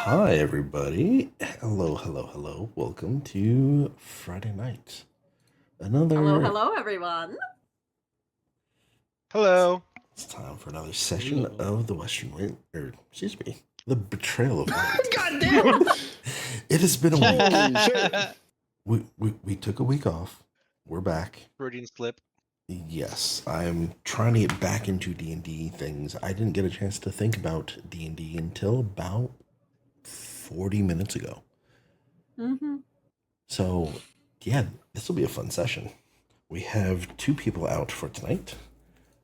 Hi, everybody. Hello, hello, hello. Welcome to Friday night. Hello, Another. hello, everyone. Hello. It's time for another session Hello. of the Western Wind, the Betrayal of Light. God damn! It has been a week. Holy shit! We took a week off. We're back. Freudian slip. Yes, I'm trying to get back into D&D things. I didn't get a chance to think about D&D until about 40 minutes ago. Mm-hmm. So, yeah, this will be a fun session. We have two people out for tonight,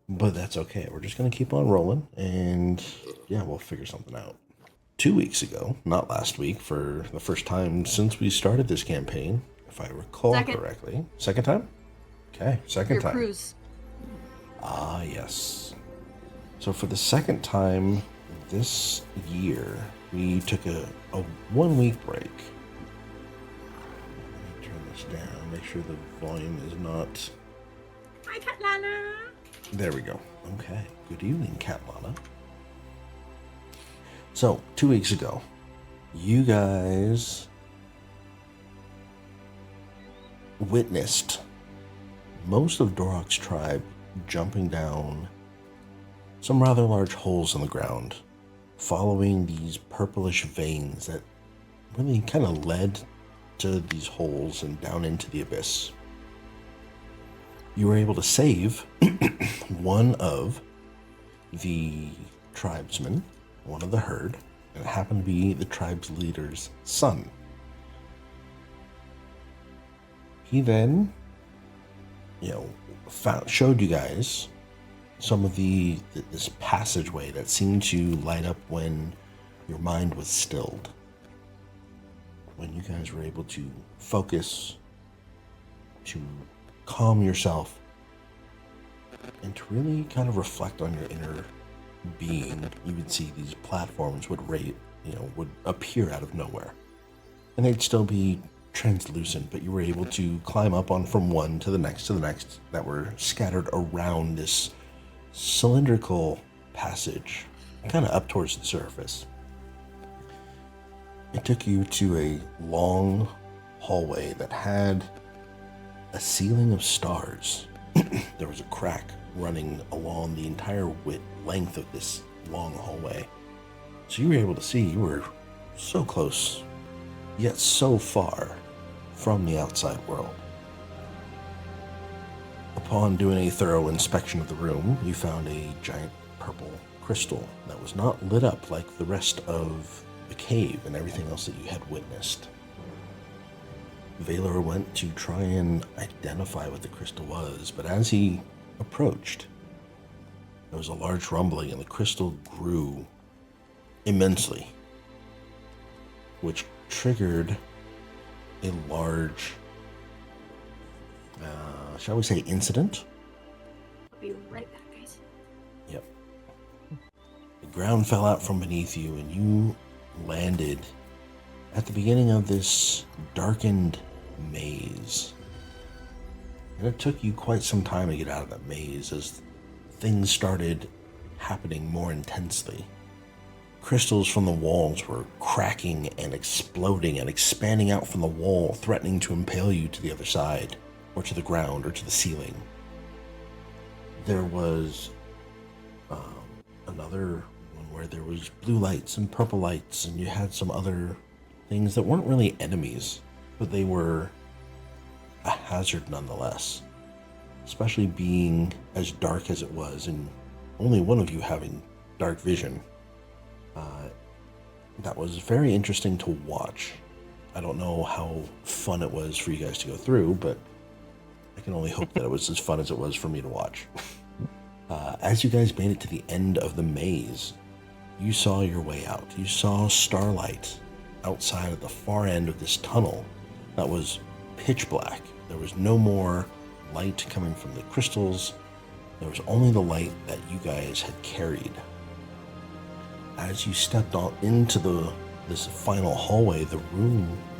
but that's okay. We're just going to keep on rolling, and yeah, we'll figure something out. 2 weeks ago, not last week, for the first time since we started this campaign, if I recall correctly. Second time? Okay, second Your time. cruise. Ah, yes. So for the second time this year, we took a 1 week break. Let me turn this down, make sure the volume is not... Hi, Katlana. There we go. Okay. Good evening, Catlana. So, 2 weeks ago, you guys witnessed most of Dorok's tribe jumping down some rather large holes in the ground, following these purplish veins that really kind of led to these holes and down into the abyss. You were able to save one of the tribesmen, one of the herd, and it happened to be the tribe's leader's son. He then, showed you guys some of this passageway that seemed to light up when your mind was stilled. When you guys were able to focus, to calm yourself, and to really kind of reflect on your inner being, you would see these platforms would appear out of nowhere. And they'd still be translucent, but you were able to climb up on from one to the next that were scattered around this cylindrical passage, kind of up towards the surface. It took you to a long hallway that had a ceiling of stars. There was a crack running along the entire length of this long hallway. So you were able to see you were so close, yet so far from the outside world. Upon doing a thorough inspection of the room, you found a giant purple crystal that was not lit up like the rest of the cave and everything else that you had witnessed. Valor went to try and identify what the crystal was, but as he approached, there was a large rumbling and the crystal grew immensely, which triggered a large, shall we say, incident? I'll be right back, guys. Yep. The ground fell out from beneath you and you landed at the beginning of this darkened maze. And it took you quite some time to get out of that maze as things started happening more intensely. Crystals from the walls were cracking and exploding and expanding out from the wall, threatening to impale you to the other side, or to the ground, or to the ceiling. There was another one where there was blue lights and purple lights, and you had some other things that weren't really enemies, but they were a hazard nonetheless, especially being as dark as it was, and only one of you having dark vision. That was very interesting to watch. I don't know how fun it was for you guys to go through, but I can only hope that it was as fun as it was for me to watch. As you guys made it to the end of the maze, you saw your way out. You saw starlight outside at the far end of this tunnel that was pitch black. There was no more light coming from the crystals. There was only the light that you guys had carried. As you stepped on into this final hallway, the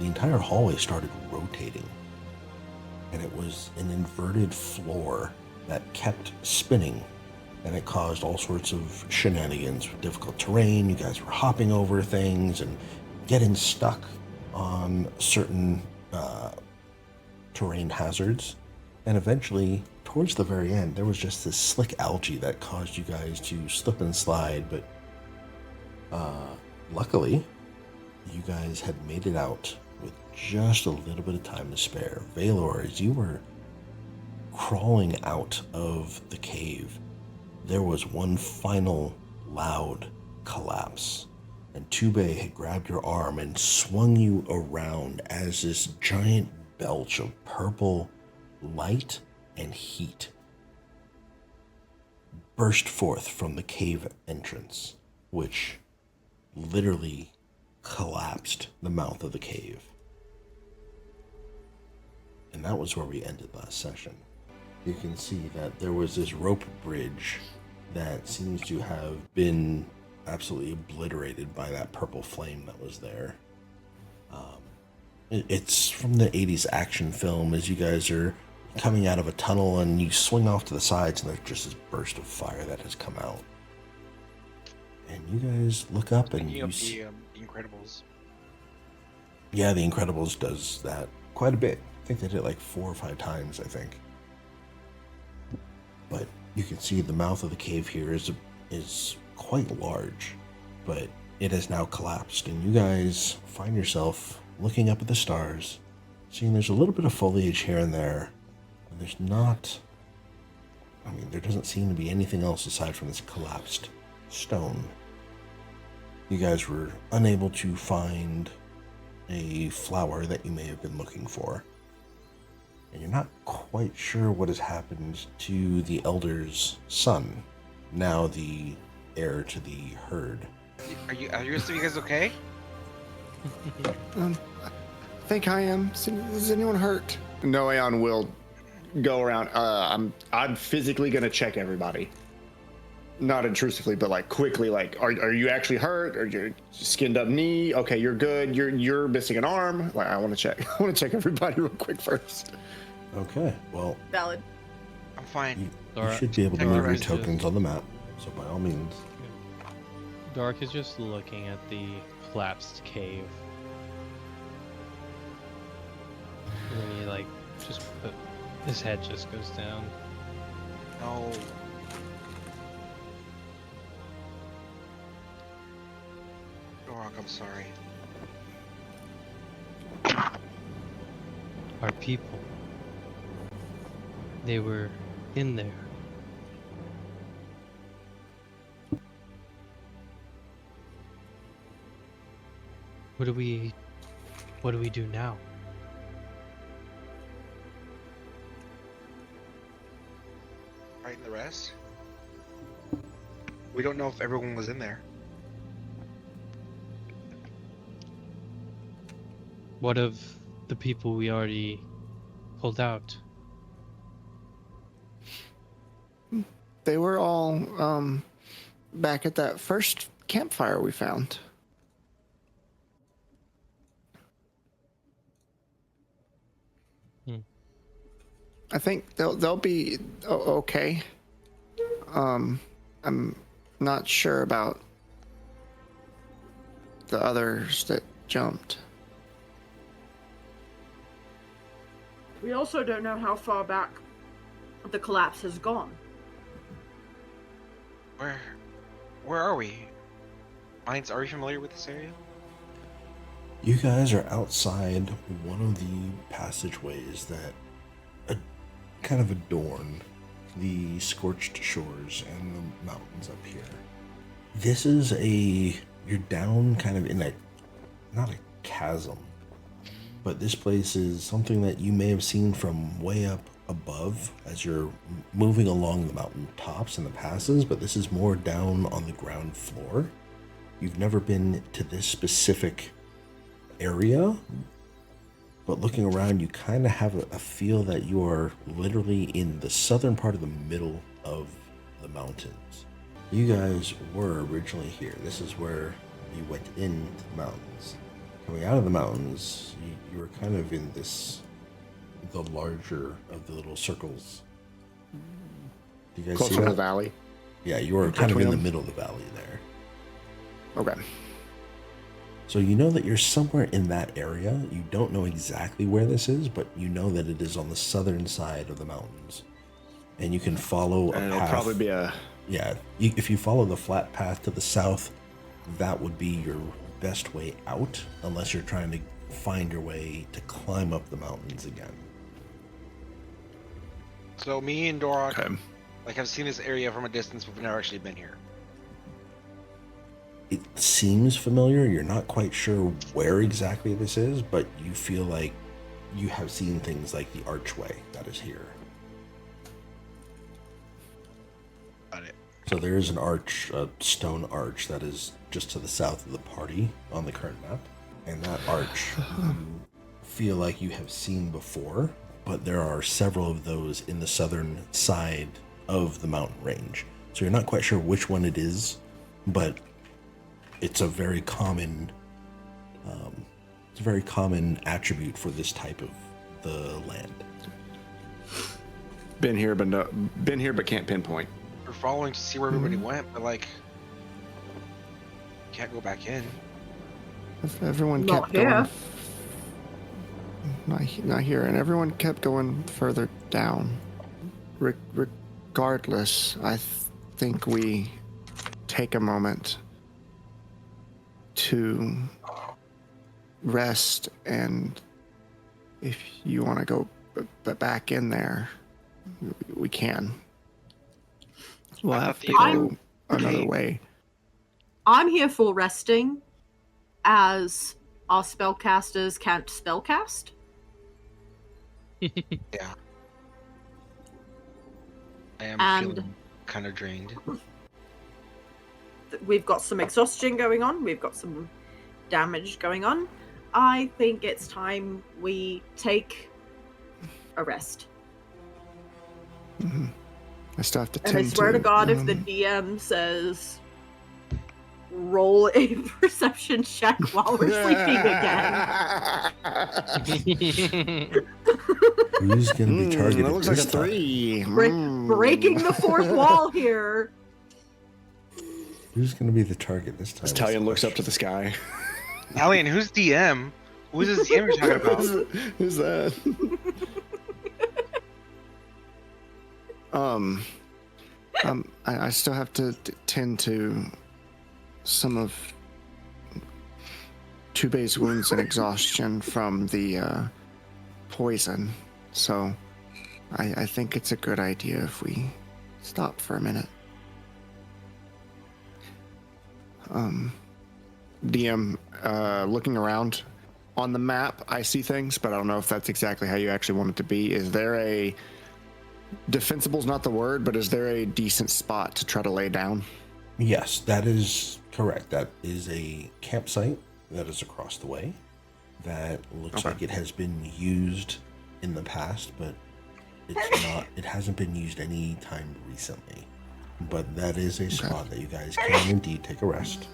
entire hallway started rotating. And it was an inverted floor that kept spinning, and it caused all sorts of shenanigans with difficult terrain. You guys were hopping over things, and getting stuck on certain terrain hazards, and eventually, towards the very end, there was just this slick algae that caused you guys to slip and slide, but luckily, you guys had made it out with just a little bit of time to spare. Valor, as you were crawling out of the cave, there was one final loud collapse, and Tube had grabbed your arm and swung you around as this giant belch of purple light and heat burst forth from the cave entrance, which literally collapsed the mouth of the cave. And that was where we ended last session. You can see that there was this rope bridge that seems to have been absolutely obliterated by that purple flame that was there. It's from the 80s action film, as you guys are coming out of a tunnel and you swing off to the sides and there's just this burst of fire that has come out. And you guys look up and you see... The Incredibles. Yeah, The Incredibles does that quite a bit. I think they did it like 4 or 5 times, I think. But you can see the mouth of the cave here is quite large, but it has now collapsed, and you guys find yourself looking up at the stars, seeing there's a little bit of foliage here and there, and there's not... I mean, there doesn't seem to be anything else aside from this collapsed stone. You guys were unable to find a flower that you may have been looking for. And you're not quite sure what has happened to the Elder's son, now the heir to the herd. Are you guys okay? I think I am. Is anyone hurt? Noeon will go around. I'm physically gonna check everybody. Not intrusively, but like quickly. Like, are you actually hurt? Or your skinned up knee? Okay, you're good. You're missing an arm. Like, I want to check. I want to check everybody real quick first. Okay, well, Valid. I'm fine. you should be able to move your tokens on the map, so by all means. Dark is just looking at the collapsed cave. And he like just put his head just goes down. No. Rock, I'm sorry. Our people. They were in there. What do we do now? Right, the rest? We don't know if everyone was in there. What of the people we already pulled out? They were all back at that first campfire we found. I think they'll be okay. I'm not sure about the others that jumped. We also don't know how far back the collapse has gone. Where are we? Mindz, are you familiar with this area? You guys are outside one of the passageways that kind of adorn the scorched shores and the mountains up here. This is you're down kind of in not a chasm, but this place is something that you may have seen from way up above as you're moving along the mountain tops and the passes, but this is more down on the ground floor. You've never been to this specific area, but looking around, you kind of have a feel that you are literally in the southern part of the middle of the mountains. You guys were originally here. This is where you went into the mountains. Coming out of the mountains, you were kind of in the larger of the little circles. Do you guys Close see to that? the valley. Yeah, you were kind of in Between the them. middle of the valley there. Okay. So you know that you're somewhere in that area. You don't know exactly where this is, but you know that it is on the southern side of the mountains. And you can follow a And path. it'll probably be a... Yeah, if you follow the flat path to the south, that would be your best way out, unless you're trying to find your way to climb up the mountains again. So me and Dorak, Okay. like, have seen this area from a distance, but we've never actually been here. It seems familiar. You're not quite sure where exactly this is, but you feel like you have seen things like the archway that is here. Got it. So there is an arch, a stone arch that is just to the south of the party on the current map. And that arch you feel like you have seen before, but there are several of those in the southern side of the mountain range. So you're not quite sure which one it is, but it's a very common attribute for this type of the land. Been here, but can't pinpoint. We're following to see where everybody went, but like, can't go back in. If everyone Not kept here. going, not here, and everyone kept going further down. Regardless, I think we take a moment to rest, and if you want to go back in there, we can. We'll I have thought to the- go another way. I'm here for resting, as our spellcasters can't spellcast. Yeah. I am And- feeling kind of drained. We've got some exhaustion going on. We've got some damage going on. I think it's time we take a rest. I still have to And I tend swear to God, if the um, DM says roll a perception check while we're sleeping again. Who's going to be targeted That looks like a this time? 3. Breaking the fourth wall here. Who's going to be the target this time? Talion looks up to the sky. Alien, who's DM? Who's this DM you're talking about? Who's that? I still have to tend to some of Tube's wounds and exhaustion from the poison, so I think it's a good idea if we stop for a minute. DM, looking around on the map, I see things, but I don't know if that's exactly how you actually want it to be. Is there a defensible's not the word, but is there a decent spot to try to lay down? Yes, that is correct. That is a campsite that is across the way. That looks like it has been used in the past, but it's not. It hasn't been used any time recently. But that is a spot that you guys can indeed take a rest.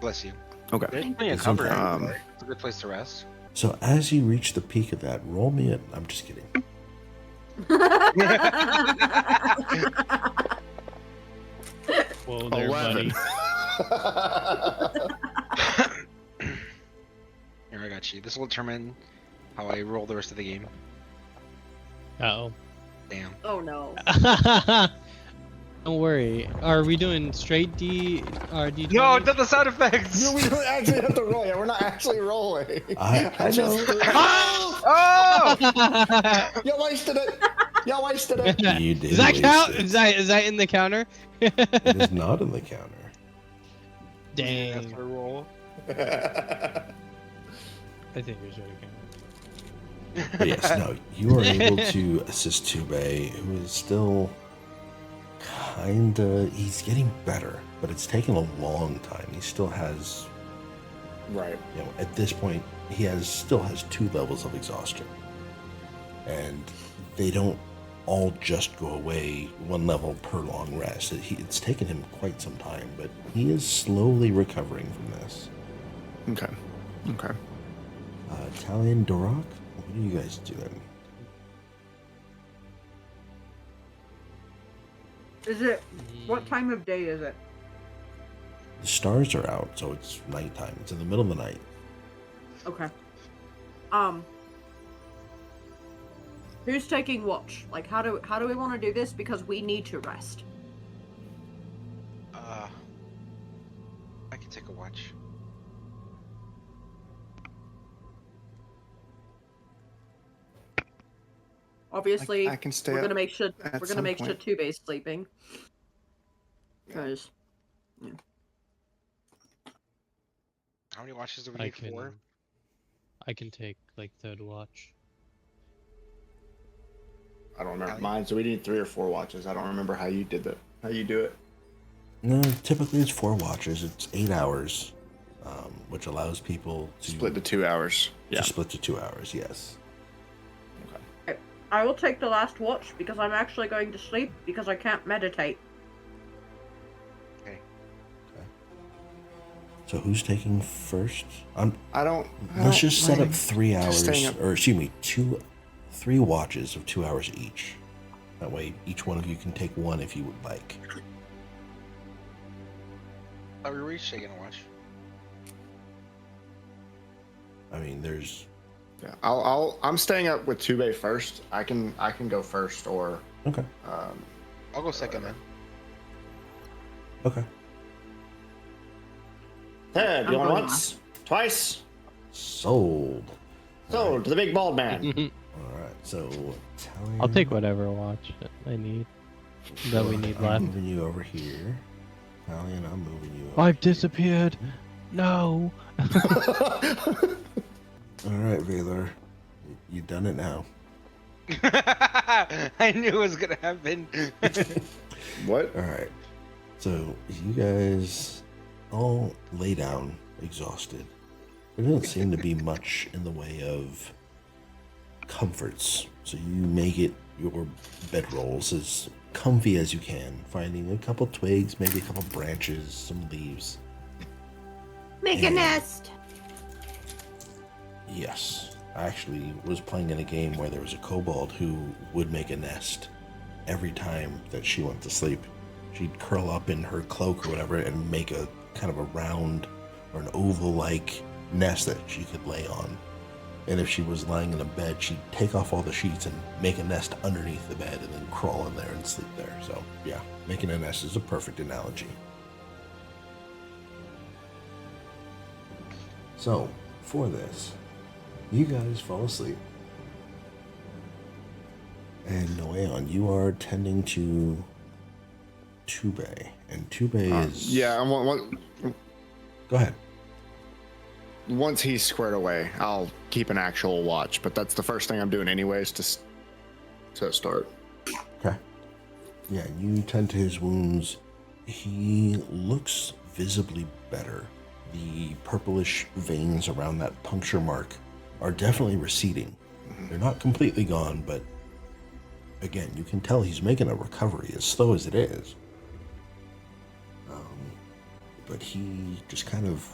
Bless you. Okay. There's plenty of It's cover. okay. It's a good place to rest. So as you reach the peak of that, roll me I'm just kidding. Whoa there, 11. buddy. Here, I got you. This will determine how I roll the rest of the game. Uh-oh. Damn. Oh no. Don't worry. Are we doing straight D or D20? No, it's not the sound effects! No, we don't actually have to roll. Yeah, we're not actually rolling. I know. Oh! You wasted it. You wasted it. You did Does that waste count? it. Is that in the counter? It is not in the counter. That's Dang. my roll. I think we should have But yes, no, you are able to assist Tube, who is still he's getting better, but it's taken a long time. He still has, Right. at this point, he still has 2 levels of exhaustion. And they don't all just go away 1 level per long rest. It's taken him quite some time, but he is slowly recovering from this. Okay. Okay. Talion, Dorak, what are you guys doing? Is it? What time of day is it? The stars are out, so it's nighttime. It's in the middle of the night. Okay. Who's taking watch? Like, how do we want to do this? Because we need to rest. I can take a watch. Obviously, I can stay we're up gonna make sure at we're gonna some make sure point. Tube's sleeping. Because How many watches do we I need? can. 4? I can take like third watch. I don't remember Allie? mine. So we need 3 or 4 watches. I don't remember how you did that. How you do it? No, typically it's 4 watches. It's 8 hours, which allows people to Split to 2 hours. to Yeah. split to 2 hours. Yes. I will take the last watch because I'm actually going to sleep because I can't meditate. So who's taking first? don't Let's just set up mind 3 hours, staying up. or excuse me, 3 watches of 2 hours each. That way, each one of you can take one if you would like. Are we each taking a watch? I mean, there's Yeah. I'm staying up with Tube first. I can go first or okay, I'll go second then. okay. Ted, I'm you want going once? Twice? Sold. Sold to the big bald man. All right. So I'll take whatever watch I need. That we need I'm left. moving you over here. Italian, I'm moving you. I've disappeared. No. All right, Valor, you done it now. I knew it was gonna happen. What? All right. So you guys all lay down, exhausted. There doesn't seem to be much in the way of comforts, so you make it your bedrolls as comfy as you can, finding a couple twigs, maybe a couple branches, some leaves. Make a nest. Yes, I actually was playing in a game where there was a kobold who would make a nest every time that she went to sleep. She'd curl up in her cloak or whatever and make a kind of a round or an oval-like nest that she could lay on. And if she was lying in a bed, she'd take off all the sheets and make a nest underneath the bed and then crawl in there and sleep there. So, yeah, making a nest is a perfect analogy. So, for this, you guys fall asleep. And Noeon, you are tending to Tube. And Tube is... Yeah, Go ahead. once he's squared away, I'll keep an actual watch, but that's the first thing I'm doing anyways to start. Okay. Yeah, you tend to his wounds. He looks visibly better. The purplish veins around that puncture mark are definitely receding. They're not completely gone, but again, you can tell he's making a recovery, as slow as it is. But he just kind of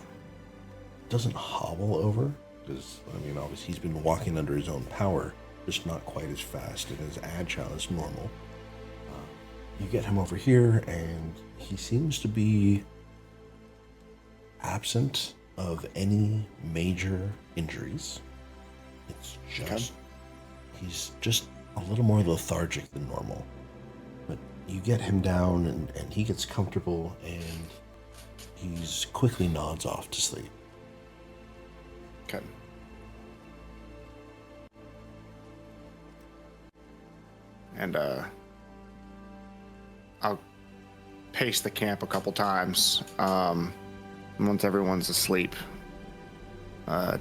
doesn't hobble over, because, I mean, obviously he's been walking under his own power, just not quite as fast and as agile as normal. You get him over here, and he seems to be absent of any major injuries. It's just, he's just a little more lethargic than normal. But you get him down, and he gets comfortable, and he's quickly nods off to sleep. Okay. And I'll pace the camp a couple times. Once everyone's asleep,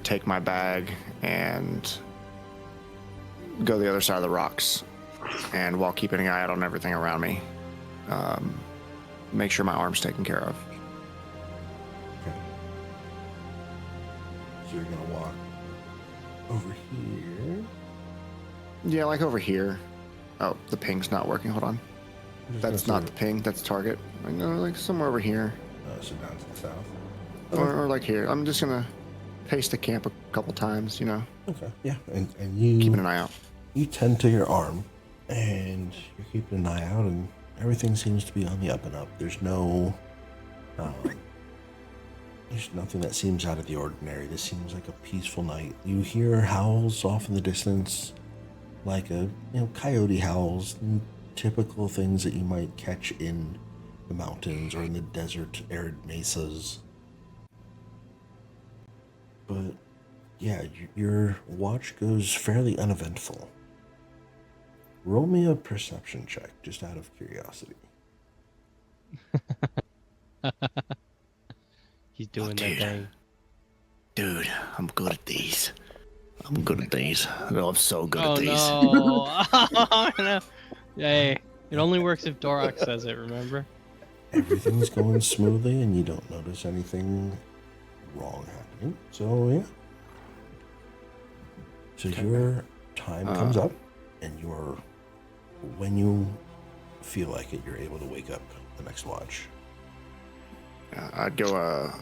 take my bag and go the other side of the rocks. And while keeping an eye out on everything around me, make sure my arm's taken care of. Okay. So you're gonna walk over here. Yeah, like over here. Oh, the ping's not working. Hold on. I'm just That's gonna not the ping. That's target. Like, no, like somewhere over here, so down to the south. or like here. I'm just gonna pace the camp a couple times. You know, Okay. Yeah, and you keeping an eye out. you tend to your arm, and you're keeping an eye out, and everything seems to be on the up and up. There's no There's nothing that seems out of the ordinary. This seems like a peaceful night. You hear howls off in the distance, like coyote howls, and typical things that you might catch in the mountains or in the desert, arid mesas. But yeah, your watch goes fairly uneventful. Roll me a perception check, just out of curiosity. He's doing that dude. thing. Dude, I'm good at these. I'm good at these. No, I'm so good Oh at these. no! Oh, no. Hey, it only works if Dorak says it. Remember? Everything's going smoothly, and you don't notice anything wrong happening. So yeah. So your time comes up, and when you feel like it, you're able to wake up the next watch. I'd go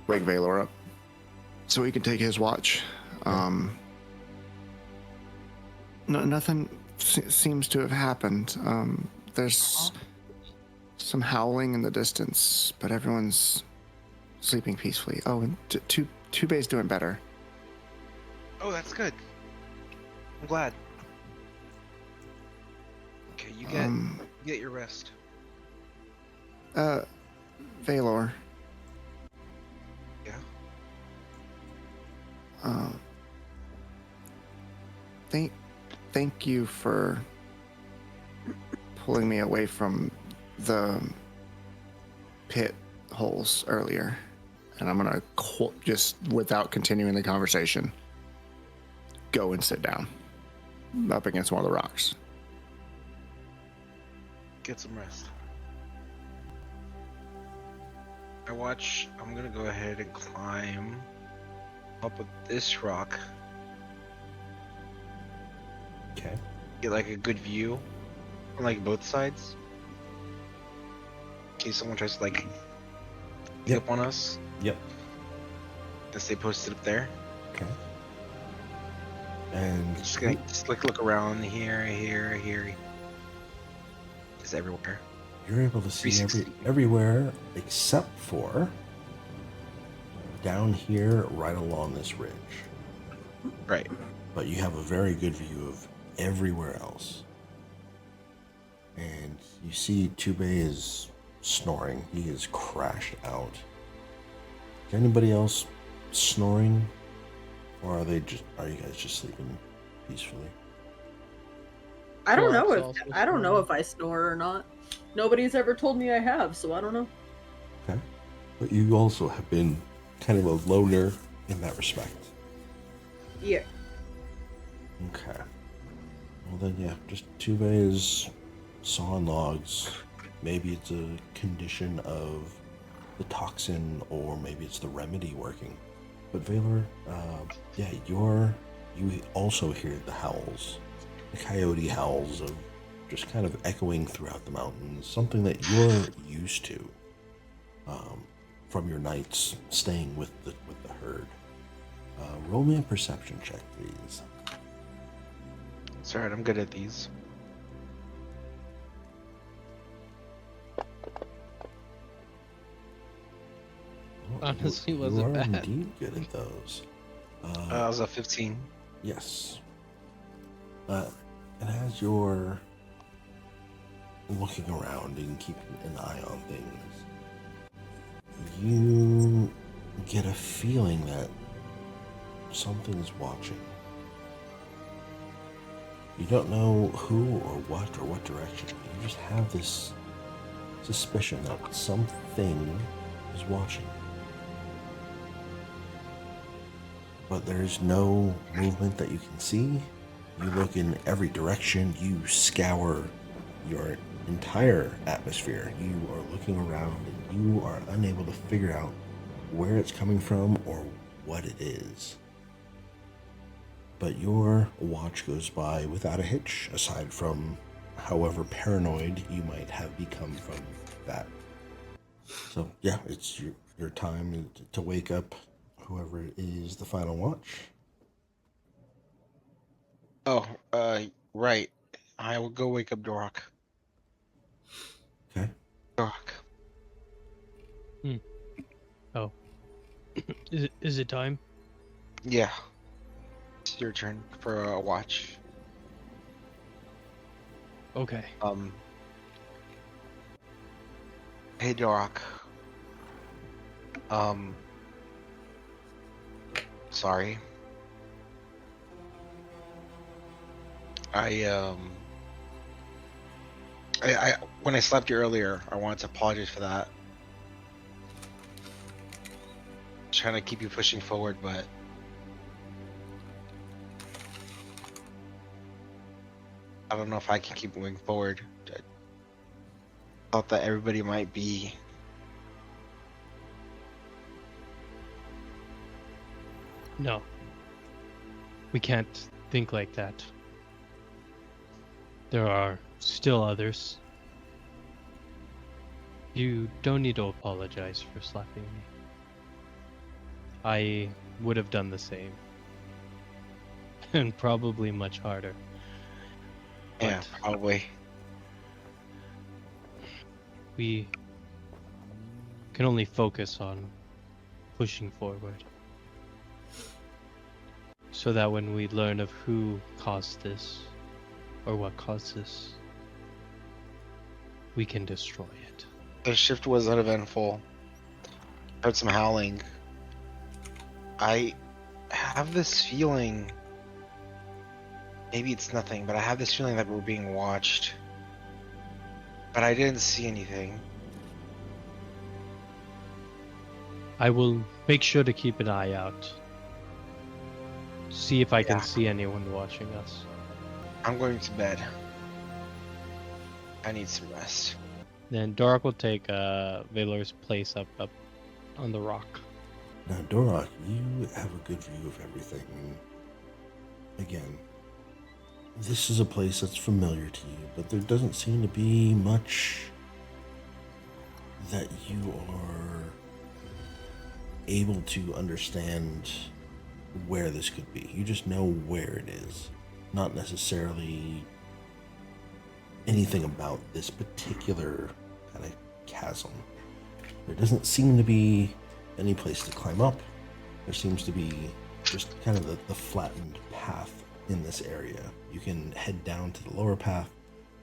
wake Valor up so he can take his watch. Nothing seems to have happened. There's some howling in the distance, but everyone's sleeping peacefully. Oh, and Tubei's doing better. Oh, that's good. I'm glad. Okay, you get your rest. Valor. Yeah. Thank you for pulling me away from the pit holes earlier. And I'm gonna just, without continuing the conversation, go and sit down up against one of the rocks. Get some rest. I'm gonna go ahead and climb up with this rock. Okay. Get like a good view on like both sides. In case someone tries to like get up on us. Yep. And stay posted up there. Okay. And Just gonna look around here. Just everywhere. you're able to see 360. everywhere except for down here, right along this ridge. Right. But you have a very good view of everywhere else. And you see Tubei is snoring. He is crashed out. Is anybody else snoring? Or are you guys just sleeping peacefully? I don't know Dorak's if also I don't know snoring. if I snore or not. Nobody's ever told me I have, so I don't know. Okay. But you also have been kind of a loner in that respect. Yeah. Okay. Well then, yeah, just Tubei is sawing logs. Maybe it's a condition of the toxin, or maybe it's the remedy working. But Valor, yeah, you also hear the howls, the coyote howls of just kind of echoing throughout the mountains. Something that you're used to from your nights staying with the herd. Roll me a perception check, please. It's alright, I'm good at these. Honestly, you wasn't are bad. indeed good at those. I was a 15. Yes. And as you're looking around and keeping an eye on things, you get a feeling that something's watching. You don't know who or what direction. You just have this suspicion that something is watching. But there's no movement that you can see. You look in every direction. You scour your entire atmosphere. You are looking around and you are unable to figure out where it's coming from or what it is. But your watch goes by without a hitch, aside from however paranoid you might have become from that. So yeah, it's your time to wake up whoever is the final watch. Oh, right. I will go wake up Dorak. Okay. Dorak. Oh, Is it time? Yeah. It's your turn for a watch. Okay. Hey, Dorok. Sorry. I when I slept you earlier, I wanted to apologize for that. Trying to keep you pushing forward, but I don't know if I can keep moving forward. I thought that everybody might be. No. We can't think like that. There are still others. You don't need to apologize for slapping me. I would have done the same. And probably much harder. Yeah, But probably. we can only focus on pushing forward. So that when we learn of who caused this, or what caused this, we can destroy it. The shift was uneventful. Heard some howling. I have this feeling. Maybe it's nothing, but I have this feeling that we're being watched. But I didn't see anything. I will make sure to keep an eye out. See if I can Yeah. see anyone watching us. I'm going to bed. I need some rest. Then Dork will take Valor's place up on the rock. Now, Dorok, you have a good view of everything. Again, this is a place that's familiar to you, but there doesn't seem to be much that you are able to understand where this could be. You just know where it is, not necessarily anything about this particular kind of chasm. There doesn't seem to be any place to climb up. There seems to be just kind of the flattened path in this area. You can head down to the lower path,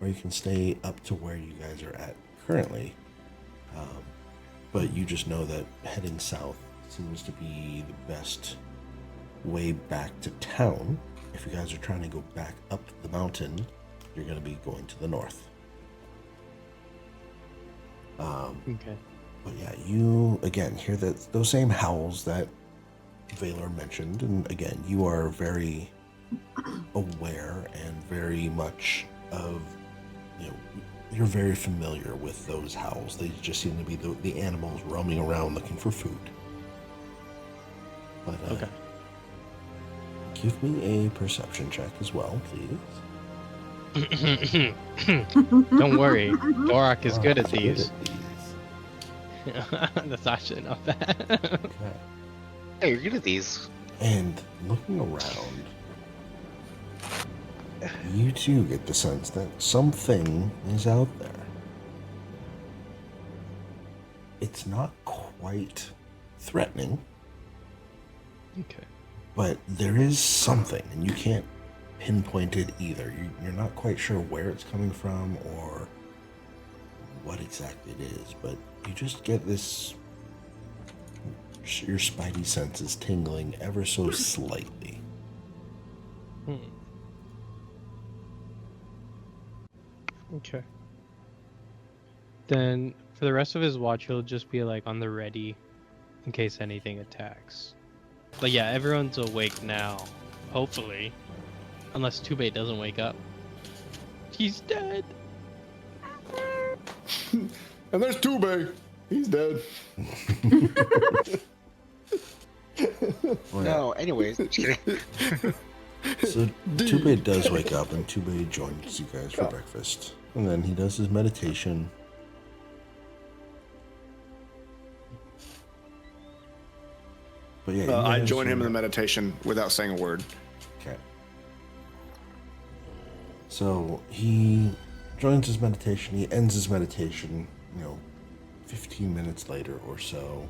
or you can stay up to where you guys are at currently. But you just know that heading south seems to be the best way back to town. If you guys are trying to go back up the mountain, you're going to be going to the north. Okay. But yeah, you again hear those same howls that Valor mentioned, and again, you are very aware and very much of, you're very familiar with those howls. They just seem to be the animals roaming around looking for food. But Okay. give me a perception check as well, please. Don't worry, Dorok is good at Good these. at these. That's actually not bad. Okay. Hey, you're good at these. And looking around, you too get the sense that something is out there. It's not quite threatening, Okay. but there is something, and you can't pinpoint it either. You're not quite sure where it's coming from or what exactly it is, but you just get this, your spidey senses tingling ever so slightly. Okay. Then for the rest of his watch, he'll just be like on the ready in case anything attacks. But yeah, everyone's awake now. Hopefully. Unless Tubei doesn't wake up. He's dead. And there's Tubei. He's dead. Well, No, anyways, just kidding. So Tubei does wake up, and Tubei joins you guys for breakfast. And then he does his meditation. But yeah, you I guys join him in are- the meditation without saying a word. Okay. So he joins his meditation. He ends his meditation, 15 minutes later or so.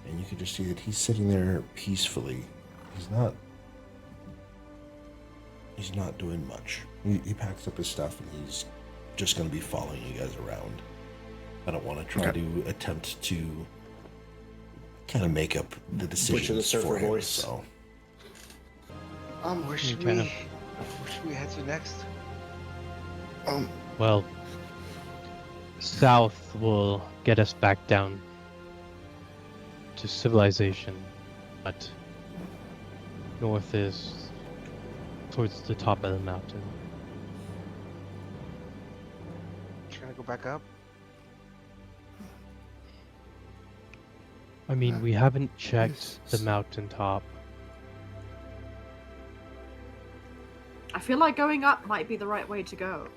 and you can just see that he's sitting there peacefully. He's not doing much. He packs up his stuff and he's just going to be following you guys around. I don't want to try to attempt to kind of make up the decisions surfer for him. voice. So, Where should we head to next? Well, south will get us back down to civilization, but north is towards the top of the mountain. Trying to go back up? I mean, we haven't checked the mountaintop. I feel like going up might be the right way to go.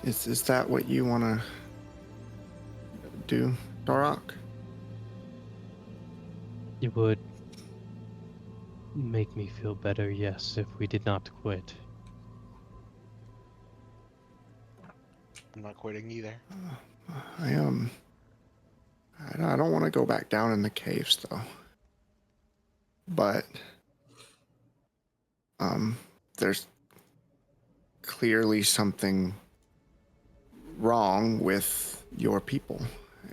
Is that what you want to do, Dorok? It would make me feel better, yes, if we did not quit. I'm not quitting either. I don't want to go back down in the caves though. But there's clearly something wrong with your people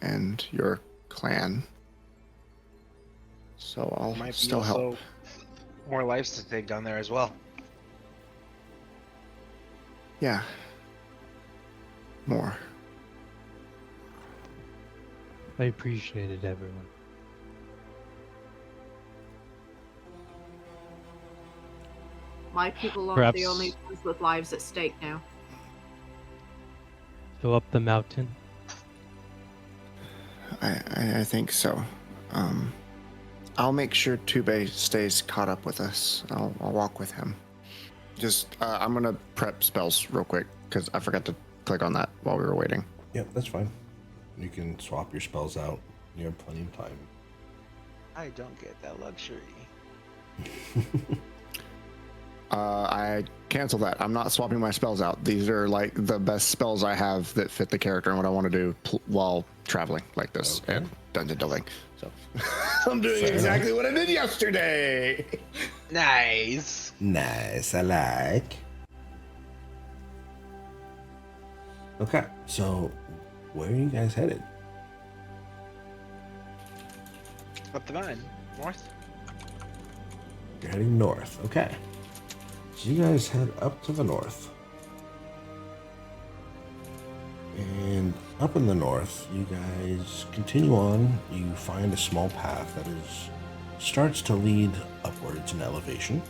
and your clan. So I'll Might be still also help. more lives to take down there as well. Yeah. More. I appreciate it, everyone. My people aren't Perhaps- the only ones with lives at stake now. Go up the mountain. I think so. I'll make sure Tube stays caught up with us. I'll walk with him. Just I'm gonna prep spells real quick because I forgot to click on that while we were waiting. yep, that's fine. You can swap your spells out. You have plenty of time. I don't get that luxury. I cancel that. I'm not swapping my spells out. These are like the best spells I have that fit the character and what I want to do while traveling like this Okay. and dungeon delving. So I'm doing Fair exactly what I did yesterday. Nice. Nice, I like. Okay, so where are you guys headed? Up the mountain. North. You're heading north. Okay. So you guys head up to the north. And up in the north, you guys continue on. You find a small path that starts to lead upwards in elevation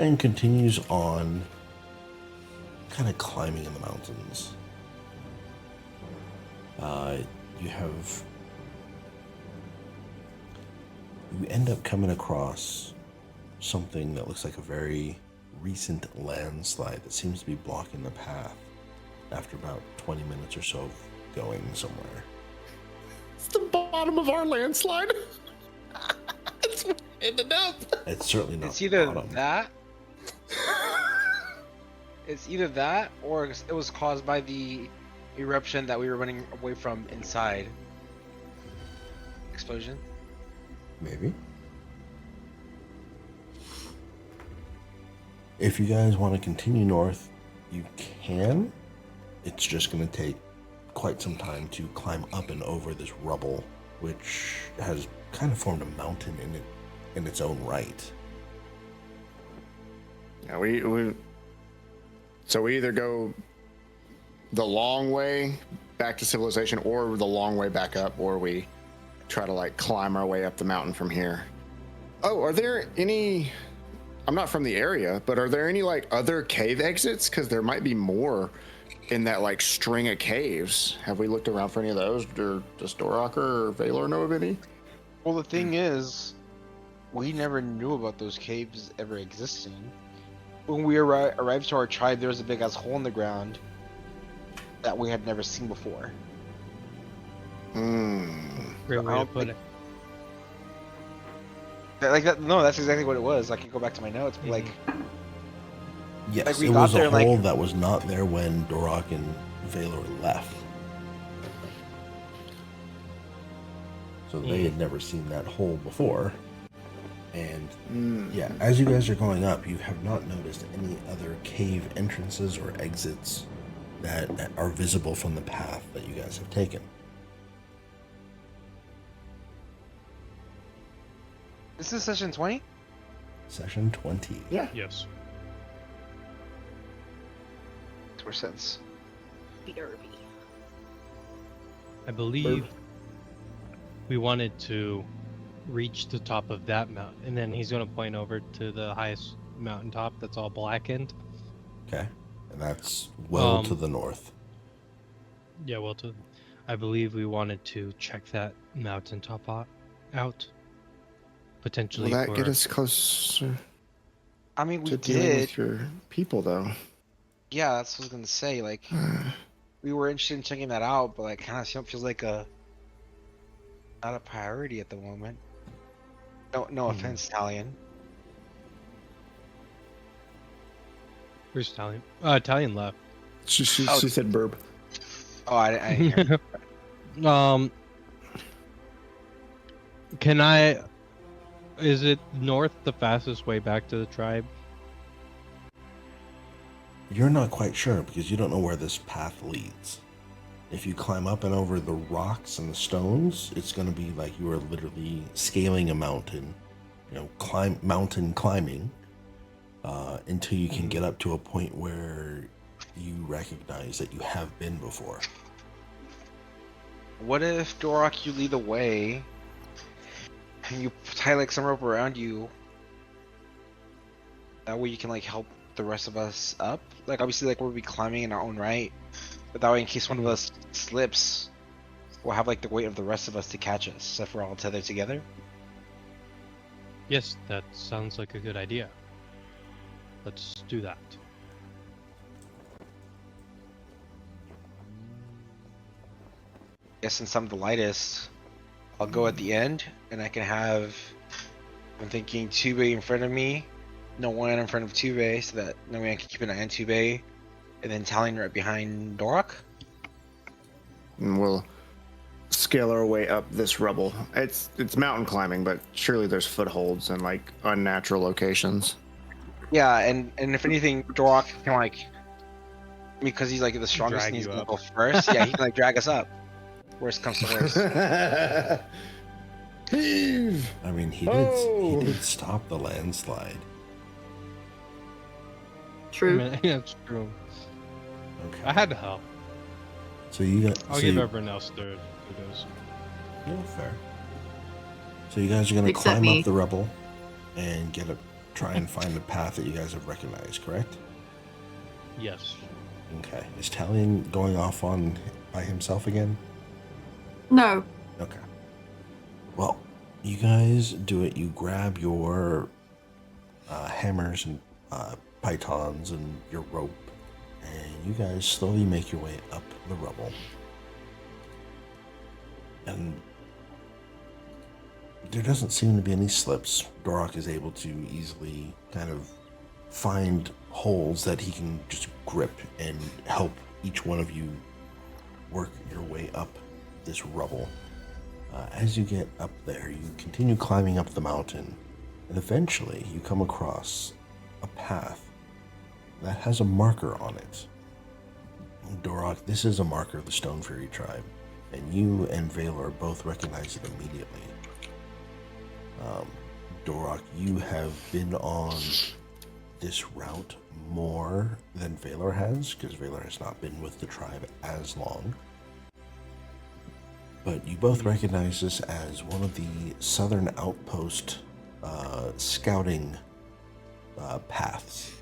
and continues on kind of climbing in the mountains. You end up coming across something that looks like a very recent landslide that seems to be blocking the path after about 20 minutes or so of going somewhere. It's the bottom of our landslide. It's ended up. It's certainly not It's either bottom. that. It's either that, or it was caused by the eruption that we were running away from inside. Explosion. Maybe. If you guys want to continue north, you can. It's just going to take quite some time to climb up and over this rubble, which has kind of formed a mountain in its own right. Yeah, so we either go the long way back to civilization or the long way back up, or we try to like climb our way up the mountain from here. Oh, are there any, I'm not from the area, but are there any like other cave exits? Because there might be more in that like string of caves. Have we looked around for any of those? Or does Dorok or Valor know of any? Well, the thing is, we never knew about those caves ever existing. When we arrived to our tribe, there was a big ass hole in the ground that we had never seen before. Great I way to don't put think- it. Like that? No, that's exactly what it was. I can go back to my notes, but like, Yes, Like, we it got was a there, like- hole that was not there when Dorok and Valor left. So they had never seen that hole before. And yeah, as you guys are going up, you have not noticed any other cave entrances or exits that are visible from the path that you guys have taken. This is session 20? Session 20. Yeah. Yes. Makes more sense. BRB. I believe we wanted to reach the top of that mountain, and then he's going to point over to the highest mountaintop that's all blackened. Okay. And that's well to Um, the north. Yeah, well, I believe we wanted to check that mountaintop out. Potentially Will that for... get us closer I mean, we to dealing did. with your people, though? Yeah, that's what I was gonna say. Like, we were interested in checking that out, but like, kind of feels like not a priority at the moment. No offense, Italian. Where's Italian? Italian left. She said burb. Oh, I didn't hear. Can I... Is it north the fastest way back to the tribe? You're not quite sure because you don't know where this path leads. If you climb up and over the rocks and the stones, it's going to be like you are literally scaling a mountain, mountain climbing, until you can get up to a point where you recognize that you have been before. What if, Dorok, you lead the way, and you tie like some rope around you? That way you can like help the rest of us up. Like obviously, like we'll be climbing in our own right, but that way, in case one of us slips, we'll have like the weight of the rest of us to catch us if we're all tethered together. Yes, that sounds like a good idea. Let's do that. Guess since I'm the lightest, I'll go at the end, and I can have. I'm thinking Tube in front of me, no one in front of Tube, so that no one can keep an eye on Tube, and then Tallinn right behind Dorok. And we'll scale our way up this rubble. It's mountain climbing, but surely there's footholds and like unnatural locations. Yeah, and if anything, Dorok can like, because he's like the strongest, and he's gonna go first. Yeah, he can like drag us up. Worst comes to worst. Heave! I mean, he did stop the landslide. True. I mean, that's true. Okay. I had to help. So you got. I'll give everyone else their kudos. Yeah, fair. So you guys are gonna Except climb me. up the rubble and try and find the path that you guys have recognized, correct? Yes. Okay. Is Talion going off by himself again? No. Okay. Well, you guys do it. You grab your hammers and pythons and your rope, and you guys slowly make your way up the rubble. And there doesn't seem to be any slips. Dorok is able to easily kind of find holes that he can just grip and help each one of you work your way up this rubble. As you get up there, you continue climbing up the mountain, and eventually you come across a path that has a marker on it. Dorok, this is a marker of the Stonefury tribe, and you and Valor both recognize it immediately. Dorok, you have been on this route more than Valor has, because Valor has not been with the tribe as long. But you both recognize this as one of the southern outpost scouting paths.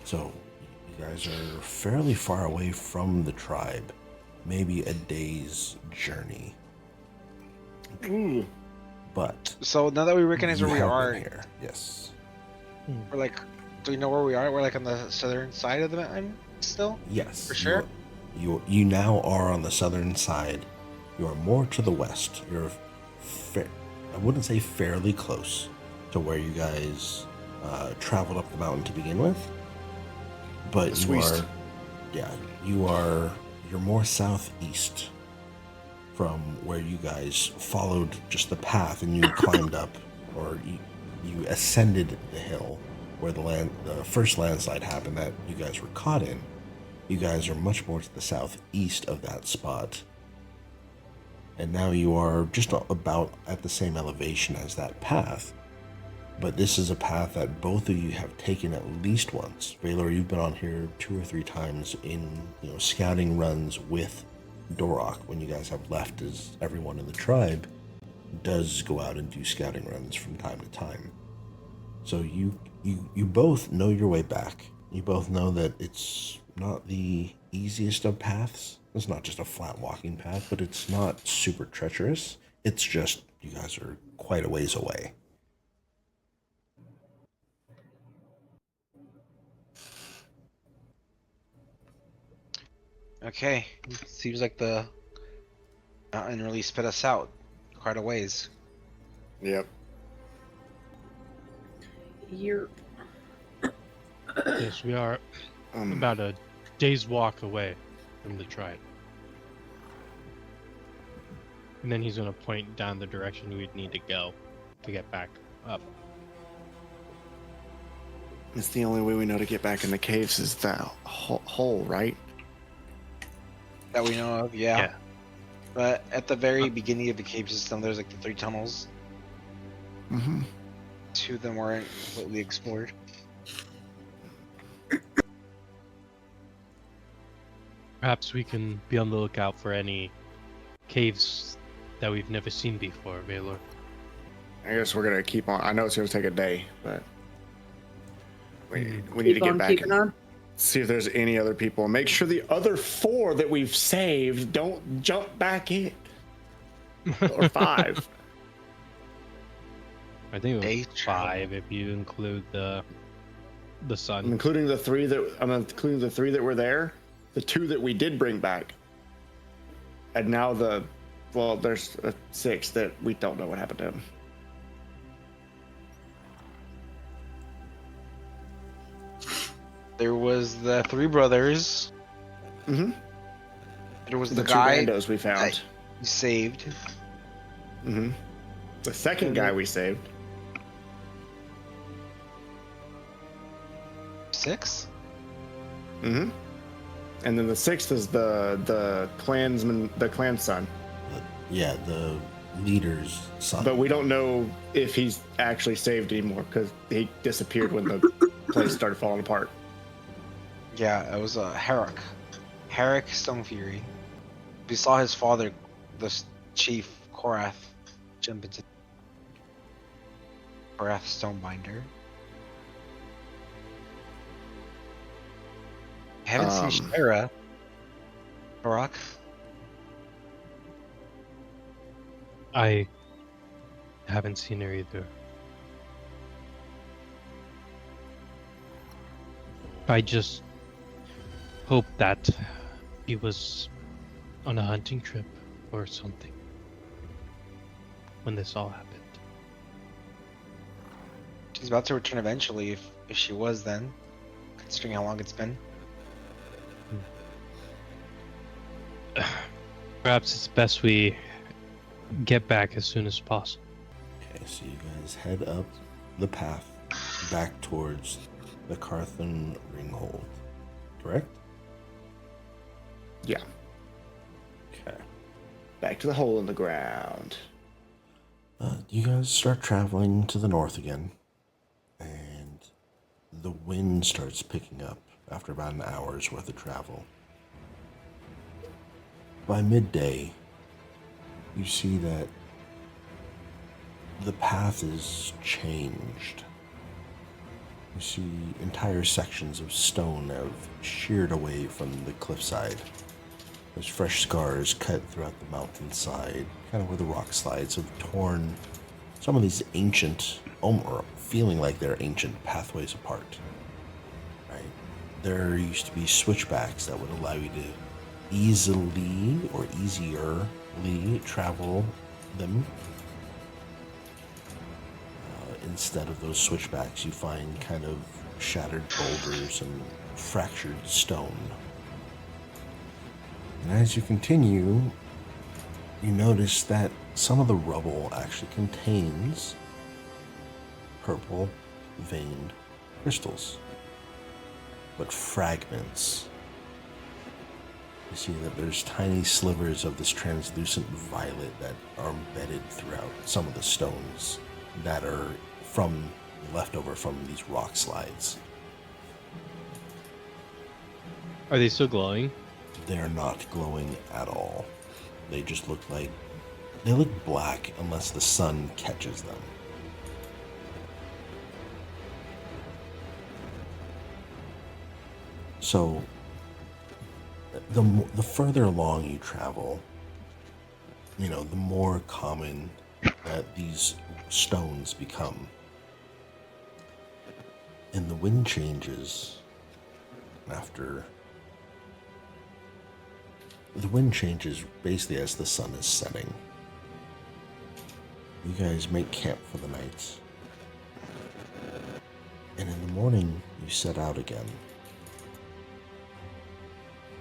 So you guys are fairly far away from the tribe, maybe a day's journey. Ooh. But So now that we recognize you where we have been are, here. Yes. we're like, do we know where we are? We're like on the southern side of the mountain still? Yes. For sure? You now are on the southern side. You are more to the west. You're I wouldn't say fairly close to where you guys traveled up the mountain to begin with. But It's west. you're more southeast from where you guys followed just the path and you climbed up, or you ascended the hill where the first landslide happened that you guys were caught in. You guys are much more to the southeast of that spot. And now you are just about at the same elevation as that path. But this is a path that both of you have taken at least once. Valor, you've been on here 2 or 3 times in scouting runs with Dorok when you guys have left, as everyone in the tribe does go out and do scouting runs from time to time. So you both know your way back. You both know that it's not the easiest of paths. It's not just a flat walking path, but it's not super treacherous. It's just you guys are quite a ways away. Okay, seems like the mountain really spit us out quite a ways. Yep. You're Yes, we are about a day's walk away from the tribe. And then he's going to point down the direction we'd need to go to get back up. It's the only way we know to get back in the caves is that hole, right? That we know of, yeah. But at the very beginning of the cave system, there's like the 3 tunnels. Mm-hmm. 2 of them weren't completely explored. Perhaps we can be on the lookout for any caves that we've never seen before, Valor. I guess we're gonna keep on. I know it's gonna take a day, but we need to keep get on back keeping and on. see if there's any other people. Make sure the other 4 that we've saved don't jump back in, or 5. I think it Day was travel. 5 if you include the I'm sun. including the 3 that were there, the 2 that we did bring back, and now there's a 6 that we don't know what happened to him. There was the 3 brothers. Mm-hmm. There was The the 2 guy randos we found. you saved. Mm-hmm. The second guy we saved. 6? Mm-hmm. And then the 6th is the clansman, the clan son. Yeah, the leader's son. But we don't know if he's actually saved anymore because he disappeared when the place started falling apart. Yeah, it was Herrick. Herrick Stonefury. We saw his father, the chief Korath, jump into Korath Stonebinder. I haven't seen Shira. Barak. I haven't seen her either. I just hope that he was on a hunting trip or something when this all happened. She's about to return eventually, if she was then, considering how long it's been. Perhaps it's best we get back as soon as possible. Okay, so you guys head up the path back towards the Carthan ringhold, correct? Yeah. Okay. Back to the hole in the ground. You guys start traveling to the north again, and the wind starts picking up after about an hour's worth of travel. By midday, you see that the path is changed. You see entire sections of stone have sheared away from the cliffside. There's fresh scars cut throughout the mountainside, kind of where the rock slides have torn some of these ancient, or feeling like they're ancient pathways apart. Right? There used to be switchbacks that would allow you to easily or easierly travel them. Instead of those switchbacks, you find kind of shattered boulders and fractured stone. And as you continue, you notice that some of the rubble actually contains purple veined crystals, but fragments. You see that there's tiny slivers of this translucent violet that are embedded throughout some of the stones that are left over from these rock slides. Are they still glowing? They're not glowing at all. They just look black unless the sun catches them. So the further along you travel, the more common that these stones become. And the wind changes basically as the sun is setting. You guys make camp for the night. And in the morning, you set out again.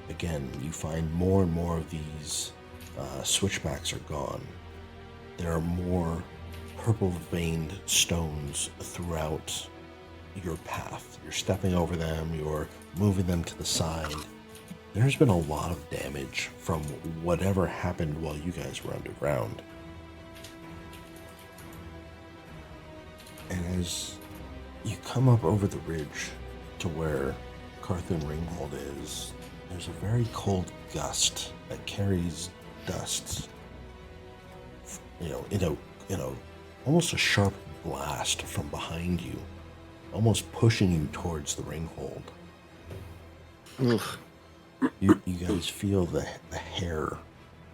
Again, you find more and more of these switchbacks are gone. There are more purple-veined stones throughout your path. You're stepping over them, you're moving them to the side. There's been a lot of damage from whatever happened while you guys were underground. And as you come up over the ridge to where Carthon Ringhold is, there's a very cold gust that carries dust, in a almost a sharp blast from behind you, almost pushing you towards the ringhold. Ugh. You guys feel the hair,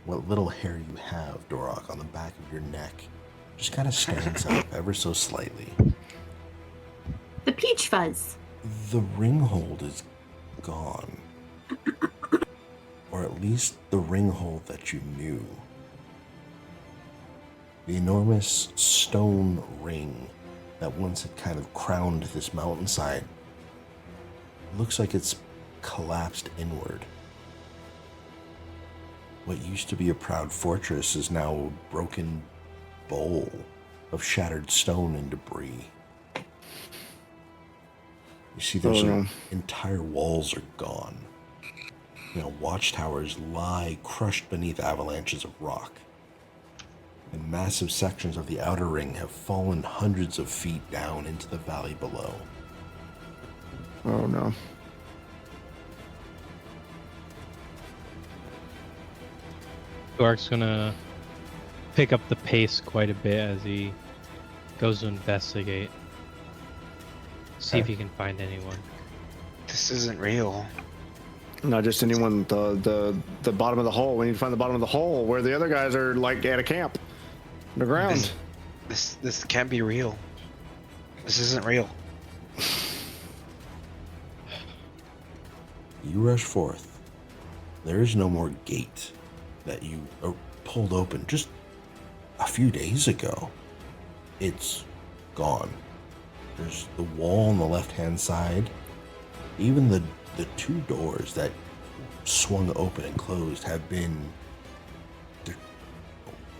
what little hair you have, Dorok, on the back of your neck, just kind of stands up ever so slightly. The peach fuzz. The ringhold is gone. Or at least the ringhold that you knew. The enormous stone ring that once had kind of crowned this mountainside looks like it's collapsed inward. What used to be a proud fortress is now a broken bowl of shattered stone and debris. You see there's entire walls are gone. Watchtowers lie crushed beneath avalanches of rock. And massive sections of the outer ring have fallen hundreds of feet down into the valley below. Oh no. Dork's gonna pick up the pace quite a bit as he goes to investigate. See if he can find anyone. This isn't real. Not just anyone. The bottom of the hole. We need to find the bottom of the hole where the other guys are like at a camp, underground. This can't be real. This isn't real. You rush forth. There is no more gate that you pulled open just a few days ago. It's gone. There's the wall on the left-hand side. Even the two doors that swung open and closed have been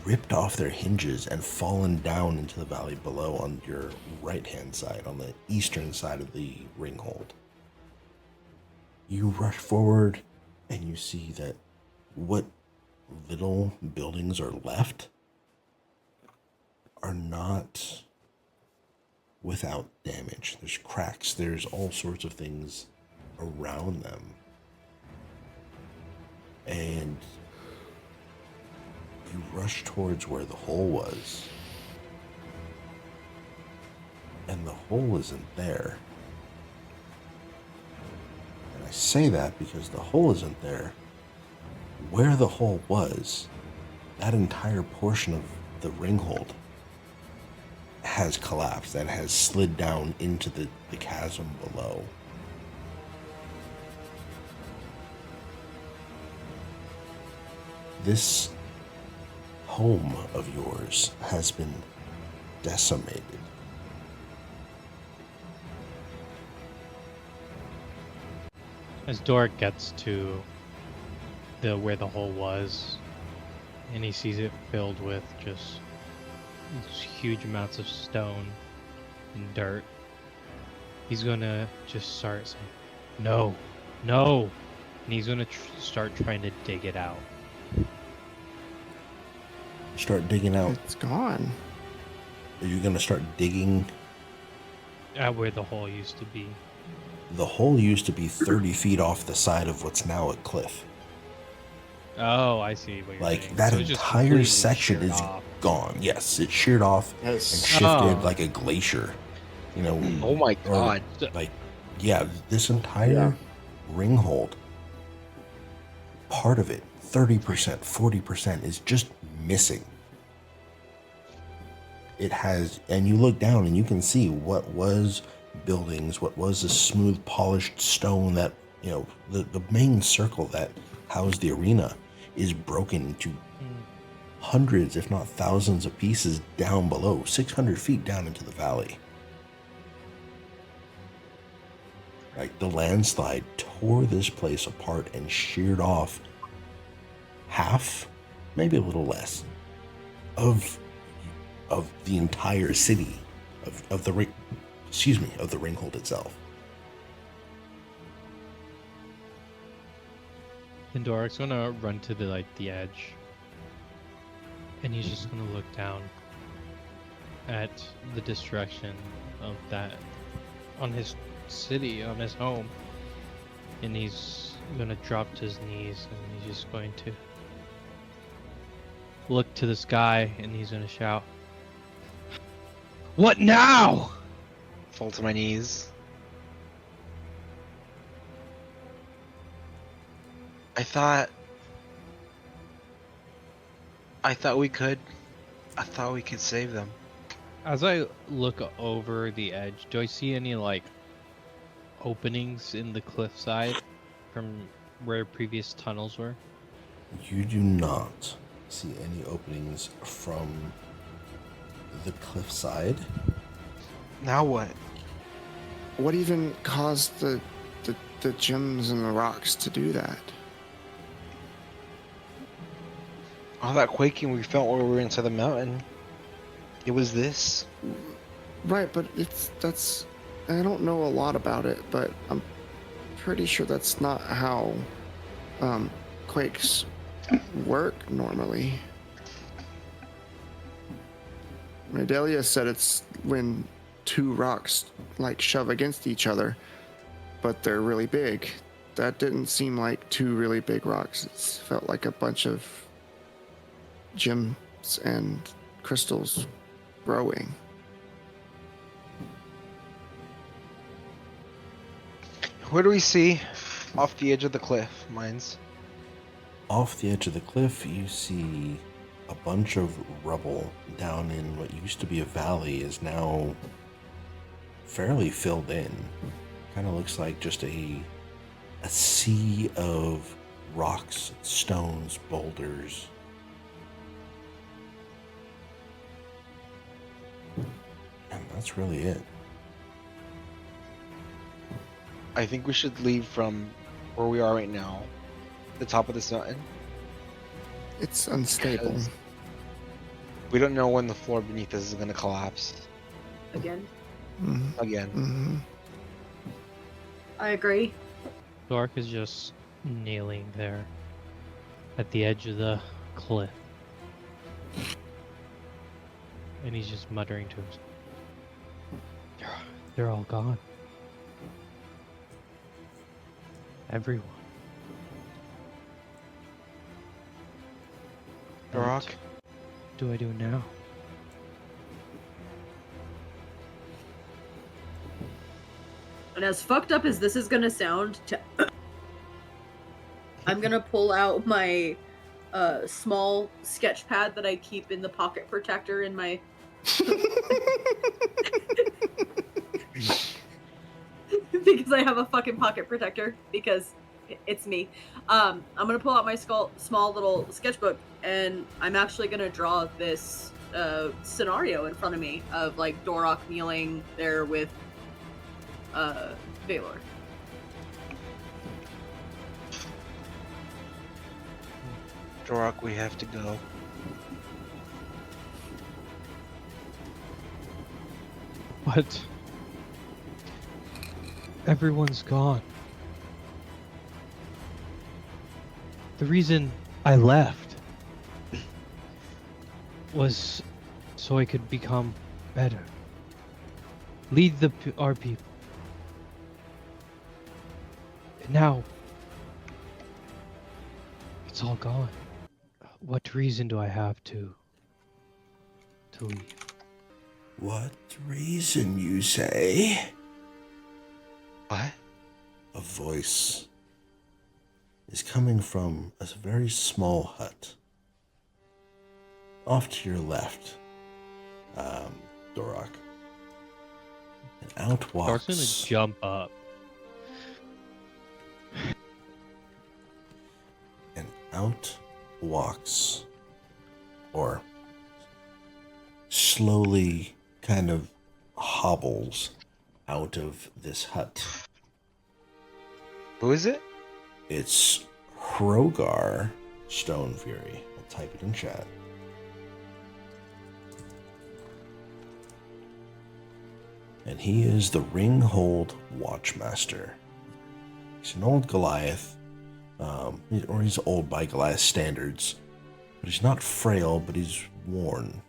ripped off their hinges and fallen down into the valley below on your right-hand side, on the eastern side of the ringhold. You rush forward and you see that what little buildings are left are not without damage. There's cracks, there's all sorts of things around them. And you rush towards where the hole was. And the hole isn't there. And I say that because the hole isn't there. Where the hole was, that entire portion of the ringhold has collapsed and has slid down into the chasm below. This home of yours has been decimated. As Dork gets to where the hole was, and he sees it filled with just these huge amounts of stone and dirt, he's gonna just start saying, "No, no," and he's gonna start trying to dig it out. Start digging out. It's gone. Are you gonna start digging? At where the hole used to be. The hole used to be 30 feet off the side of what's now a cliff. Oh, I see what you're Like saying. that So it's just entire completely section sheared is off. gone. Yes, it sheared off and Yes. shifted Oh. like a glacier. You know, Oh my or, god. like, yeah, this entire Yeah. ringhold, part of it, 30%, 40% is just missing. It has, and you look down and you can see what was buildings, what was a smooth polished stone that, you know, the main circle that housed the arena is broken into hundreds, if not thousands of pieces down below, 600 feet down into the valley. Like the landslide tore this place apart and sheared off half, maybe a little less, of the entire city of the ringhold itself. And Doric's gonna run to the edge, and he's just gonna look down at the destruction of that on his city, on his home, and he's gonna drop to his knees, and he's just going to look to the sky, and he's gonna shout, "What now?" Fall to my knees. I thought we could save them. As I look over the edge, do I see any openings in the cliffside from where previous tunnels were? You do not see any openings from the cliffside. Now what? What even caused the gems and the rocks to do that? All that quaking we felt when we were inside the mountain. It was this. Right, but that's I don't know a lot about it, but I'm pretty sure that's not how quakes work normally. Medelia said it's when two rocks shove against each other, but they're really big. That didn't seem like two really big rocks. It felt like a bunch of gems and crystals growing. Where do we see off the edge of the cliff, Mindz? Off the edge of the cliff, you see a bunch of rubble down in what used to be a valley is now fairly filled in. Kind of looks like just a sea of rocks, stones, boulders. And that's really it. I think we should leave from where we are right now, the top of this mountain. It's unstable. Because we don't know when the floor beneath us is going to collapse Again, again. Mm-hmm. I agree. Doric is just kneeling there at the edge of the cliff. And he's just muttering to himself. They're all gone. Everyone. Dorok? What do I do now? And as fucked up as this is gonna sound, I'm gonna pull out my small sketch pad that I keep in the pocket protector in my. Because I have a fucking pocket protector, because it's me. I'm gonna pull out my small little sketchbook, and I'm actually gonna draw this scenario in front of me of Dorok kneeling there with Valor. Dorak, we have to go. But everyone's gone. The reason I left was so I could become better. Lead our people. And now it's all gone. What reason do I have to leave? What reason, you say? What? A voice is coming from a very small hut. Off to your left, Dorak. And out Dorak's walks... gonna jump up. And out walks, or slowly kind of hobbles out of this hut. Who is it? It's Hrogar Stonefury. I'll type it in chat. And he is the ringhold watchmaster. He's an old Goliath, or he's old by Goliath standards, but he's not frail, but he's worn.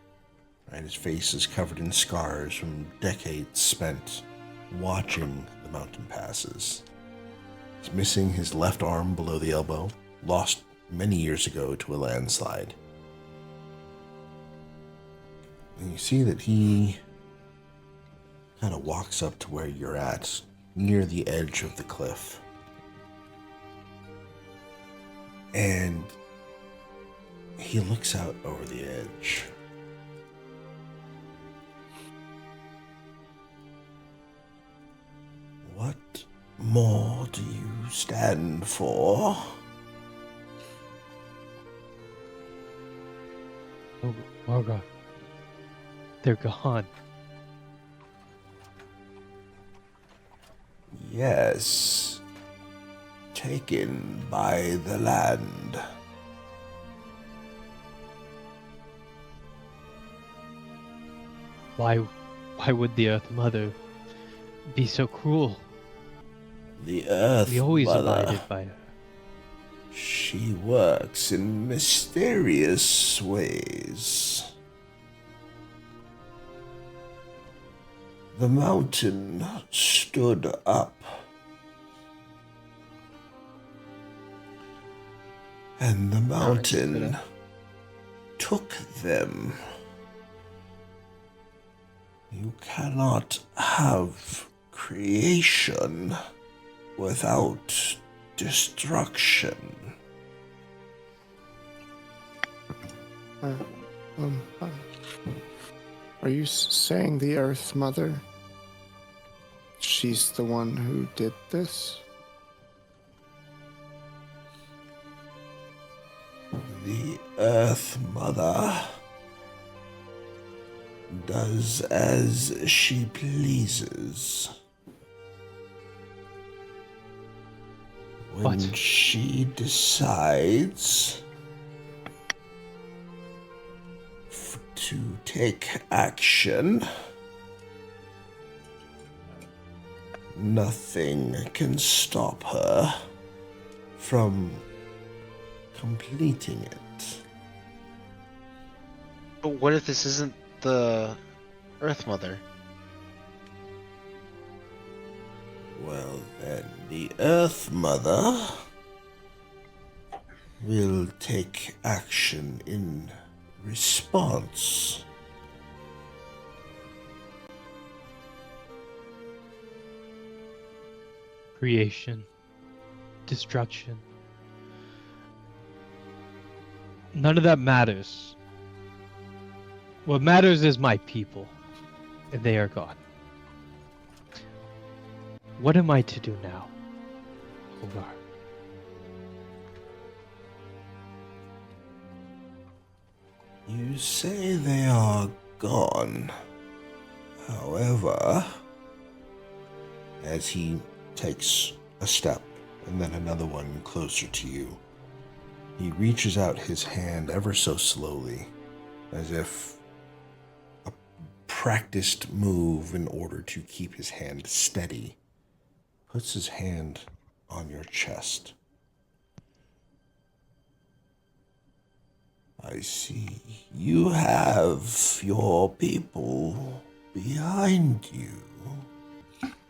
Right? His face is covered in scars from decades spent watching the mountain passes. He's missing his left arm below the elbow, lost many years ago to a landslide. And you see that he kind of walks up to where you're at, near the edge of the cliff. And he looks out over the edge. What more do you stand for? Oh, Margot. They're gone. Yes, taken by the land. Why would the Earth Mother be so cruel? The Earth We always Mother, abided by her. she works in mysterious ways. The mountain stood up, and the mountain took them. You cannot have creation without destruction. Are you saying the Earth Mother? She's the one who did this? The Earth Mother does as she pleases. When What? she decides to take action, nothing can stop her from completing it. But what if this isn't the Earth Mother? Well, then the Earth Mother will take action in response. Creation, destruction. None of that matters. What matters is my people, and they are gone. What am I to do now, Hogar? You say they are gone. However, as he takes a step and then another one closer to you, He reaches out his hand ever so slowly, as if a practiced move in order to keep his hand steady. Puts his hand on your chest. I see you have your people behind you.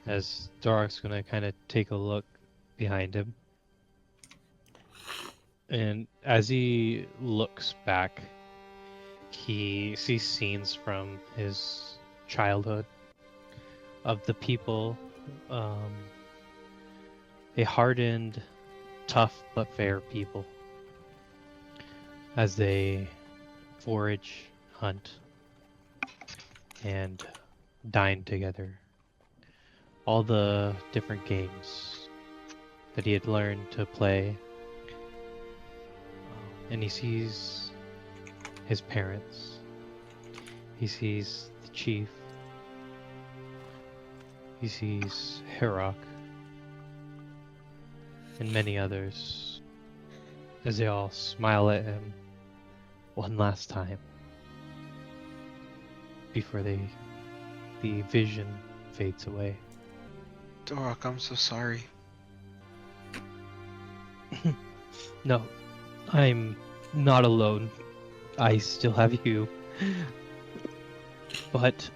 As Dorak's gonna kind of take a look behind him. And as he looks back, he sees scenes from his childhood of the people, a hardened, tough but fair people, as they forage, hunt, and dine together. All the different games that he had learned to play. And he sees his parents. He sees the chief. He sees Herok. And many others. As they all smile at him one last time. Before the vision fades away. Dorak, I'm so sorry. No, I'm not alone. I still have you. But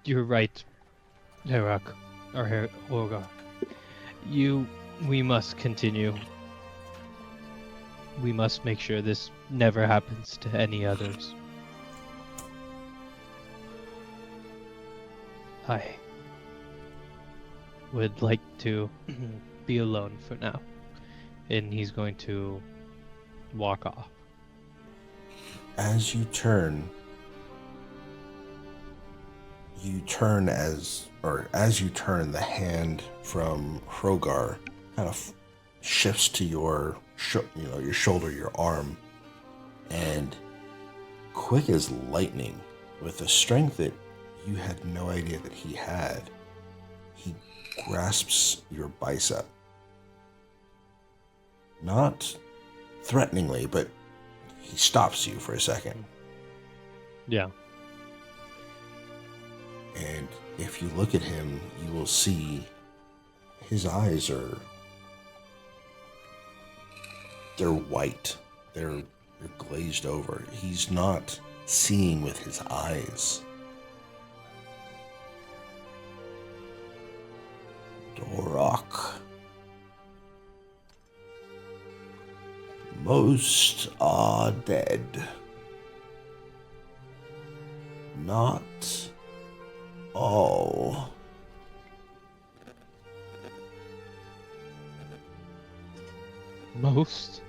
you're right, Herok, or Orgar. We must continue. We must make sure this never happens to any others. I would like to be alone for now. And he's going to walk off. As you turn as you turn, the hand from Hrogar kind of shifts to your shoulder, your arm, and quick as lightning, with a strength that you had no idea that he had, he grasps your bicep. Not threateningly, but he stops you for a second. Yeah. And if you look at him, you will see his eyes they're white. They're glazed over. He's not seeing with his eyes. Dorak. Most are dead. Not all. Most?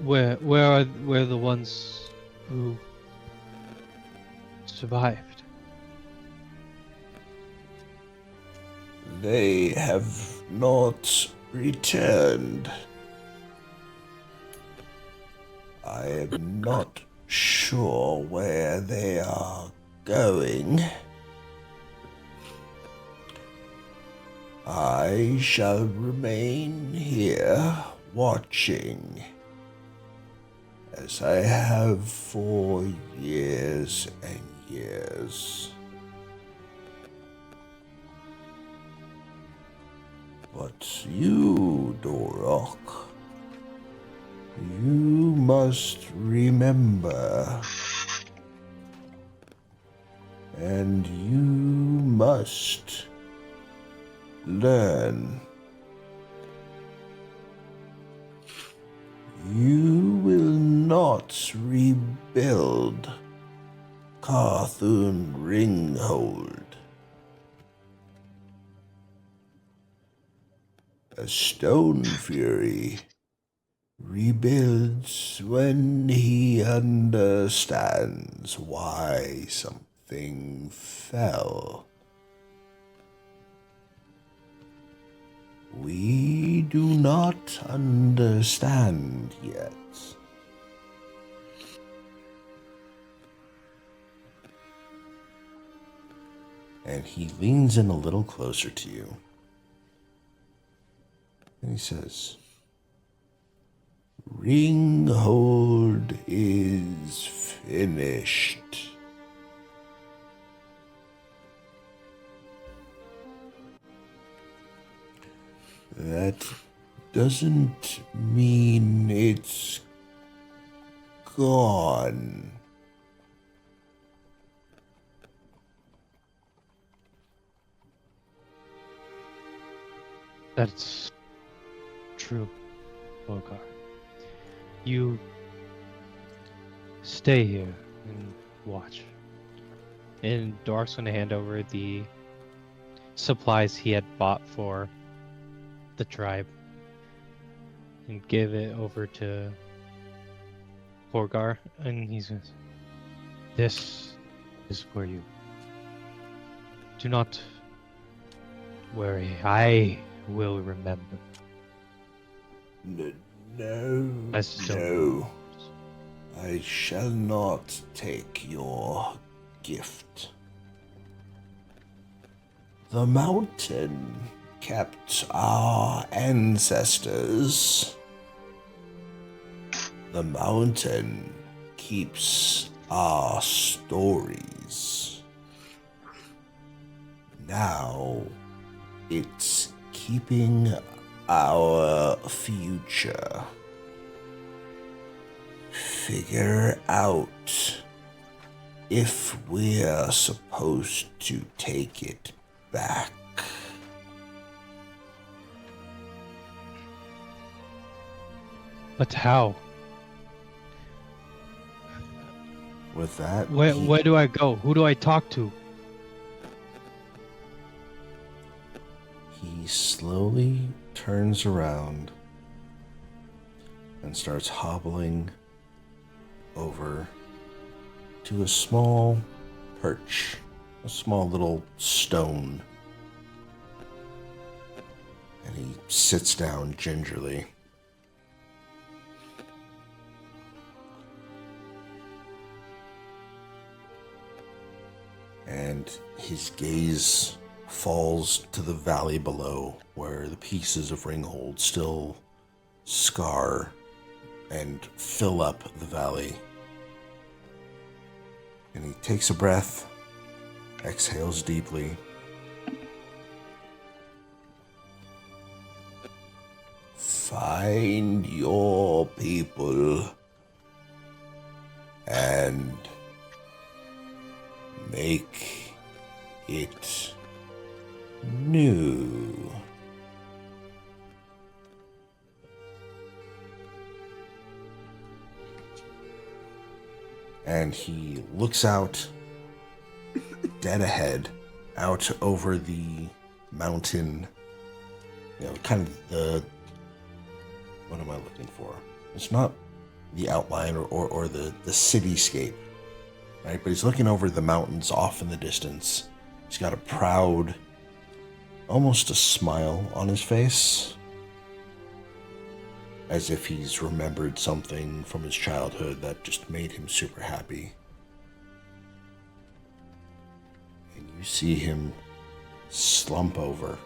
Where are the ones who survived? They have not returned. I am not sure where they are going. I shall remain here watching, as I have for years and years. But you, Dorak, you must remember, and you must learn. You will not rebuild Carthun Ringhold. A Stonefury rebuilds when he understands why something fell. We do not understand yet. And he leans in a little closer to you. And he says, Ringhold is finished. That doesn't mean it's gone. That's true, Bogar. You stay here and watch. And Dork's gonna hand over the supplies he had bought for the tribe and give it over to Borgar, and he says, "This is for you. Do not worry. I will remember." No, I still no. I shall not take your gift. The mountain kept our ancestors. The mountain keeps our stories. Now it's keeping our future. Figure out if we're supposed to take it back. But how? With that, Where do I go? Who do I talk to? he slowly turns around and starts hobbling over to a small perch, a small little stone. And he sits down gingerly. And his gaze falls to the valley below, where the pieces of ringhold still scar and fill up the valley. And he takes a breath, exhales deeply, find your people and make it new. And he looks out, dead ahead, out over the mountain. Kind of the... What am I looking for? It's not the outline or the cityscape, right? But he's looking over the mountains off in the distance. He's got a proud, almost a smile on his face, as if he's remembered something from his childhood that just made him super happy. And you see him slump over.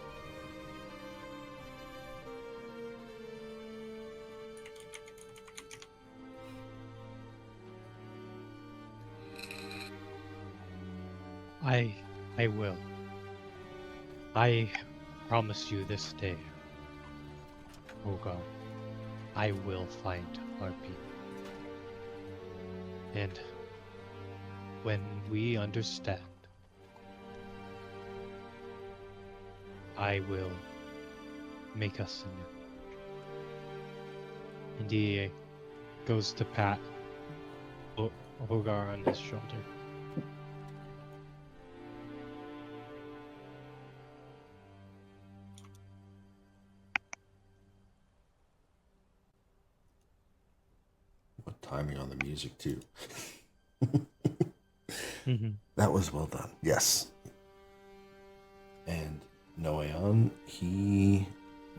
I will. I promise you this day, Bogar, I will find our people. And when we understand, I will make us anew. And he goes to pat Bogar on his shoulder. What timing on the music, too. Mm-hmm. That was well done. Yes. And Noeon, he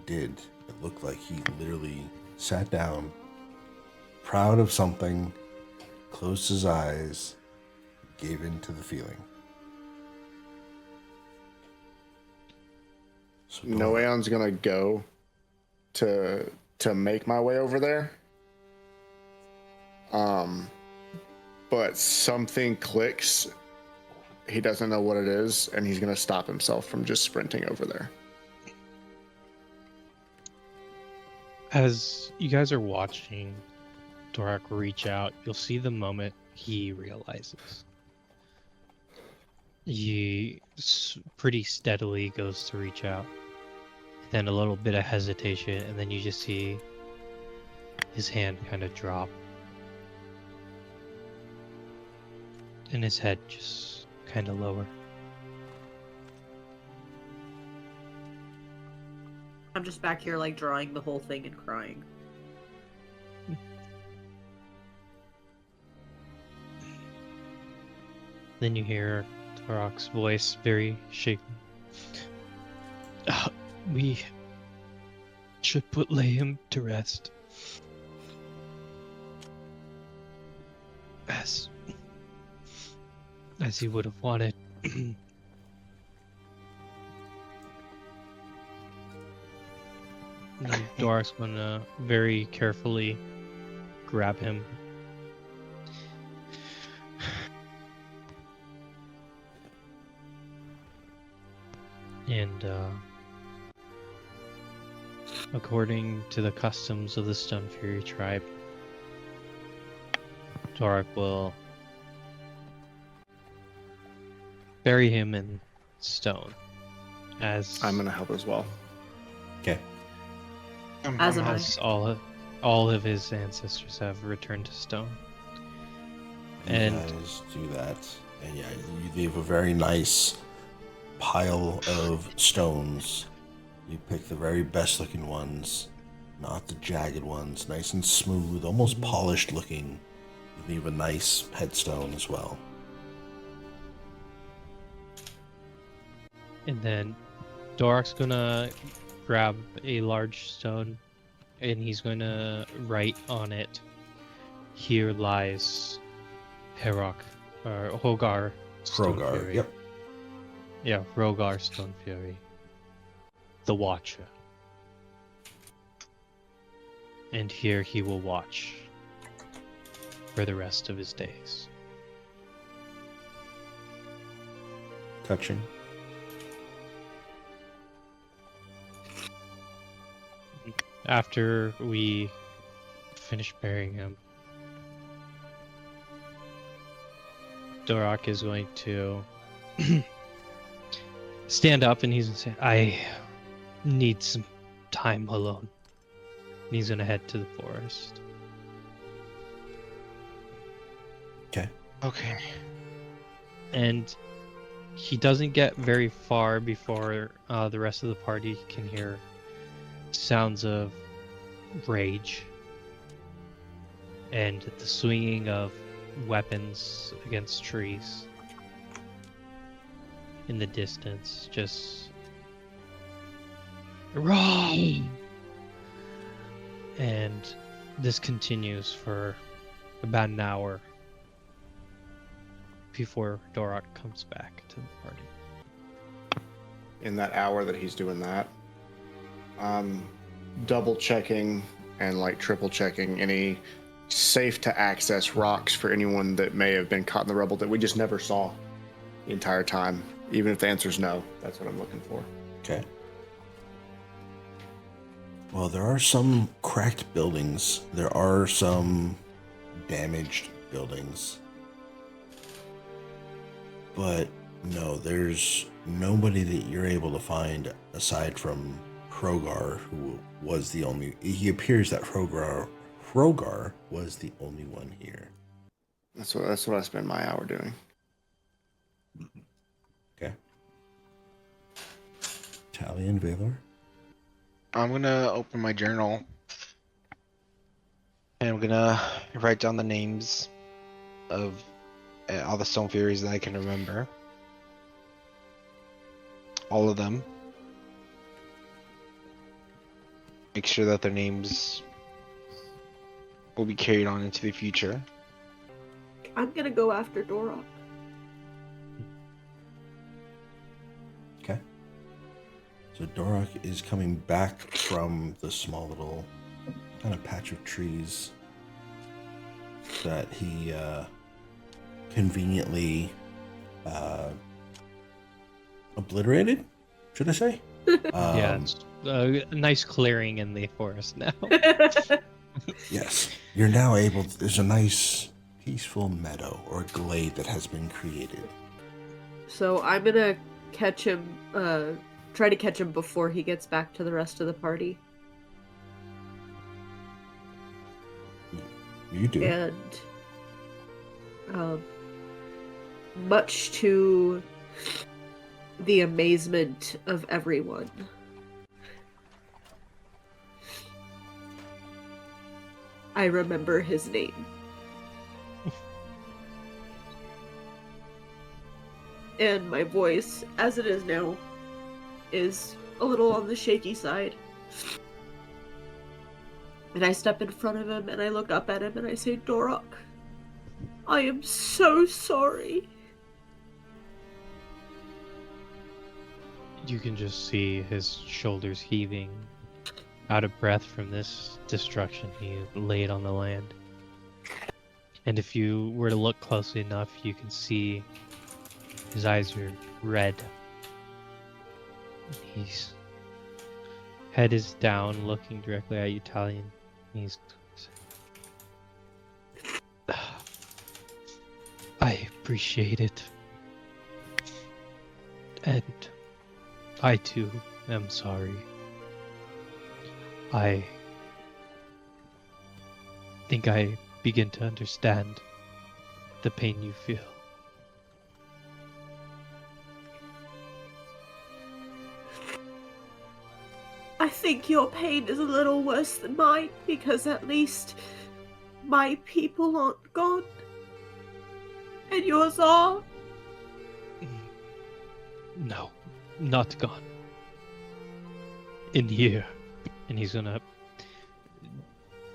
did. It looked like he literally sat down, proud of something, closed his eyes, gave in to the feeling. So Noeon's gonna go to make my way over there. But something clicks. He doesn't know what it is, and he's gonna stop himself from just sprinting over there. As you guys are watching Dorak reach out, you'll see the moment he realizes. He pretty steadily goes to reach out. Then a little bit of hesitation, and then you just see his hand kind of drop. And his head just kind of lower. I'm just back here like drawing the whole thing and crying. Then you hear Dorak's voice, very shaken. We should lay him to rest. As he would have wanted. And Dorak's gonna very carefully grab him. And according to the customs of the Stonefury tribe, Dorak will bury him in stone. As I'm gonna help as well. Okay. As am I. as all of his ancestors have returned to stone. You And guys do that, and yeah, you leave a very nice pile of stones. You pick the very best looking ones, not the jagged ones, nice and smooth, almost polished looking. You leave a nice headstone as well. And then Dorak's gonna grab a large stone and he's gonna write on it, "Here lies Herok, or Hogar Krogar, Stonefury." yep. Yeah, Rogar Stonefury, the Watcher. And here he will watch for the rest of his days. Touching. After we finish burying him, Dorak is going to stand up and he's going to say, "I need some time alone." And he's going to head to the forest. Okay. Okay. And he doesn't get very far before the rest of the party can hear sounds of rage and the swinging of weapons against trees in the distance. Just roar! And this continues for about an hour before Dorak comes back to the party. In that hour that he's doing that, double checking and like triple checking any safe to access rocks for anyone that may have been caught in the rubble that we just never saw the entire time. Even if the answer is no, that's what I'm looking for. Okay. Well, there are some cracked buildings. There are some damaged buildings. But no, there's nobody that you're able to find aside from Krogar, who was the only... He appears that Krogar was the only one here. That's what I spend my hour doing. Okay. Tally and Valor. I'm gonna open my journal and I'm gonna write down the names of all the Stonefuries that I can remember. All of them. Make sure that their names will be carried on into the future. I'm gonna go after Dorak. Okay. So Dorak is coming back from the small little kind of patch of trees that he conveniently obliterated, should I say? Yeah, it's a nice clearing in the forest now. Yes. You're now able to, there's a nice peaceful meadow or glade that has been created. So I'm gonna catch him, try to catch him before he gets back to the rest of the party. You do. And much to the amazement of everyone, I remember his name. And my voice, as it is now, is a little on the shaky side. And I step in front of him and I look up at him and I say, Dorak, I am so sorry. You can just see his shoulders heaving, out of breath from this destruction he laid on the land. And if you were to look closely enough, you can see his eyes are red. His head is down, looking directly at you, Talion. He's... I appreciate it. And I too am sorry. I think I begin to understand the pain you feel. I think your pain is a little worse than mine, because at least my people aren't gone. And yours are. No, not gone. In here. And he's gonna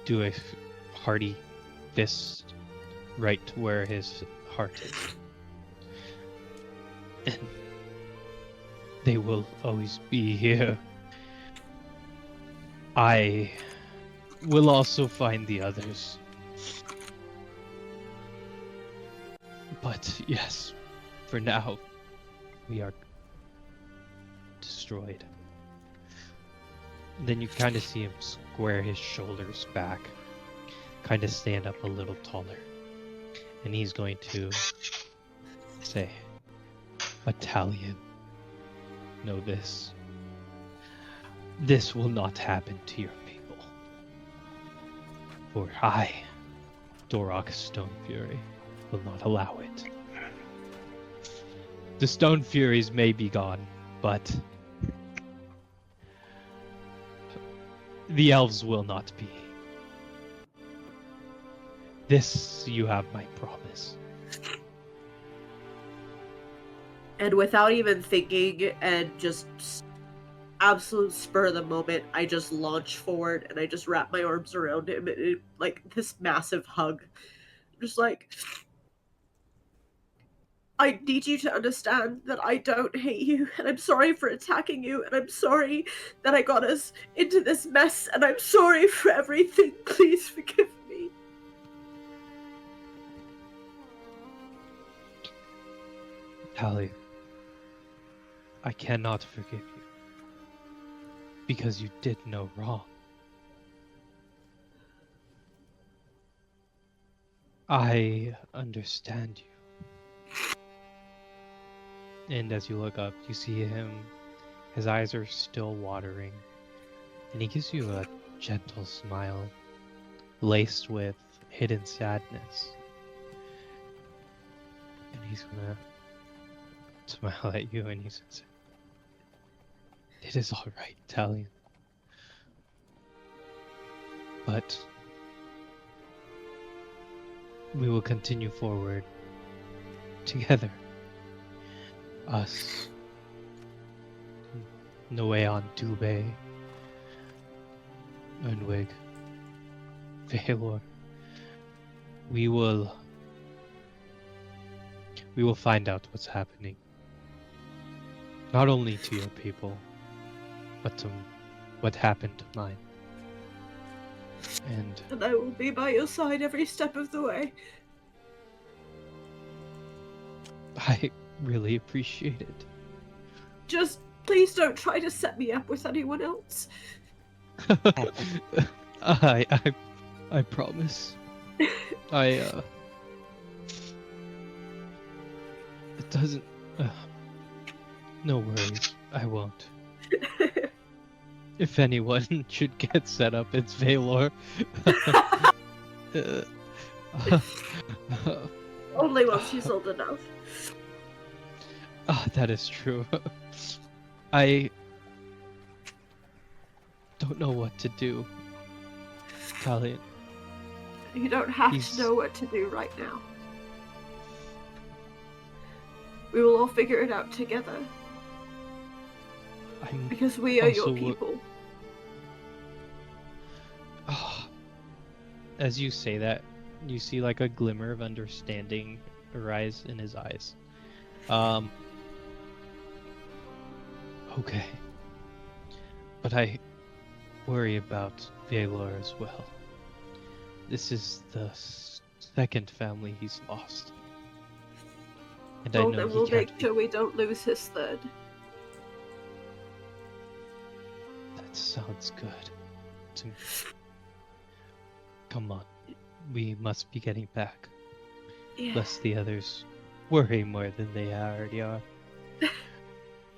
do a hearty fist right to where his heart is. And they will always be here. I will also find the others. But yes, for now, we are destroyed. Then you kind of see him square his shoulders back, kind of stand up a little taller. And he's going to say, Italian, know this. This will not happen to your people. For I, Dorak Stonefury, will not allow it. The Stonefuries may be gone, but the elves will not be. This you have my promise. And without even thinking and just absolute spur of the moment, I just launch forward and I just wrap my arms around him and like this massive hug. Just like, I need you to understand that I don't hate you, and I'm sorry for attacking you, and I'm sorry that I got us into this mess, and I'm sorry for everything. Please forgive me. Tally, I cannot forgive you. Because you did no wrong. I understand you. And as you look up, you see him, his eyes are still watering, and he gives you a gentle smile, laced with hidden sadness. And he's gonna smile at you and he says, it is all right, Talion. But we will continue forward together. Us, Noeon, Dube, Unwig, Valor. We will find out what's happening. Not only to your people, what happened to mine. And I will be by your side every step of the way. I really appreciate it. Just please don't try to set me up with anyone else. I promise. It doesn't. No worries, I won't. If anyone should get set up, it's Valor. Only once he's old enough. That is true. I don't know what to do, Talion. You don't have He's- to know what to do right now. We will all figure it out together. I'm Because we are your Also, people. As you say that, you see like a glimmer of understanding arise in his eyes. Okay. But I worry about Valor as well. This is the second family he's lost. And I Well, know then he we'll can't make be... sure we don't lose his third. That sounds good. Come on. We must be getting back. Yeah, Lest the others worry more than they already are.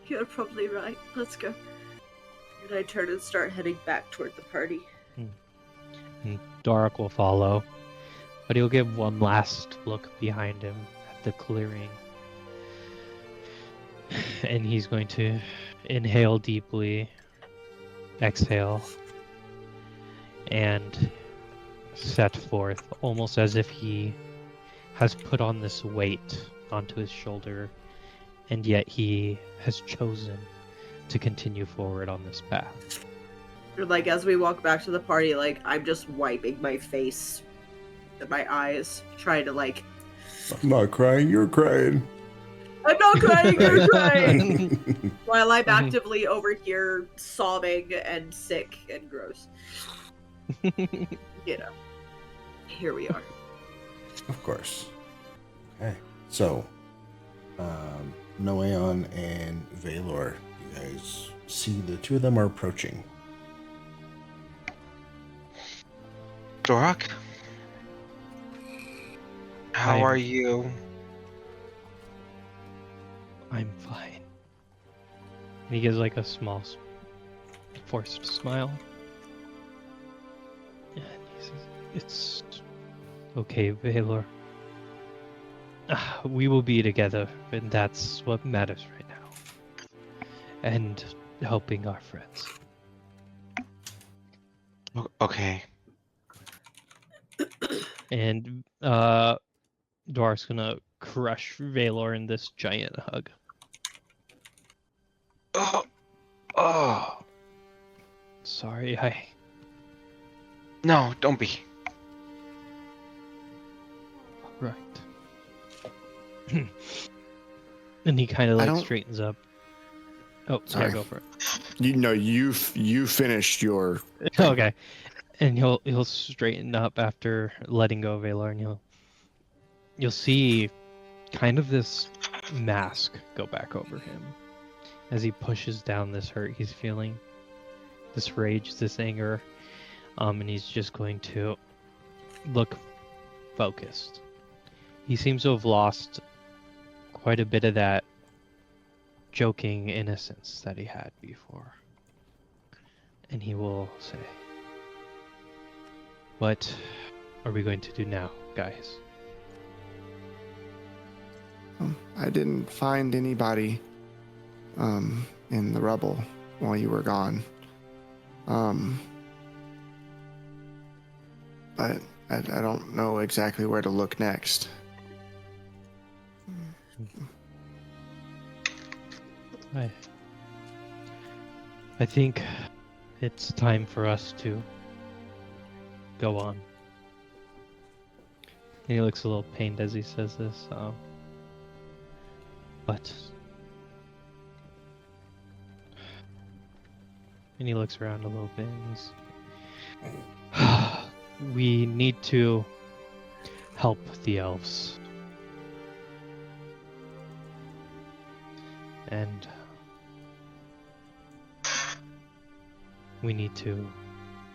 you're probably right. Let's go. And I turn and start heading back toward the party. And Dorak will follow, but he'll give one last look behind him at the clearing. And he's going to inhale deeply, exhale, and set forth, almost as if he has put on this weight onto his shoulder, and yet he has chosen to continue forward on this path. Like, as we walk back to the party, like, I'm just wiping my face and my eyes, trying to, like, I'm not crying, you're crying. I'm not crying, you're crying! While Mm-hmm. I'm actively over here sobbing and sick and gross. You know. Here we are. Of course. Okay. So, Noeon and Valor, you guys see the two of them are approaching. Dorak? How I'm- are you? I'm fine. And he gives like a small, forced smile. And he says, "It's okay, Valor. We will be together, and that's what matters right now. And helping our friends." Okay. And Dorak's gonna crush Valor in this giant hug. Oh. Sorry, No, don't be. Right. And he kind of I like don't- straightens up. Oh, Sorry. yeah, go for it. You finished your. Okay. And he'll straighten up after letting go of Valor, and you'll see kind of this mask go back over him as he pushes down this hurt he's feeling, this rage, this anger, and he's just going to look focused. He seems to have lost quite a bit of that joking innocence that he had before. And he will say, "What are we going to do now, guys?" I didn't find anybody in the rubble while you were gone. But I don't know exactly where to look next. I think it's time for us to go on. And he looks a little pained as he says this. But And he looks around a little bit and he's... We need to help the elves. And we need to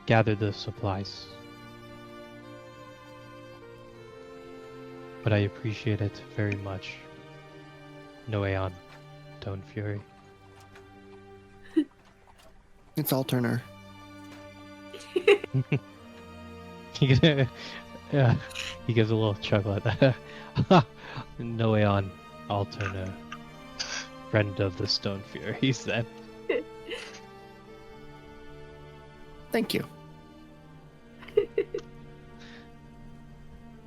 gather the supplies. But I appreciate it very much. No Aeon, Stonefury. It's Alterner. Yeah, he gives a little chuckle at that. No Aeon, Alterner, friend of the Stonefury, he said. Thank you.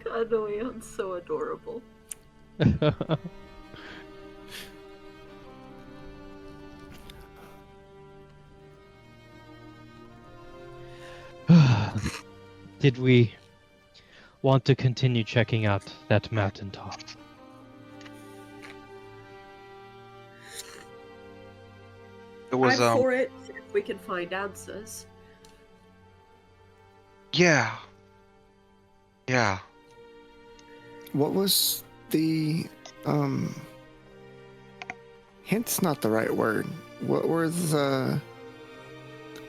God, no, Aeon's so adorable. Did we want to continue checking out that mountaintop? It was I'm for it if we can find answers. yeah. Yeah. What was the hint's not the right word. What were the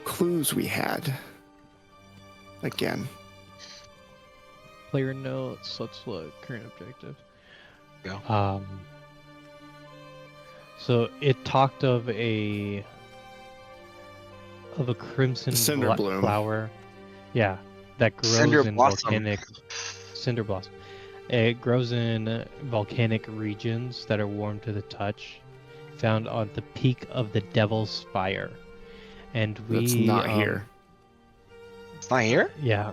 clues we had? Again. Player notes, let's look, current objective. Yeah. So it talked of a crimson Cinder bloom. flower. Yeah, that grows Cinder in blossom. volcanic cinder blossom. It grows in volcanic regions that are warm to the touch, found on the peak of the Devil's Spire. And we That's not here. It's not here? Yeah.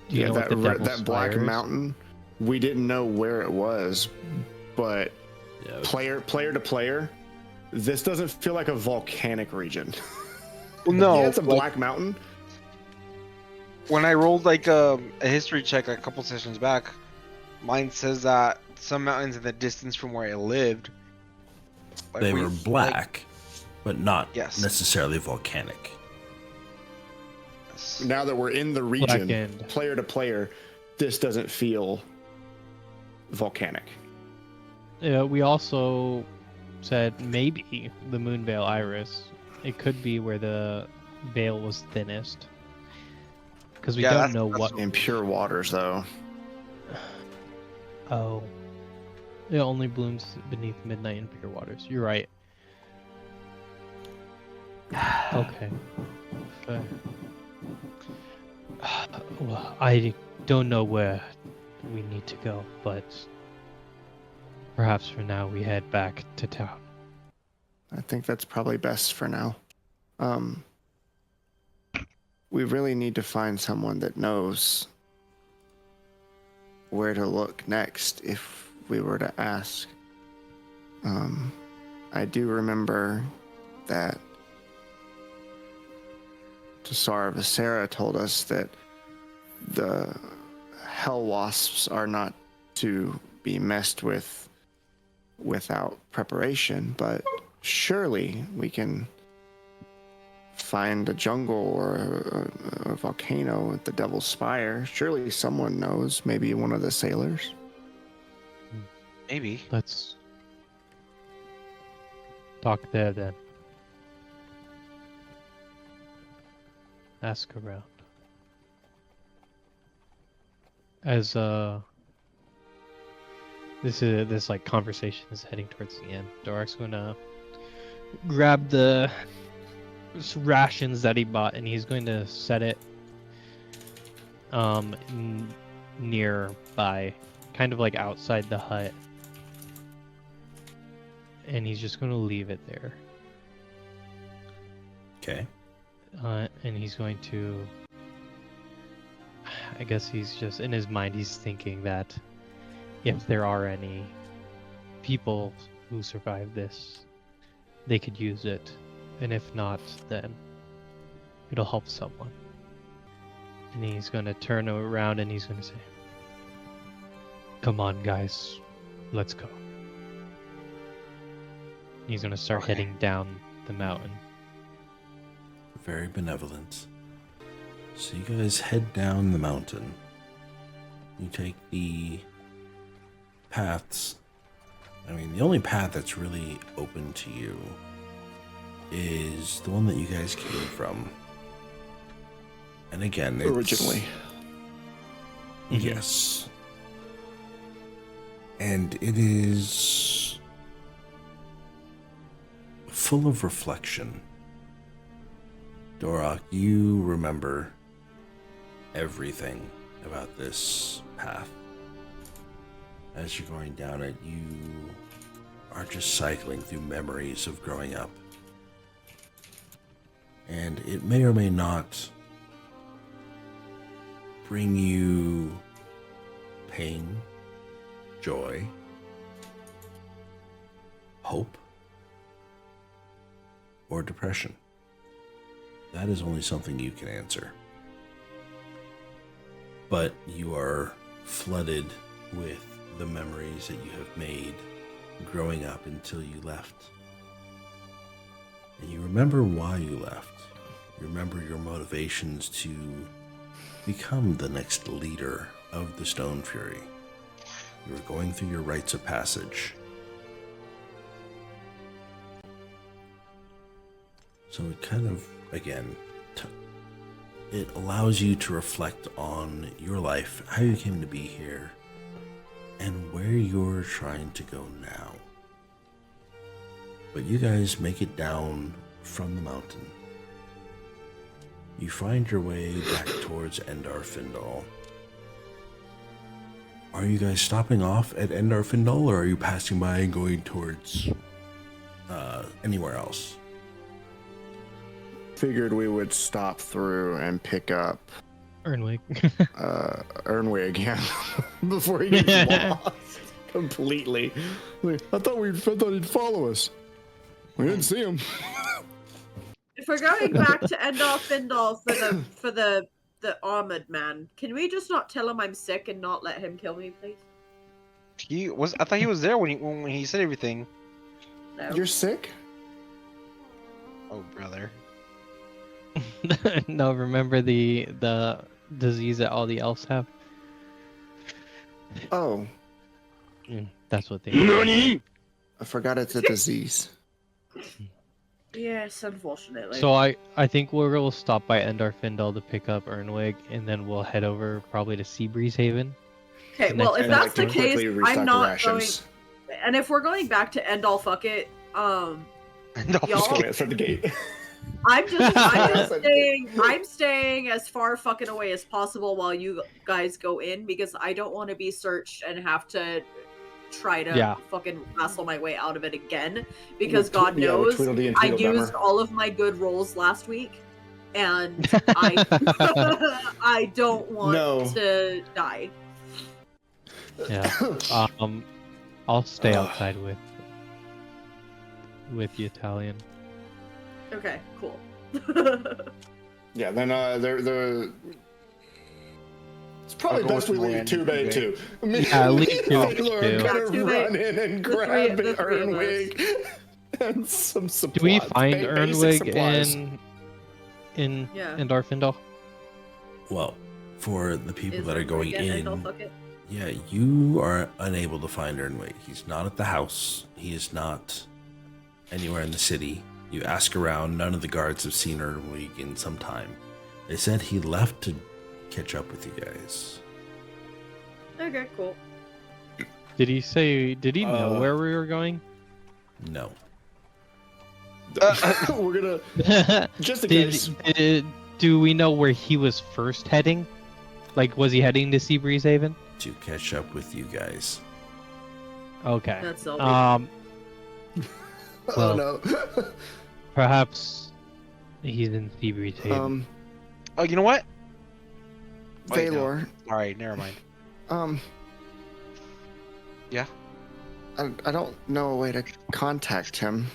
Do you know what the Devil's that black Spire is? mountain, we didn't know where it was, but Yeah, player to player, this doesn't feel like a volcanic region. Well, no. Yeah, it's a like, black mountain. when I rolled like a history check a couple sessions back, mine says that some mountains in the distance from where I lived, like, they we- were black, but not Yes. necessarily volcanic. Yes. Now that we're in the region, Blackened. player to player, this doesn't feel volcanic. Yeah, we also said maybe the Moonveil Iris. It could be where the veil was thinnest. Because we Yeah, don't that's- know that's what. In pure waters, though. Oh. It only blooms beneath midnight in pure waters. You're right. Okay. Fair. Well, I don't know where we need to go, but perhaps for now we head back to town. I think that's probably best for now. We really need to find someone that knows where to look next if we were to ask. I do remember that Tassara Visera told us that the hell wasps are not to be messed with without preparation, but surely we can find a jungle or a volcano at the Devil's Spire. Surely someone knows, maybe one of the sailors. Maybe. Let's talk there then. Ask around. As this like conversation is heading towards the end, Dorak's gonna grab the rations that he bought and he's going to set it nearby, kind of like outside the hut, and he's just going to leave it there. Okay. And he's going to, I guess he's just in his mind he's thinking that if there are any people who survive this, they could use it. And if not, then it'll help someone. And he's gonna turn around and he's gonna say, "Come on, guys, let's go." He's gonna start Okay. heading down the mountain. very benevolent. So you guys head down the mountain. You take the paths. I mean, the only path that's really open to you is the one that you guys came from. And again, it's... Originally. Yes. And it is full of reflection. Dorak, you remember everything about this path. As you're going down it, you are just cycling through memories of growing up. And it may or may not bring you pain, joy, hope, or depression. That is only something you can answer. But you are flooded with the memories that you have made growing up until you left. And you remember why you left. You remember your motivations to become the next leader of the Stonefury. You were going through your rites of passage. So it kind of, again, it allows you to reflect on your life, how you came to be here, and where you're trying to go now. But you guys make it down from the mountain. You find your way back towards Endar Findal. Are you guys stopping off at Endar Findal, or are you passing by and going towards anywhere else? Figured we would stop through and pick up Ernwig. Ernwig, yeah, before he gets lost completely. Like, I thought he'd follow us. We didn't see him. If we're going back to Endar Findal for the armored man, can we just not tell him I'm sick and not let him kill me, please? I thought he was there when he said everything. No. You're sick? Oh, brother. No, remember the disease that all the elves have? Oh, That's what they I forgot it's a disease. Yes, unfortunately. So I think we'll stop by Endar Findal to pick up Ernwig, and then we'll head over probably to Seabreeze Haven. Okay, the well, next if time. that's the case, restock I'm the not rations. going. And if we're going back to Endal, fuck it. No, Y'all- Just go outside the gate. I'm staying as far fucking away as possible while you guys go in, because I don't want to be searched and have to try to fucking wrestle my way out of it again, because God knows I used all of my good rolls last week, and I I don't want to die. Yeah. I'll stay outside with the Italian. Okay, cool. Yeah, then it's probably best we leave Tubei too. Yeah, leave Tubei too. Gonna run in and grab the Ernwig and some supplies. Do we find basic Ernwig supplies. in Yeah. Endar Findal? Well, for the people that are going in, Fuck it. yeah, you are unable to find Ernwig. He's not at the house. He is not anywhere in the city. You ask around, none of the guards have seen Ernwig in some time. They said he left to catch up with you guys. Okay, cool. Did he know where we were going? No. We're gonna just in case. Do we know where he was first heading? Like, was he heading to Seabreeze Haven? To catch up with you guys. Okay. That's all. Well, no. perhaps he's in Seabreeze Haven. Oh, you know what? Wait, no. Valor. Alright, never mind. Yeah. I don't know a way to contact him.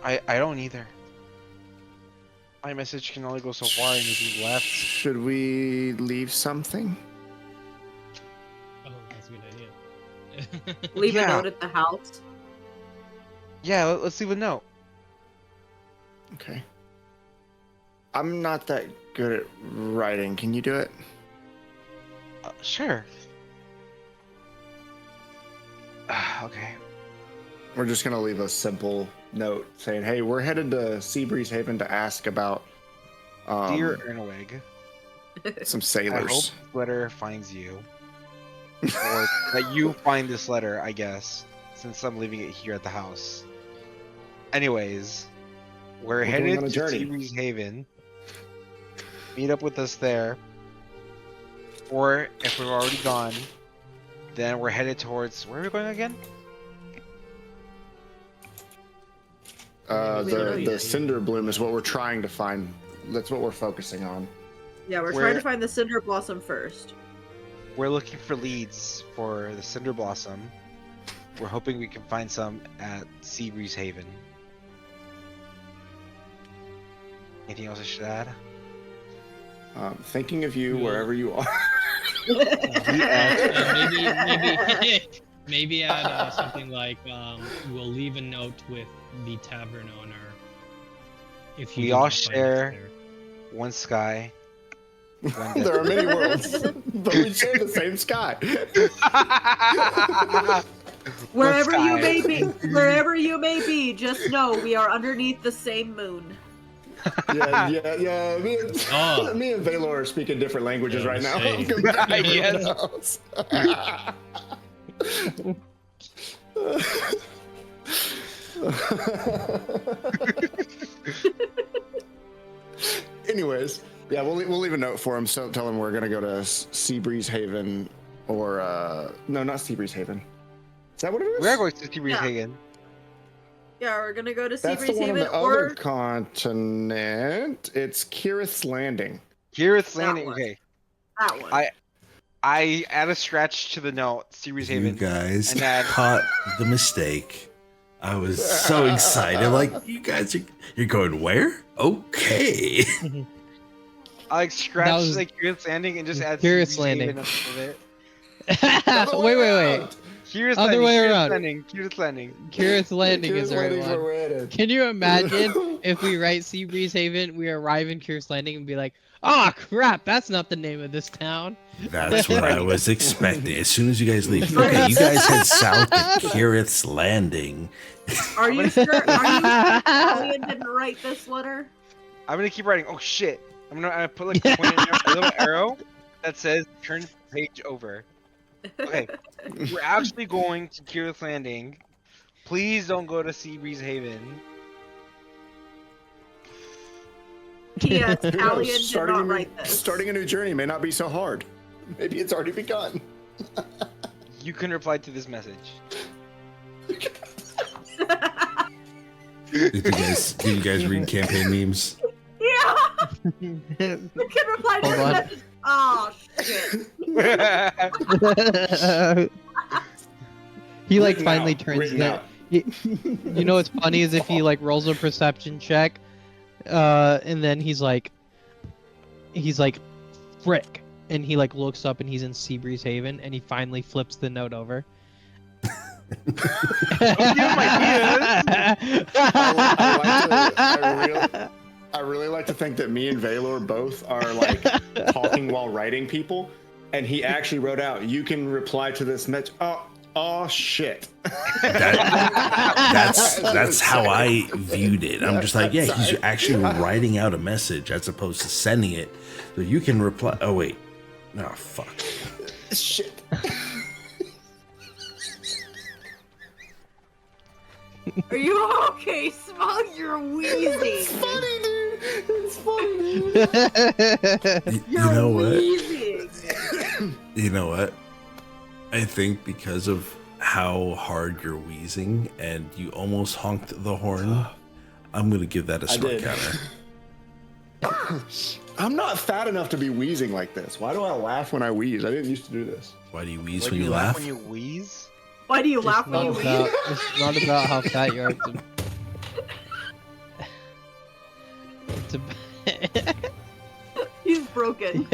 I don't either. My message can only go so far, and if he's left. Should we leave something? Oh, that's a good idea. Leave a Yeah. note at the house. Yeah, let's leave a note. Okay. I'm not that good at writing. Can you do it? Sure. Okay. We're just gonna leave a simple note saying, "Hey, we're headed to Seabreeze Haven to ask about Dear Ernweg, some I hope sailors." this letter finds you. Or that you find this letter, I guess, since I'm leaving it here at the house. Anyways, we're going headed on a to journey. Seabreeze Haven. Meet up with us there. Or if we've already gone, then we're headed towards, where are we going again? The Cinder Bloom is what we're trying to find. That's what we're focusing on. Yeah, we're Where- trying to find the Cinder Blossom first. We're looking for leads for the Cinder Blossom. We're hoping we can find some at Seabreeze Haven. Anything else I should add? Thinking of you wherever you are. Maybe add something like we'll leave a note with the tavern owner. If you We do all not find us share there. one sky. One There are many worlds, but we share the same sky. Wherever One you sky. may be, wherever you may be, just know we are underneath the same moon. Yeah. Oh. Me and Valor are speaking different languages right now. Same. Yes. Anyways, yeah, we'll leave a note for him. So tell him we're gonna go to Seabreeze Haven, or no, not Seabreeze Haven. Is that what it is? We are going to Seabreeze Yeah. Haven. Yeah, we're gonna go to That's the Seabreeze one on Haven the other or continent. It's Kirith's Landing. Here's That landing. one. Okay. that one. I add a scratch to the note, Seabreeze You Haven. guys And then- caught the mistake. I was so excited. Like, you guys you're going where? Okay. I like scratch was- like Here's landing and just add Here's Seabreeze landing. Haven up to it. wait. Here's Other landing. way Here's around. landing. Here's landing. Curious Landing Kirith's is the right Landing's where one. we're headed. Can you imagine if we write Seabreeze Haven, we arrive in Curious Landing and be like, oh crap, that's not the name of this town. That's what I was expecting. As soon as you guys leave. Okay, you guys head south to Kirith's Landing. Are you sure? Are you sure Alien didn't write this letter? I'm gonna keep writing. Oh shit! I'm gonna put like a little arrow that says turn page over. Okay, we're actually going to Kirith Landing. Please don't go to Seabreeze Haven. P.S. Alien did not a new, write this. starting a new journey may not be so hard. Maybe it's already begun. You can reply to this message. Did you guys read campaign memes? Yeah. You can reply to Hold this on. message. Oh shit. He like Written finally out, turns written that. out. You know what's funny is if he like rolls a perception check, and then he's like, frick, and he like looks up and he's in Seabreeze Haven, and he finally flips the note over. I really like to think that me and Valor both are like talking while writing people, and he actually wrote out, "You can reply to this message." Oh shit! That's how I viewed it. I'm just like, yeah, he's actually writing out a message as opposed to sending it. So you can reply. Oh wait, no, fuck. Shit! Are you okay, Smug? You're wheezing. It's funny, dude. It's funny. Dude. You You're know what? wheezing. You know what? I think because of how hard you're wheezing and you almost honked the horn, I'm gonna give that a snort did. counter. I'm not fat enough to be wheezing like this. Why do I laugh when I wheeze? I didn't used to do this. Why do you wheeze When when you laugh laugh? when you wheeze? Why do you laugh It's when you not wheeze? about, it's not about how fat you are. He's broken.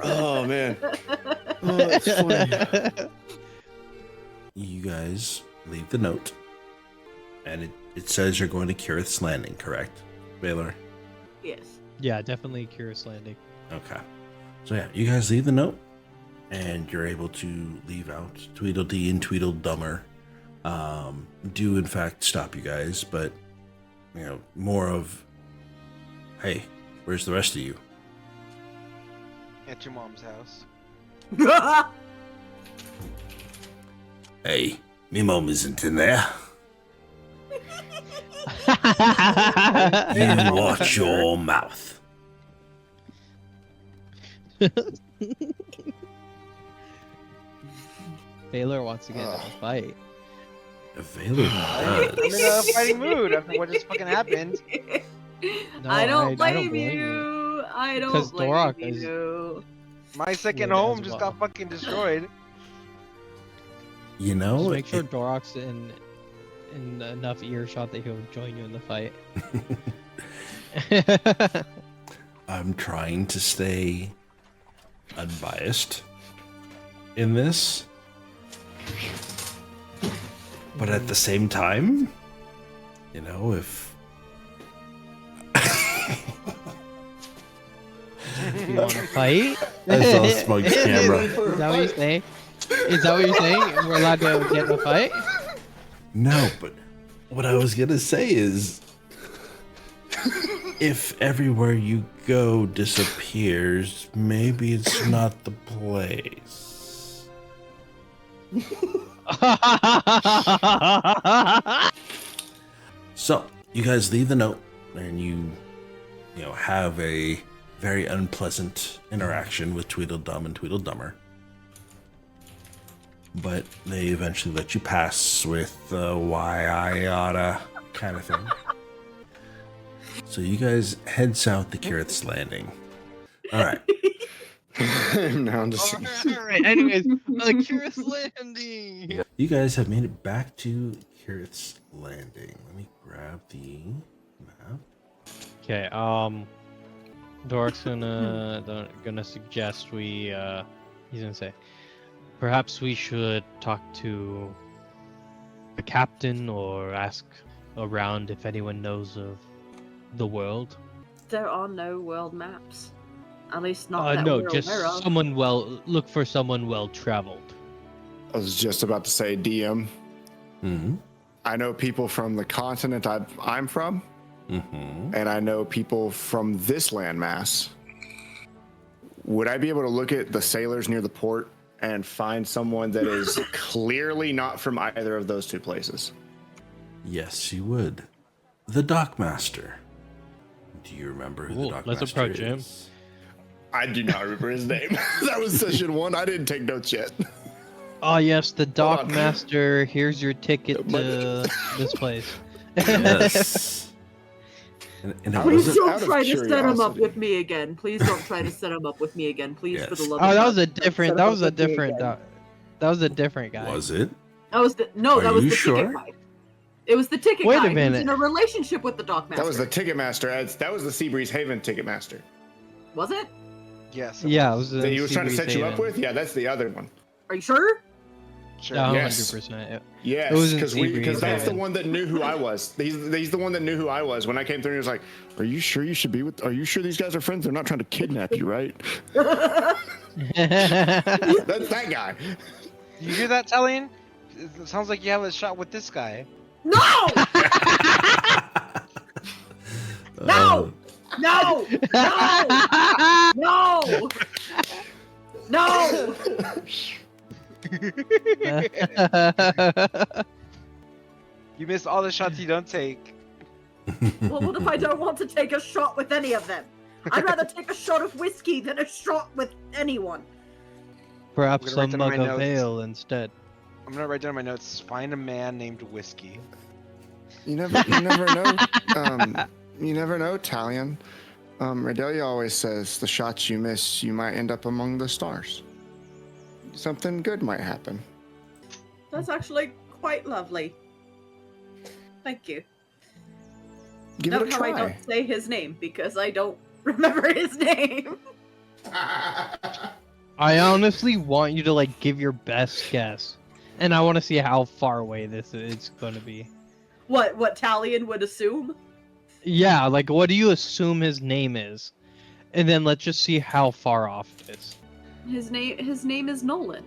Oh man. Oh, that's funny. You guys leave the note And it says you're going to Kirith's Landing, correct, Baylor? Yes. Yeah, definitely Curious Landing. Okay. So yeah, you guys leave the note, and you're able to leave out. Tweedledee and Tweedledummer do in fact stop you guys, but more of, hey, where's the rest of you? At your mom's house. Hey, me mom isn't in there. You watch your mouth. Baylor wants to get in a fight. Available. I'm in a fighting mood after what just fucking happened. No, I don't I blame don't blame you. I don't 'Cause blame Dorok you. My second Yeah, home as just well. got fucking destroyed. You Just know, make sure Dorok's in enough earshot that he'll join you in the fight. I'm trying to stay unbiased in this, but at the same time, if You want to fight? I saw Smug's camera. Is that what you're saying? Is that what you're saying? We're allowed to get in a fight? No, but what I was gonna say is, if everywhere you go disappears, maybe it's not the place. So you guys leave the note, and you have a very unpleasant interaction with Tweedledum and Tweedledummer. But they eventually let you pass with the why I oughta kind of thing. So you guys head south to Kirith's Landing. All right. No, I'm just. Alright, anyways, Curious Landing! You guys have made it back to Kirith's Landing. Let me grab the map. Okay, Dork's gonna suggest we, he's gonna say, perhaps we should talk to the captain or ask around if anyone knows of the world. There are no world maps. At least not that No, we're just aware of. look for someone well traveled. I was just about to say, DM. Mm-hmm. I know people from the continent I'm from, Mm-hmm. and I know people from this landmass. Would I be able to look at the sailors near the port and find someone that is clearly not from either of those two places? Yes, you would. The Dockmaster. Do you remember who the Dockmaster let's approach him. is? I do not remember his name. That was session 1. I didn't take notes yet. Oh yes, the Hold on. Dockmaster. Here's your ticket to this place. Yes. And it Please wasn't, don't out of try to set him up curiosity. with me again. Please don't try to set him up with me again. Please, for the Yes. love Oh, of that God, was a don't set different. him That up was a with me different. again. That was a different guy. was it? That was the no. Are That was you the sure? ticket guy. It was the ticket Wait a guy. He was minute. in a relationship with the Dockmaster. That was the Ticketmaster. That was the Seabreeze Haven Ticketmaster Was it? Yes. Yeah, it was. that he was trying to set you up with. Yeah, that's the other one. Are you sure? Sure. Yeah, Yes. 100%. Yes, It was in because Seabreeze that's the Haven. one that knew who I was. He's the one that knew who I was when I came through. He was like, "Are you sure you should be with? Are you sure these guys are friends? They're not trying to kidnap you, right?" That's that guy. You hear that, Talion? It sounds like you have a shot with this guy. No! Uh, No! No! No! You miss all the shots you don't take. Well, what if I don't want to take a shot with any of them? I'd rather take a shot of whiskey than a shot with anyone. Perhaps I'm gonna write some down my mug of notes. ale instead. I'm gonna write down my notes. Find a man named Whiskey. You never know. You never know, Talion. Redelia always says, "The shots you miss, you might end up among the stars. Something good might happen." That's actually quite lovely. Thank you. Give Note it a how I try. don't say his name because I don't remember his name. I honestly want you to give your best guess, and I want to see how far away this is going to be. What Talion would assume? Yeah, like what do you assume his name is? And then let's just see how far off it is. His name is Nolan.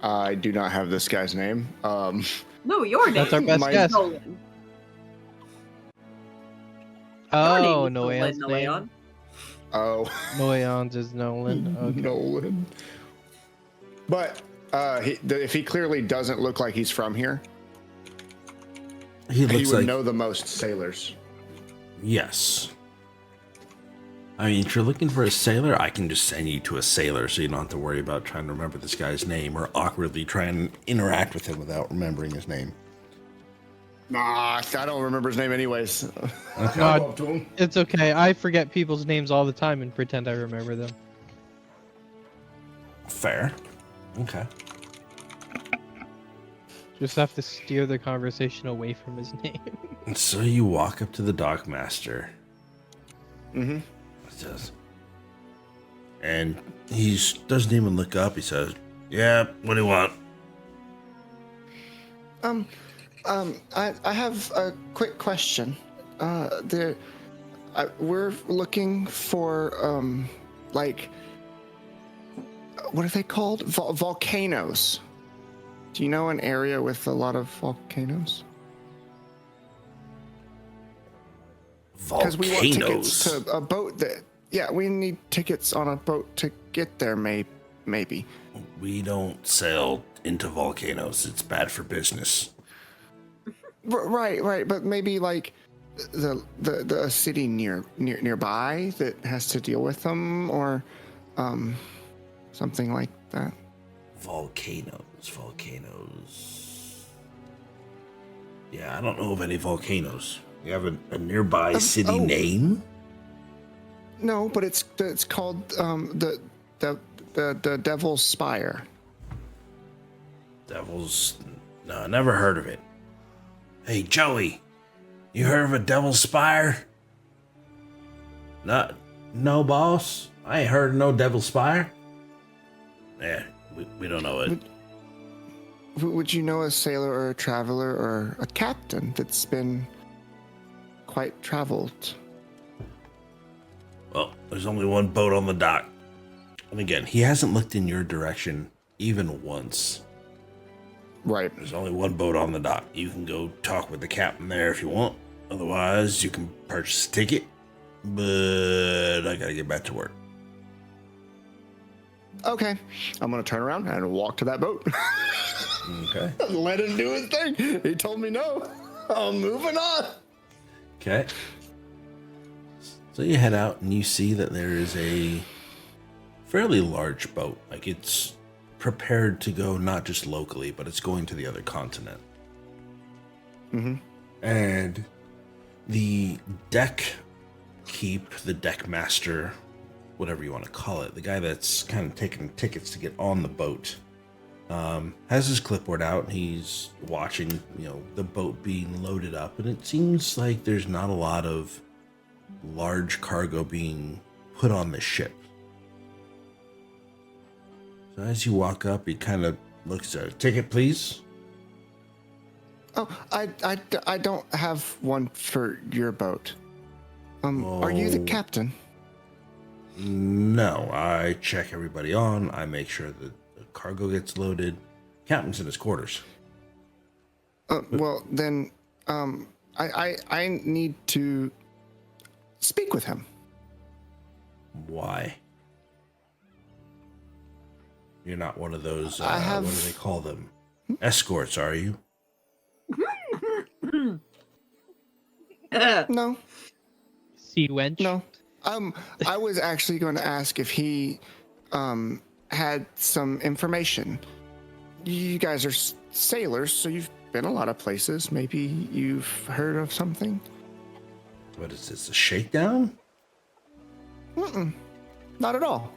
I do not have this guy's name. No, your name That's our best My- is guess. Nolan. Oh, Your name is Noyan's Nolan, name. Oh, Noyan's is Nolan. Okay. Nolan. But if he clearly doesn't look like he's from here, He he looks would like know the most sailors. yes. I mean, if you're looking for a sailor, I can just send you to a sailor, so you don't have to worry about trying to remember this guy's name or awkwardly try and interact with him without remembering his name. Nah, I don't remember his name anyways. Okay. I love to him. It's okay. I forget people's names all the time and pretend I remember them. Fair. Okay. Just have to steer the conversation away from his name. And so you walk up to the dockmaster. Mm-hmm. It says, and he doesn't even look up. He says, "Yeah, what do you want?" I have a quick question. We're looking for like, what are they called? Volcanoes. Do you know an area with a lot of volcanoes? Because we want tickets to a boat that. Yeah, we need tickets on a boat to get there. Maybe. We don't sail into volcanoes. It's bad for business. Right. But maybe like the city nearby that has to deal with them, or something like that. Volcanoes. Yeah, I don't know of any volcanoes. You have a nearby city name? No, but it's called the Devil's Spire. Devil's... No, I never heard of it. Hey, Joey, you heard of a Devil's Spire? No, boss. I ain't heard of no Devil's Spire. Yeah, we don't know it. Would you know a sailor or a traveler or a captain that's been quite traveled? Well, there's only one boat on the dock. And again, he hasn't looked in your direction even once. Right. There's only one boat on the dock. You can go talk with the captain there if you want. Otherwise, you can purchase a ticket. But I gotta get back to work. Okay. I'm going to turn around and walk to that boat. Okay. Let him do his thing. He told me no. I'm moving on. Okay. So you head out and you see that there is a fairly large boat. Like it's prepared to go not just locally, but it's going to the other continent. Mm-hmm. And the deck master, whatever you want to call it, the guy that's kind of taking tickets to get on the boat, has his clipboard out and he's watching, the boat being loaded up. And it seems like there's not a lot of large cargo being put on the ship. So as you walk up, he kind of looks at a ticket, please. Oh, I don't have one for your boat. Are you the captain? No, I check everybody on. I make sure that the cargo gets loaded. Captain's in his quarters. Well, then, I need to speak with him. Why? You're not one of those, I have- what do they call them? Escorts, are you? No. Sea wench. No. I was actually going to ask if he had some information. You guys are sailors, so you've been a lot of places. Maybe you've heard of something? What is this, a shakedown? Not at all.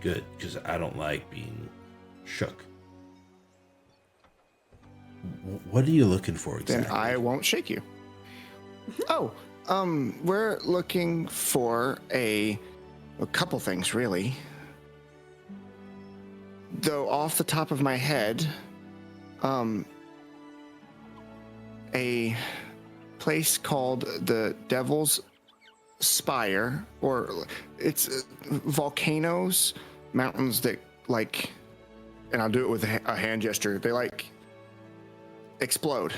Good, because I don't like being shook. What are you looking for exactly? Then I won't shake you. Oh, we're looking for a couple things, really. Though off the top of my head, a place called the Devil's Spire, or it's volcanoes, mountains that like, and I'll do it with a hand gesture, they like explode.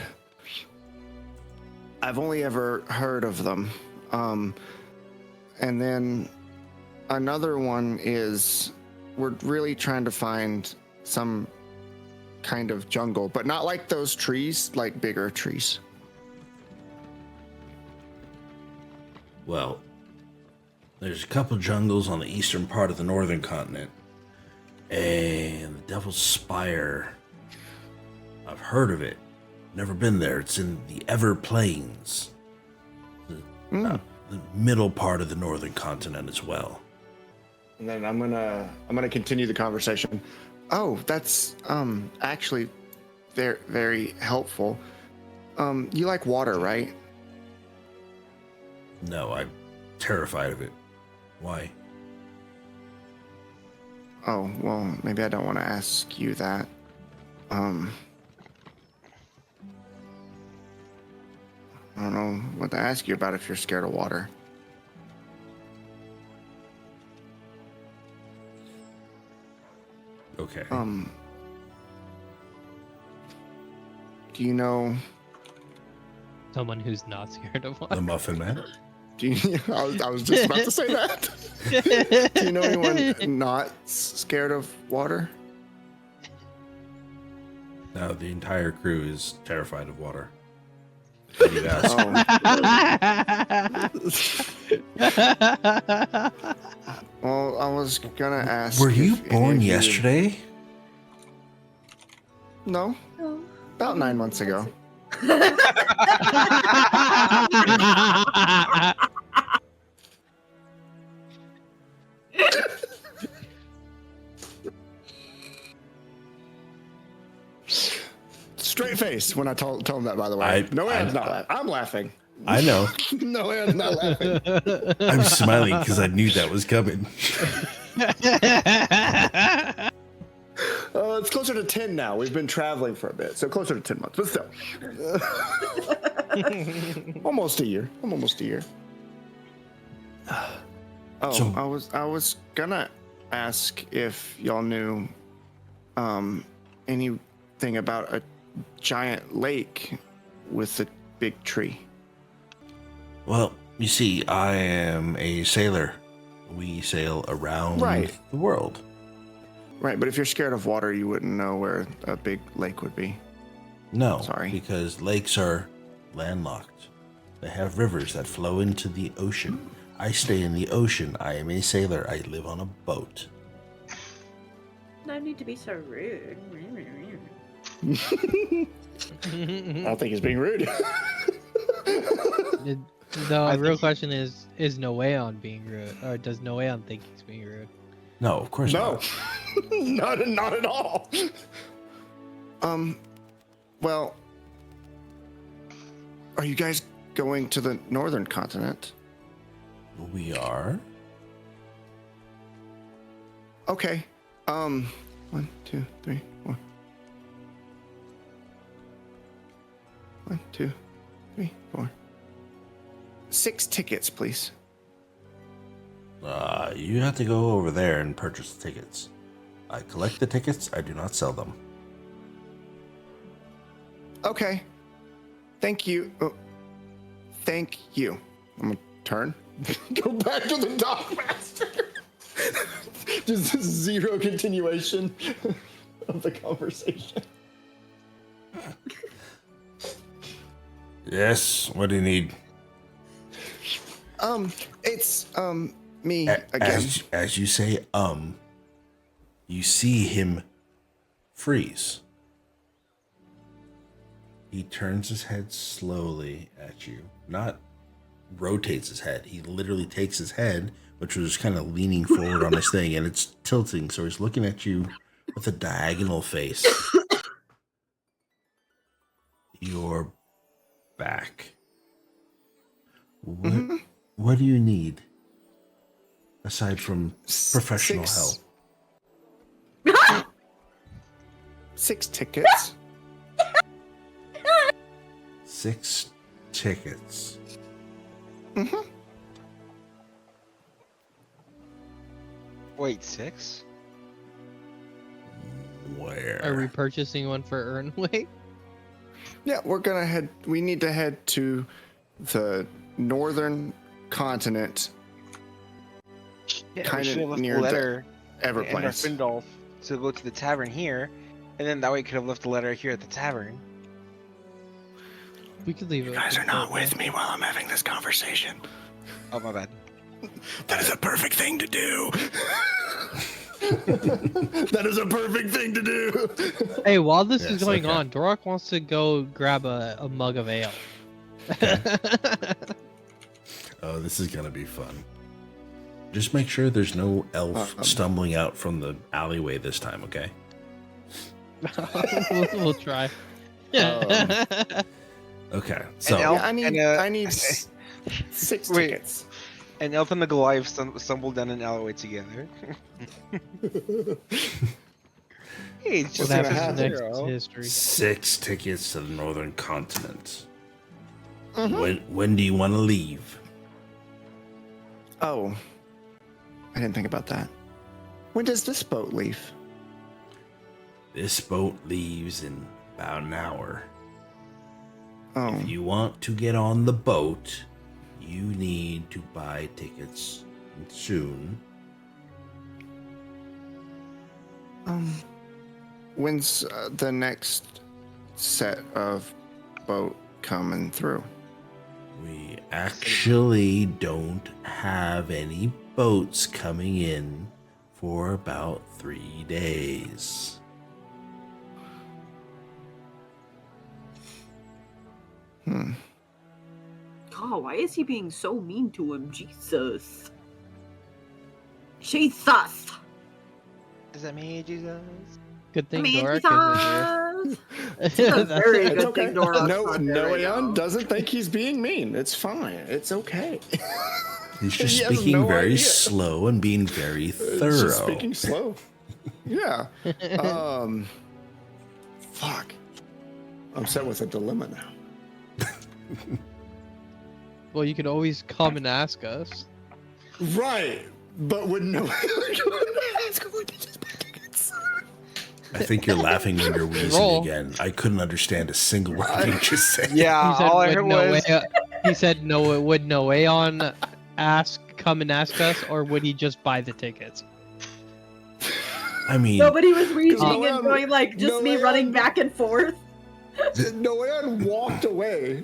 I've only ever heard of them. And then another one is we're really trying to find some kind of jungle, but not like those trees, like bigger trees. Well, there's a couple jungles on the eastern part of the northern continent. And the Devil's Spire, I've heard of it. Never been there. It's in the Ever Plains. The middle part of the northern continent as well. And then I'm gonna continue the conversation. Oh, that's actually very, very helpful. You like water, right? No, I'm terrified of it. Why? Oh, well, maybe I don't want to ask you that. I don't know what to ask you about if you're scared of water. Okay. Do you know? Someone who's not scared of The water. Muffin Man? Do you? I was just about to say that. Do you know anyone not scared of water? No, the entire crew is terrified of water. What do you ask? Well, I was gonna ask. Were you if any born of you- yesterday? No, Oh. about 9 months ago. Straight face when I told him that. By the way, no way, I'm not laughing. I'm laughing. I know. No way, I'm not laughing. I'm smiling because I knew that was coming. It's closer to 10 now. We've been traveling for a bit, so closer to 10 months, but still. Almost a year. I'm almost a year. Oh, So- I was gonna ask if y'all knew anything about a giant lake with a big tree. Well, you see, I am a sailor. We sail around Right. the world. Right, but if you're scared of water, you wouldn't know where a big lake would be. No, Sorry. because lakes are landlocked. They have rivers that flow into the ocean. I stay in the ocean. I am a sailor. I live on a boat. No need to be so rude. I don't think he's being rude. The real question is Noeon being rude? Or does Noeon think he's being rude? No, of course No, not. not at all. Well, are you guys going to the northern continent? We are. Okay. 1, 2, 3, 4. 1, 2, 3, 4. 6 tickets, please. You have to go over there and purchase the tickets. I collect the tickets. I do not sell them. Okay. Thank you. Oh, thank you. I'm gonna turn. Go back to the dockmaster. Just zero continuation of the conversation. Yes. What do you need? It's me again. As you say, you see him freeze. He turns his head slowly at you, not rotates his head. He literally takes his head, which was kind of leaning forward on his thing, and it's tilting, so he's looking at you with a diagonal face. You're back. What do you need? Aside from professional help. 6 tickets. 6 tickets. Mm-hmm. Wait, 6? Where? Are we purchasing one for Ernway? Yeah, we're gonna head. We need to head to the northern continent, Yeah, we kind should have of left near a the letter in our Everplains. Findolf to go to the tavern here, and then that way could have left a letter here at the tavern. We could leave it. You guys with are the not boat, with me while I'm having this conversation. Oh, my bad. That is a perfect thing to do. That is a perfect thing to do. Hey, while this Yes, is going okay. on, Dorak wants to go grab a mug of ale. Oh, this is gonna be fun. Just make sure there's no elf stumbling out from the alleyway this time, okay? we'll try. Okay, so elf- Yeah, I need and, 6 Wait. tickets. And Elf and the Goliath stumbled down an alleyway together. Hey, it's What just gonna happens happen? next zero. is history. 6 tickets to the northern continent. Mhm. When do you want to leave? Oh, I didn't think about that. When does this boat leave? This boat leaves in about an hour. Oh, If you want to get on the boat, you need to buy tickets soon. when's the next set of boat coming through? We actually don't have any boats coming in for about 3 days. God, why is he being so mean to him? Jesus. Jesus. Is that me, Jesus? Good thing mean, Dorak isn't Jesus. here. It's a very It's good okay. thing Dorak's No, not there no, right Aeon now. doesn't think he's being mean. It's fine. It's okay. He's just He has speaking no very idea. slow and being very thorough. It's just speaking slow. Yeah. Fuck. I'm set with a dilemma now. Well, you could always come and ask us. Right. But would no I think you're laughing when you're wheezing Roll. again. I couldn't understand a single word you just said. Yeah, He said, all I would heard was he said, no, would Noeon come and ask us, or would he just buy the tickets? I mean, Nobody was reaching No, and going like just no, me I running am- back and forth. Noeon walked away.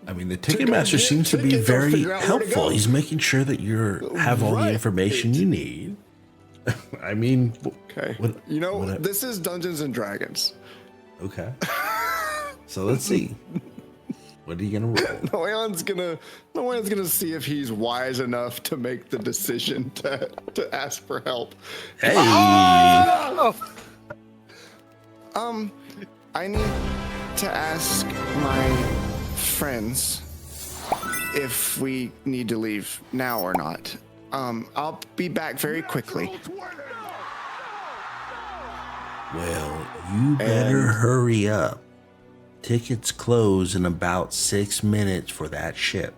the To go Ticketmaster get seems to be tickets or very figure out where to helpful. go. He's making sure that you have all the Right. information you need. I mean, Okay. What- you know, what- this is Dungeons and Dragons. okay. So let's see. What are you gonna roll? Noeon's gonna see if he's wise enough to make the decision to ask for help. Hey, I need to ask my friends if we need to leave now or not. I'll be back very quickly. well, you better And- hurry up. Tickets close in about 6 minutes for that ship.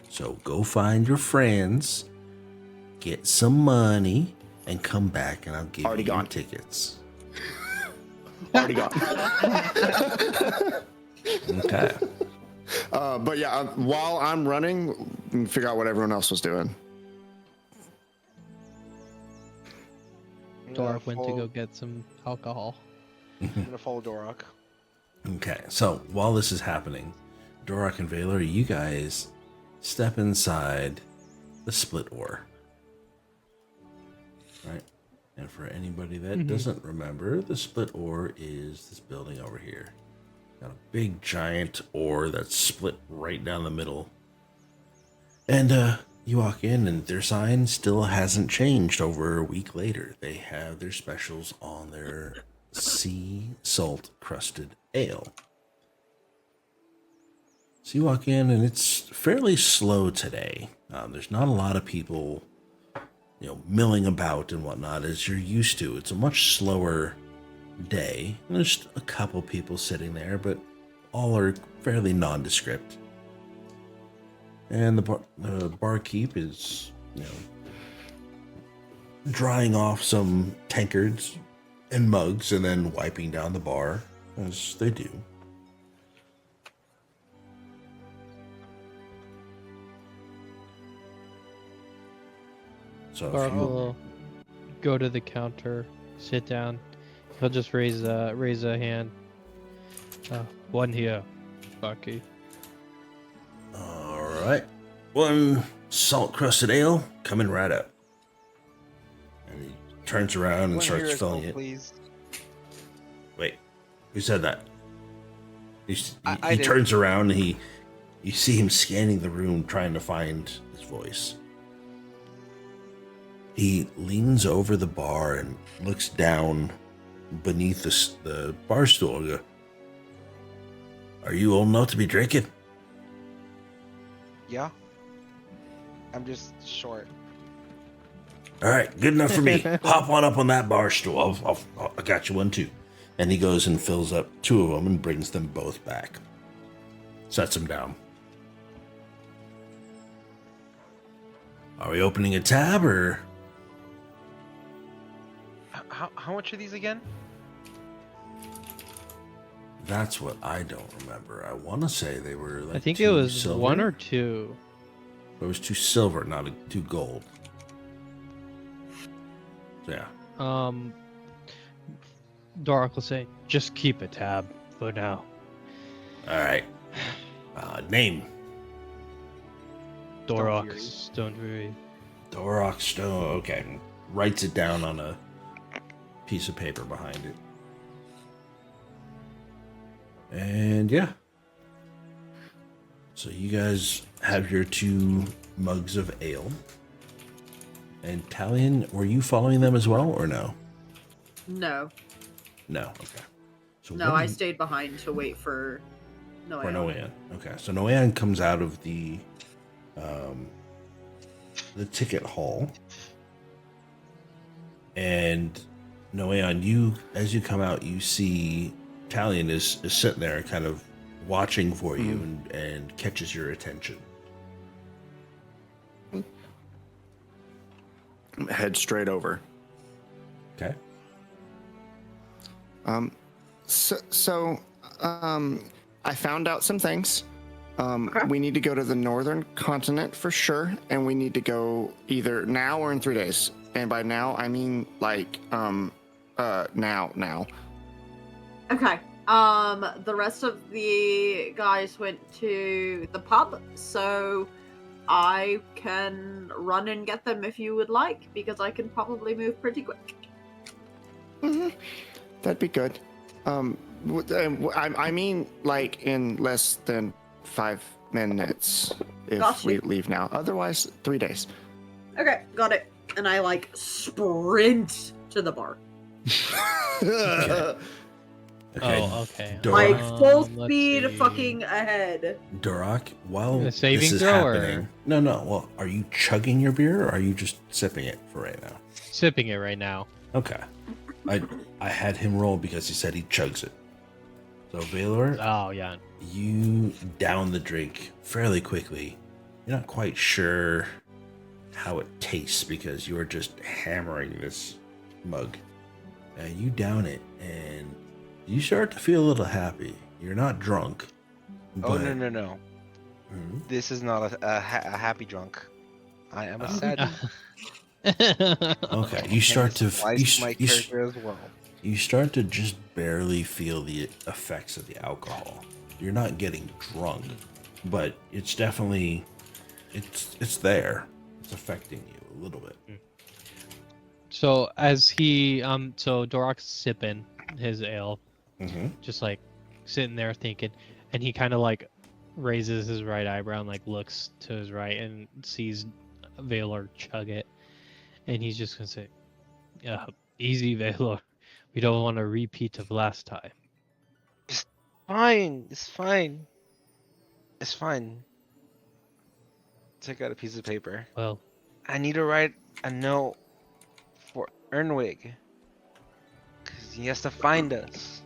So go find your friends, get some money, and come back, and I'll give Already you your gone. tickets. Already gone. Okay. But yeah, while I'm running, we can figure out what everyone else was doing. Dorak went to go get some alcohol. I'm gonna follow Dorak. Okay, so while this is happening, Dorak and Valor, you guys step inside the split ore. Right? And for anybody that doesn't remember, the split ore is this building over here. Got a big giant ore that's split right down the middle. And you walk in and their sign still hasn't changed over a week later. They have their specials on their sea salt crusted ale. So you walk in and it's fairly slow today. There's not a lot of people, milling about and whatnot as you're used to. It's a much slower day. There's a couple people sitting there, but all are fairly nondescript. And the barkeep is, drying off some tankards and mugs and then wiping down the bar, as they do. So Bark if you, will go to the counter, sit down. He'll just raise a hand. One here, Bucky. all right, one salt crusted ale coming right up. And he turns around and One starts here as filling well, it. please. Wait, who said that? He I did. turns around and you see him scanning the room trying to find his voice. He leans over the bar and looks down beneath the bar stool and goes, "Are you old enough to be drinking?" Yeah. I'm just short. "All right, good enough for me. Hop on up on that bar stool. I got you one too." And he goes and fills up two of them and brings them both back. Sets them down. Are we opening a tab or? How much are these again? That's what I don't remember. I want to say they were like I think it two was silver. 1 or 2. It was 2 silver, not 2 gold. So yeah. Dorak will say, just keep a tab for now. All right. Name. Dorak, Stonefury. Stonefury. Dorak Stone. Okay. Writes it down on a piece of paper behind it. And yeah. So you guys have your 2 mugs of ale. And Talion, were you following them as well or no? No. No. Okay. So No, what I do you- stayed behind to wait for For Noeon. Noeon. Okay, so Noeon comes out of the ticket hall, and Noeon, as you come out, you see Talion is sitting there, kind of watching for you, and catches your attention. Head straight over. Okay. I found out some things. Okay. We need to go to the northern continent for sure, and we need to go either now or in 3 days. And by now, I mean like now. Okay. The rest of the guys went to the pub, so I can run and get them if you would like, because I can probably move pretty quick. That'd be good. I mean, like in less than 5 minutes if Gotcha. we leave now. Otherwise, 3 days. Okay, got it. And I sprint to the bar. Okay. Oh, okay. Dorak. Like full let's speed see. fucking ahead. Dorak, while A this saving is throw, or- happening, no. Well, are you chugging your beer, or are you just sipping it for right now? Sipping it right now. Okay. I had him roll because he said he chugs it. So Valor, Oh, yeah. you down the drink fairly quickly. You're not quite sure how it tastes because you're just hammering this mug. And you down it, and you start to feel a little happy. You're not drunk. Oh, but- no. Mhm. This is not a happy drunk. I am a sad. Okay, you start to my character as well. you start to just barely feel the effects of the alcohol. You're not getting drunk, but it's definitely it's there. It's affecting you a little bit. So as he so Dorak's sipping his ale, Mm-hmm. just like sitting there thinking, and he kind of like raises his right eyebrow and like looks to his right and sees Valor chug it, and he's just gonna say, easy, Valor. We don't want a repeat of last time." Fine. It's fine. It's fine. Take out a piece of paper. Well, I need to write a note for Ernwig. Because he has to find us.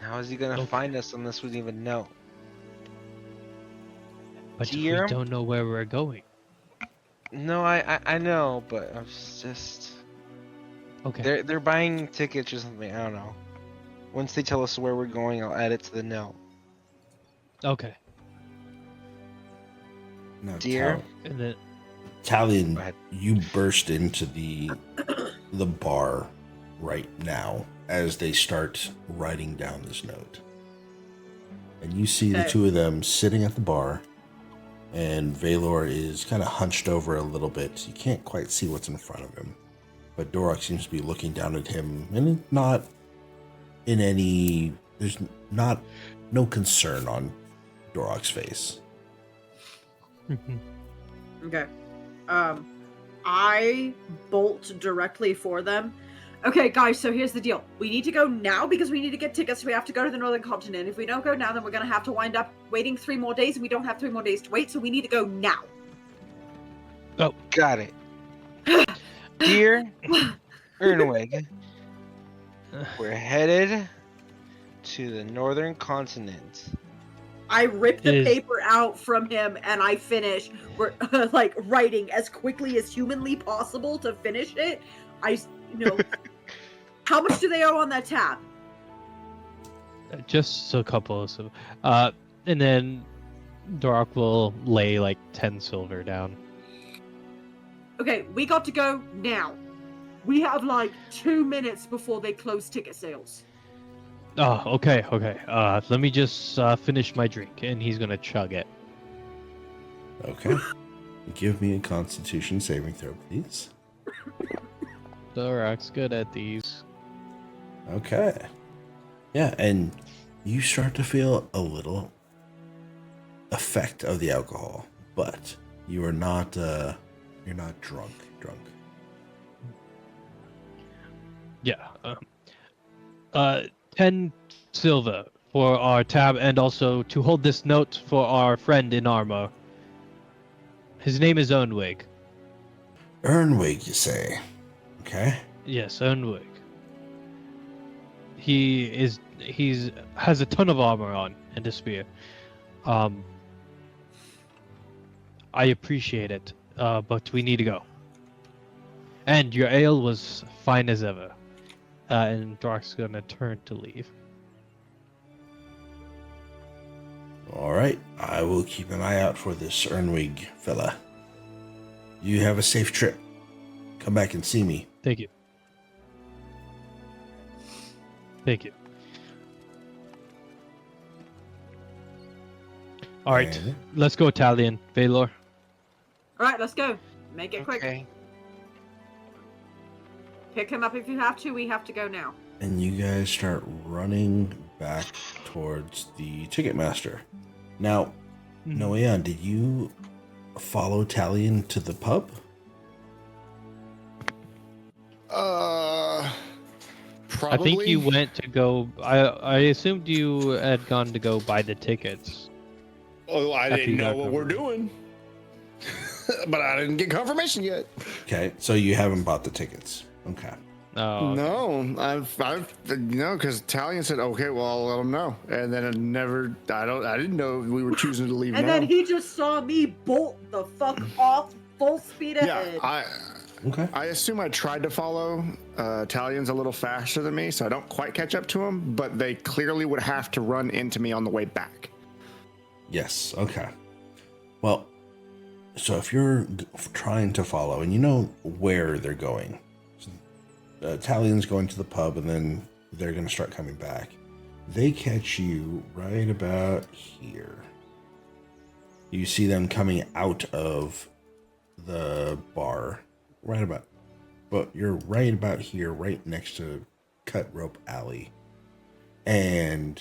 How is he gonna Okay. find us unless we even know? But Do we you hear him? don't know where we're going. No, I know, but I'm just Okay. they're buying tickets or something. I don't know. Once they tell us where we're going, I'll add it to the note. Okay. Now, Dear? And then Talion, Go ahead. you burst into the bar right now as they start writing down this note. And you see the Okay. two of them sitting at the bar, and Valor is kind of hunched over a little bit. You can't quite see what's in front of him. But Dorok seems to be looking down at him, and not in any... There's no concern on Dorok's face. Okay. I bolt directly for them. Okay, guys, so here's the deal. We need to go now because we need to get tickets. We have to go to the Northern Continent. If we don't go now, then we're going to have to wind up waiting 3 more days, and we don't have 3 more days to wait, so we need to go now. Got it. Dear Ernwig, we're headed to the Northern Continent. I rip the Is- paper out from him, and I finish, like, writing as quickly as humanly possible to finish it. How much do they owe on that tab? just a couple of and then Dorok will lay like 10 silver down. Okay, we got to go now. We have like 2 minutes before they close ticket sales. Oh, okay. Let me just finish my drink, and he's gonna chug it. Okay. Give me a Constitution saving throw, please. Dorok's good at these. Okay. Yeah, and you start to feel a little effect of the alcohol, but you are not you're not drunk. Yeah. 10 silver for our tab, and also to hold this note for our friend in armor. His name is Ernwig. Ernwig, you say? Okay. Yes, Ernwig. He's has a ton of armor on and a spear. I appreciate it, but we need to go. And your ale was fine as ever. And Dork's gonna turn to leave. All right. I will keep an eye out for this Ernwig fella. You have a safe trip. Come back and see me. Thank you. Thank you. All right, And- let's go, Italian. Valor. Alright, let's go. Make it quick. Okay. Pick him up if you have to. We have to go now. And you guys start running back towards the Ticketmaster. Now, Noeon, did you follow Talion to the pub? Probably. I think you went to go. I assumed you had gone to go buy the tickets. Oh, I After didn't you know got what we're doing. But I didn't get confirmation yet. Okay, so you haven't bought the tickets. Okay. Oh, No, I've because Talion said, okay, well, I'll let them know. And then I didn't know we were choosing to leave And now. then he just saw me bolt the fuck off full speed ahead. Yeah, Okay. I assume I tried to follow. Talion's a little faster than me, so I don't quite catch up to him, but they clearly would have to run into me on the way back. Yes. Okay. Well, so if you're trying to follow and you know where they're going, Talion's going to the pub and then they're going to start coming back. They catch you right about here. You see them coming out of the bar but you're right about here, right next to Cut Rope Alley. And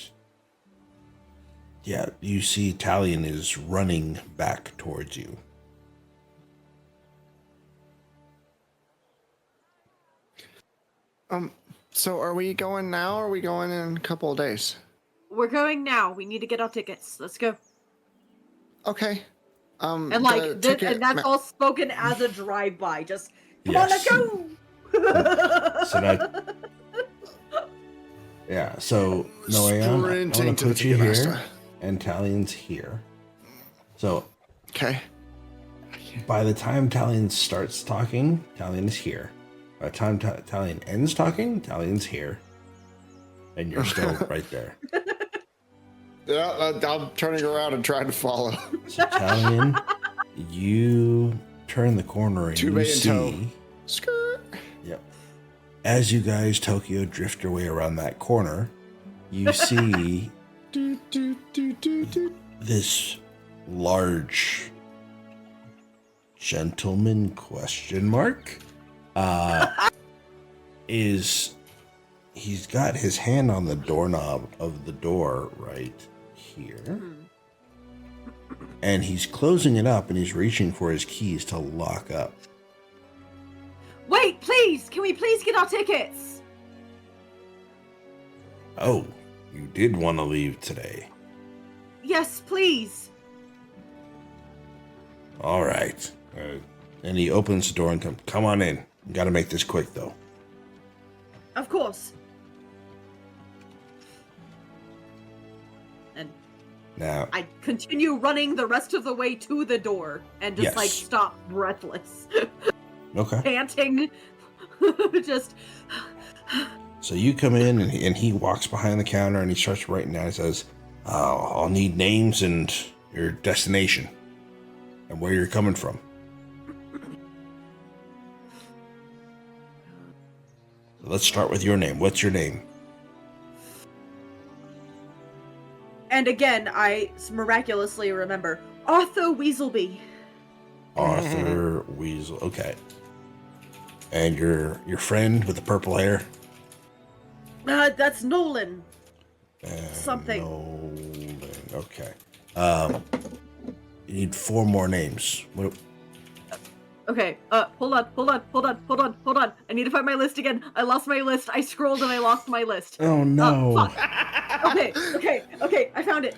yeah, you see Talion is running back towards you. So are we going now or are we going in a couple of days? We're going now. We need to get our tickets. Let's go. Okay. And the like, ticket and that's ma- all spoken as a drive-by. Just come on, let's Yes. go. So now Yeah, so Noeon, I'm Sprinting gonna to the put you here, Ticketmaster. and Talion's here. So Okay. by the time Talion starts talking, Talion is here. By the time Talion ends talking, Talion's here. And you're still right there. Yeah, I'm turning around and trying to follow. So Talion, you turn the corner and you Tubei in tow. see... Skirt. Yep. As you guys Tokyo drift your way around that corner, you see Do, do, do, do, do. this large gentleman question mark he's got his hand on the doorknob of the door right here, and he's closing it up and he's reaching for his keys to lock up. Wait, please! Can we please get our tickets? Oh, you did want to leave today. Yes, please. All right. And he opens the door and come on in. You got to make this quick, though. Of course. And Now, I continue running the rest of the way to the door and just like Yes. stop breathless, okay. panting. Just So you come in and he walks behind the counter and he starts writing down. He says, I'll need names and your destination and where you're coming from. Let's start with your name. What's your name? and again, I miraculously remember Arthur Weaselby. Arthur Weasel. Okay. And your friend with the purple hair? That's Nolan. And Something. Nolan. Okay. You need 4 more names. What? Okay, hold on. I need to find my list again. I lost my list. I scrolled and I lost my list. Oh no! Fuck. Okay. I found it.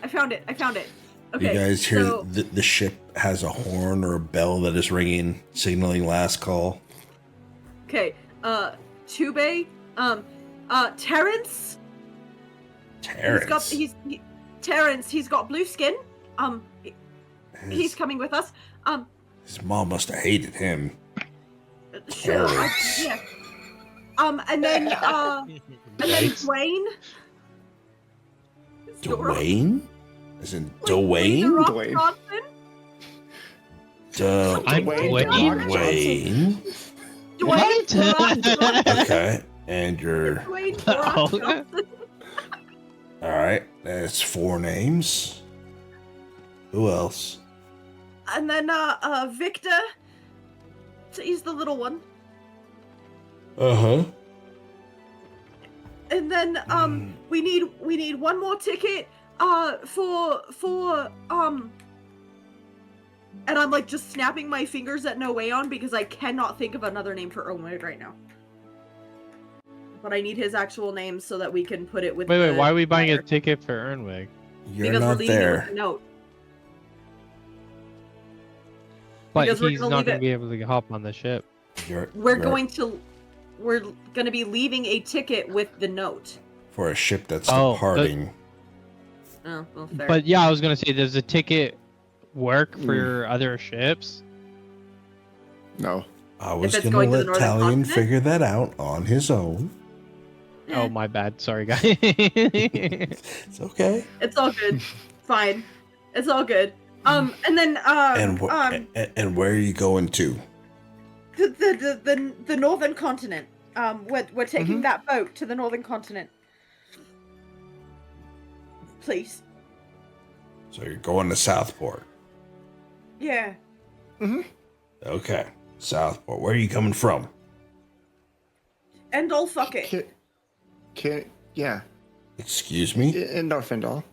Okay. You guys hear so, the ship has a horn or a bell that is ringing, signaling last call. Okay, Tubei, Terrence. Terrence. Terrence. He's got blue skin. He's coming with us. His mom must have hated him. Sure. Terrence. Yeah. And then Dwayne. Dwayne? As in Like Dwayne The Dwayne? Rock Dwayne. Johnson? I'm Dwayne. Dwayne. Dwayne The Rock Johnson. Okay. And you're... Dwayne The Rock Oh. Johnson. Alright, that's 4 names. Who else? And then Victor. So he's the little one. Uh-huh. And then we need one more ticket for and I'm like just snapping my fingers at Noeon because I cannot think of another name for Omid right now. But I need his actual name so that we can put it with Wait, the why are we buying a letter. ticket for Ernwig? You're Because we're not leaving it with there. a note. But Because we're he's gonna not leave going it- to be able to hop on the ship. You're We're going to be leaving a ticket with the note. for a ship that's Oh, departing. Oh, well, fair. But yeah, I was going to say, does the ticket work for Mm. your other ships? No. I was it's going going to to the let Northern Talion Continent? figure that out on his own. Oh, my bad. Sorry, guys. It's okay. It's all good. Fine. It's all good. And then And where are you going to? the Northern Continent. We're taking that boat to the Northern Continent. Please. So you're going to Southport. Yeah. Okay. Southport. Where are you coming from? And all fuck it. Yeah. Excuse me? In Norfindal.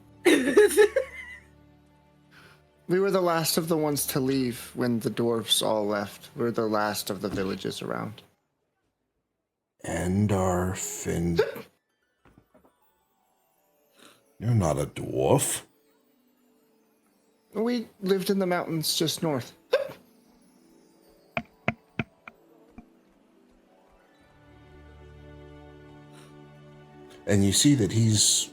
We were the last of the ones to leave when the dwarves all left. We were the last of the villages around. Endorphin. You're not a dwarf. We lived in the mountains just north. And you see that he's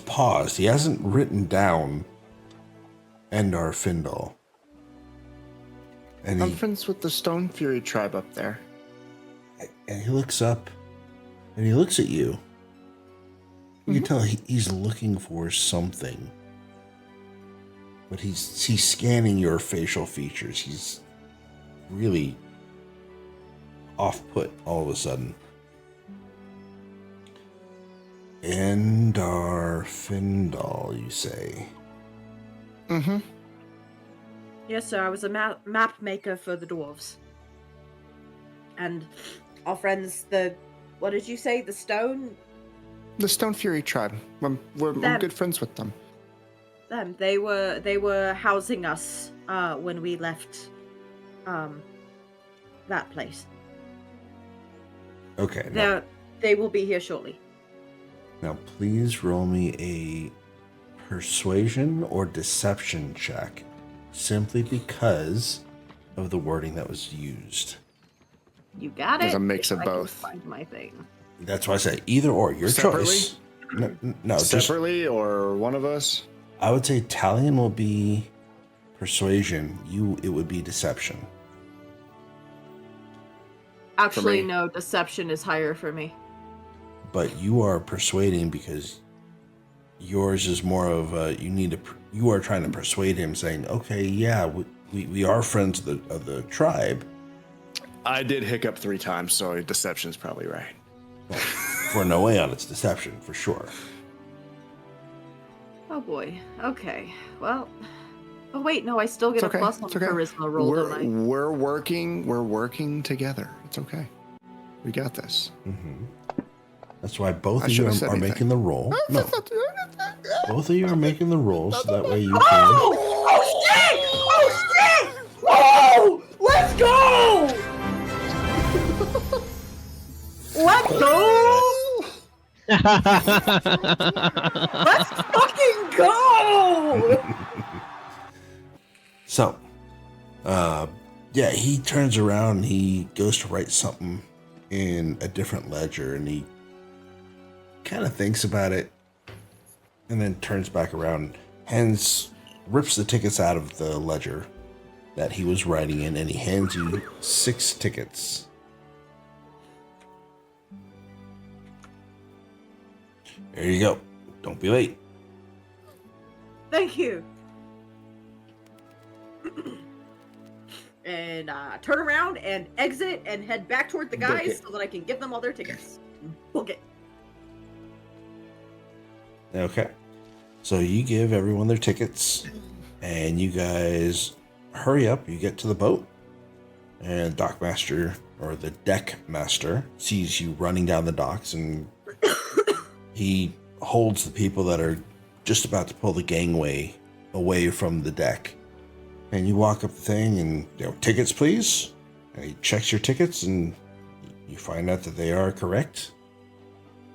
paused. He hasn't written down Endar Findle. And I'm friends with the Stonefury tribe up there. And he looks up and he looks at you. You can tell he's looking for something. But he's scanning your facial features. He's really off-put all of a sudden. Endar Findle, you say? Mm-hmm. Yes, sir. I was a map maker for the dwarves. And our friends, what did you say? The stone? The Stonefury tribe. I'm good friends with them. They were housing us when we left that place. Okay. They will be here shortly. Now, please roll me a persuasion or deception check, simply because of the wording that was used. You got it. There's a mix of I can both. find my thing. That's why I say either or, your Separately? choice. No, Separately or one of us? I would say Talion will be persuasion. It would be deception. Actually, me. no. Deception is higher for me. But you are persuading because yours is more of you are trying to persuade him, saying, "Okay, yeah, we are friends of the tribe." I did hiccup 3 times, so deception's probably right. Well, for no way on it's deception for sure. Oh boy. Okay. Well. Oh wait, no. I still get a plus on the charisma roll. We're working together. It's okay. We got this. Mm-hmm. That's why both of you are making the roll. No, both of you are making the roll, so that way you can. Oh shit! Oh shit! Whoa! Let's go! Let's go! Let's fucking go! So, yeah, he turns around and he goes to write something in a different ledger, and he kind of thinks about it and then turns back around, rips the tickets out of the ledger that he was writing in, and he hands you 6 tickets. There you go. Don't be late. Thank you. And turn around and exit and head back toward the guys so that I can give them all their tickets. Book it. Okay. So you give everyone their tickets, and you guys hurry up. You get to the boat, and Dockmaster, or the deck master, sees you running down the docks, and he holds the people that are just about to pull the gangway away from the deck. And you walk up the thing and, tickets, please. And he checks your tickets, and you find out that they are correct.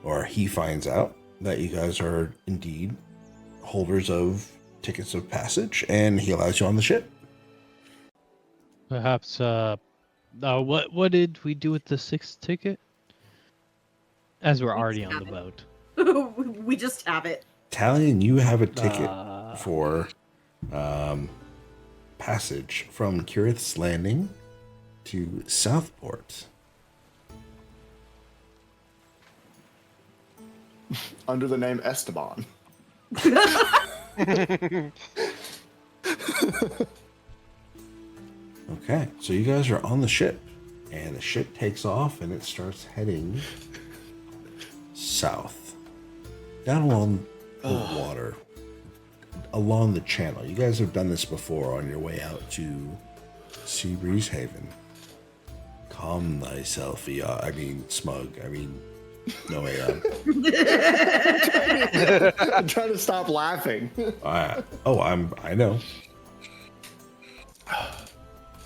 Or he finds out that you guys are indeed holders of tickets of passage, and he allows you on the ship. Perhaps, what did we do with the 6th ticket? As we're already on the boat. We just have it. Talion, you have a ticket for passage from Kirith's Landing to Southport. Under the name Esteban. Okay, so you guys are on the ship, and the ship takes off, and it starts heading south, down along the water, along the channel. You guys have done this before on your way out to Seabreeze Haven. Calm thyself, Smug. No way on. I'm trying to stop laughing. I know.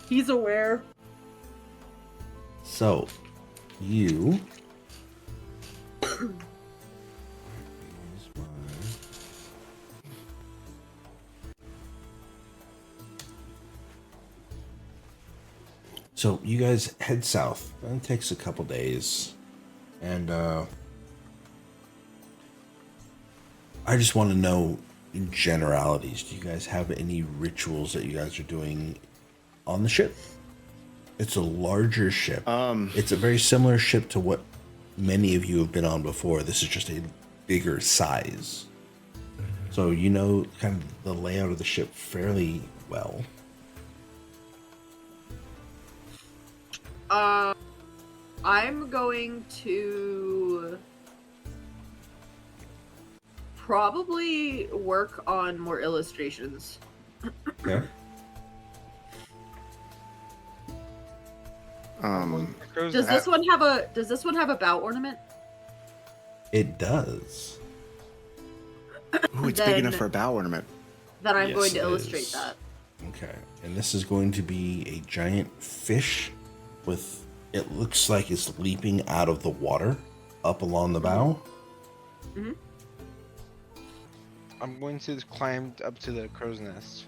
He's aware. So, you. So you guys head south. It takes a couple days, and I just want to know, in generalities, do you guys have any rituals that you guys are doing on the ship? It's a larger ship. It's a very similar ship to what many of you have been on before. This is just a bigger size. So you know kind of the layout of the ship fairly well. I'm going to probably work on more illustrations. Okay. Does this one have a bow ornament? It does. Ooh, it's big enough for a bow ornament. Then I'm Yes, going to it illustrate is. that. Okay. And this is going to be a giant fish with, it looks like it's leaping out of the water up along the bow. Mm-hmm. I'm going to climb up to the crow's nest,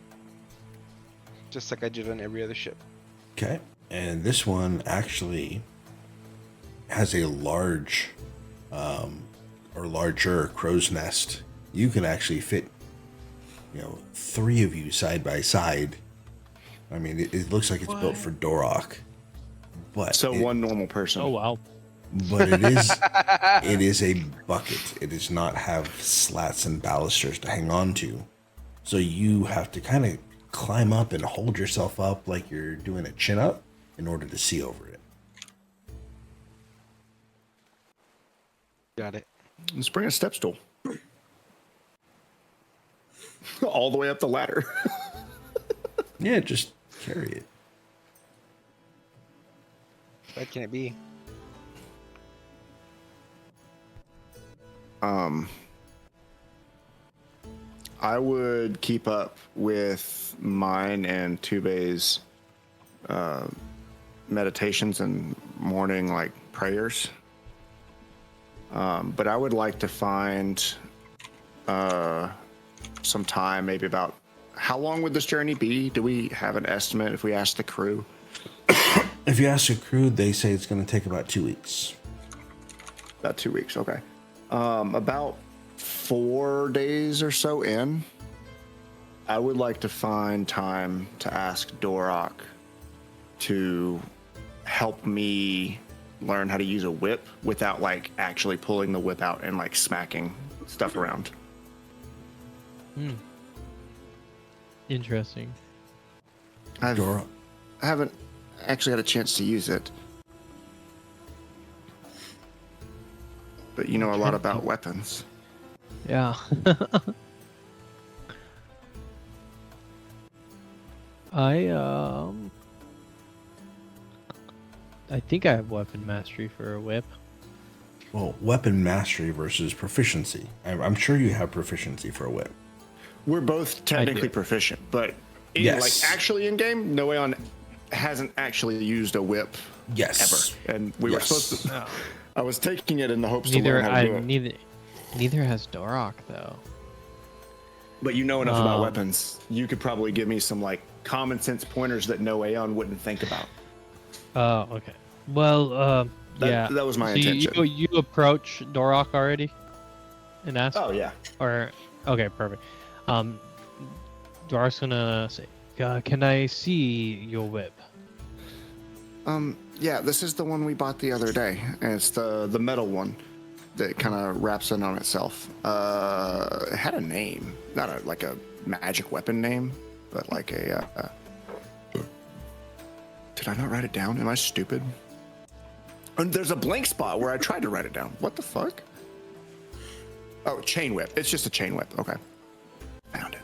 just like I did on every other ship. Okay. And this one actually has a large or larger crow's nest. You can actually fit, 3 of you side by side. I mean, it looks like it's built for Dorok. But So one normal person. Oh wow. But it is a bucket. It does not have slats and balusters to hang on to. So you have to kind of climb up and hold yourself up like you're doing a chin up in order to see over it. Got it. Let's bring a step stool. All the way up the ladder. Yeah, just carry it. What can it be? I would keep up with mine and Tube's meditations and morning prayers. But I would like to find some time, maybe about how long would this journey be? Do we have an estimate if we ask the crew? If you ask the crew, they say it's going to take about 2 weeks. About 2 weeks, okay. About 4 days or so in, I would like to find time to ask Dorok to help me learn how to use a whip without actually pulling the whip out and smacking stuff around. Interesting. I Dorok. haven't actually had a chance to use it. But you know a lot about weapons. Yeah. I think I have weapon mastery for a whip. Well, weapon mastery versus proficiency. I'm sure you have proficiency for a whip. We're both technically proficient, but Yes. actually in game, Noeon hasn't actually used a whip Yes. ever. And we were supposed to. I was taking it in the hopes to Neither learn how to do it. neither has Dorok though. But you know enough about weapons. You could probably give me some common sense pointers that Noeon wouldn't think about. Oh, okay. Well, yeah. That was my So intention. You approach Dorok already and ask? Oh yeah. Or okay, perfect. Dorok's gonna say, "Can I see your whip?" Yeah, this is the one we bought the other day, and it's the metal one that kind of wraps in on itself. It had a name, not a magic weapon name, but a. Did I not write it down? Am I stupid? And there's a blank spot where I tried to write it down. What the fuck? Oh, chain whip. It's just a chain whip. Okay, found it.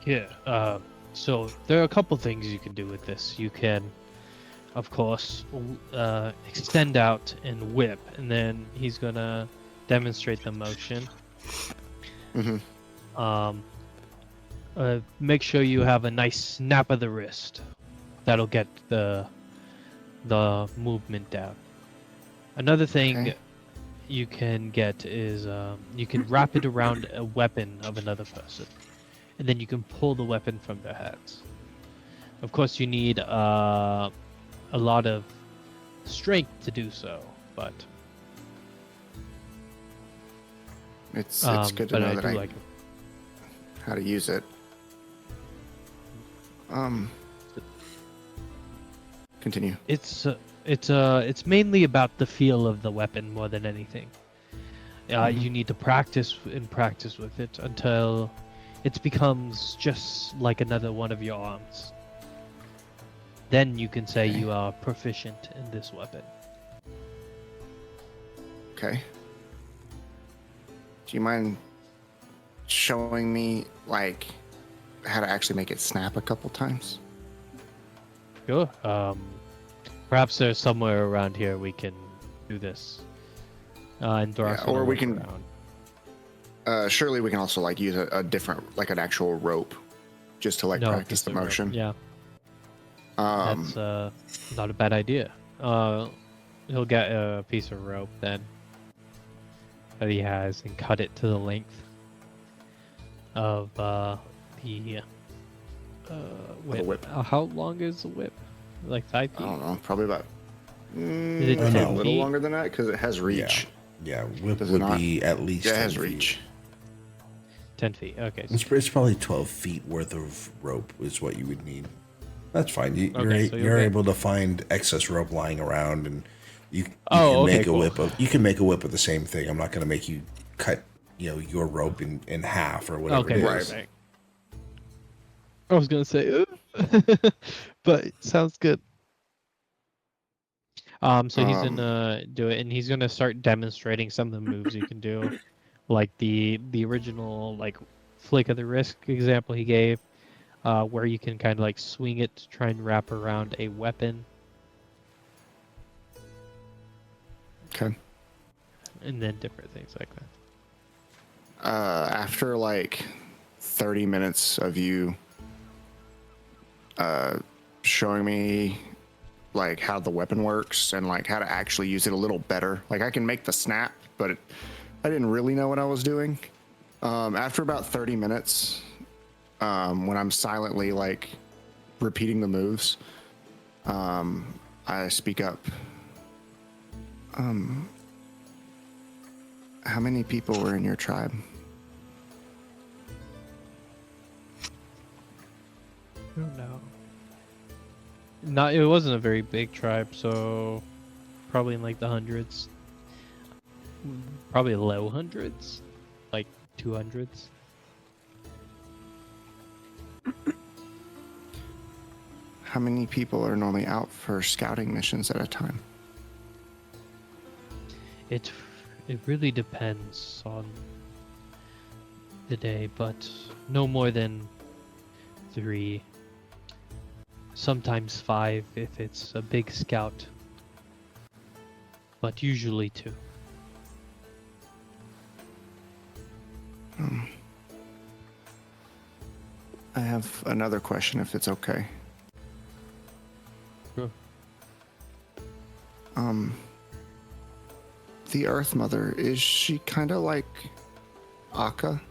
Yeah. So there are a couple things you can do with this. You can, of course, extend out and whip, and then he's gonna demonstrate the motion. Make sure you have a nice snap of the wrist. That'll get the movement down. Another thing you can get is you can wrap it around a weapon of another person, and then you can pull the weapon from their hands. Of course, you need a lot of strength to do so, but It's good to but know I that do I like it. how to use it. Continue. It's mainly about the feel of the weapon more than anything. You need to practice and practice with it until it becomes just like another one of your arms. Then you can say Okay. you are proficient in this weapon. Okay. Do you mind showing me like how to actually make it snap a couple times? Sure. Perhaps there's somewhere around here we can do this. And throw Yeah, us or a we look can- around. Surely we can also like use a different, like an actual rope, just to like No, practice just the a rope. motion. Yeah, Um, that's not a bad idea. He'll get a piece of rope then that he has and cut it to the length of the whip. whip. How long is the whip? Like 5 I feet? don't know, probably about it maybe 10 a little feet? longer than that because it has reach. Yeah, whip Does it would not? be at least Yeah, it 10 has feet. reach. 10 feet. Okay. It's probably 12 feet worth of rope is what you would need. That's fine. You're Okay, so you'll you're get- able to find excess rope lying around, and you can okay, make a cool. whip of. You can make a whip of the same thing. I'm not going to make you cut, your rope in half or whatever Okay, it right, is. right. I was gonna say, but it sounds good. So he's gonna do it, and he's gonna start demonstrating some of the moves you can do, like the original like flick of the wrist example he gave, where you can kind of like swing it to try and wrap around a weapon, Okay. and then different things like that. After like 30 minutes of you showing me like how the weapon works and like how to actually use it a little better, like I can make the snap, but I didn't really know what I was doing. After about 30 minutes, when I'm silently like repeating the moves, I speak up. How many people were in your tribe? I don't know. It wasn't a very big tribe, so probably in like the hundreds. Probably low hundreds, like 200s. How many people are normally out for scouting missions at a time? It really depends on the day, but no more than 3. Sometimes 5 if it's a big scout, but usually 2. I have another question if it's okay. Sure. The Earth Mother, is she kind of like Akka?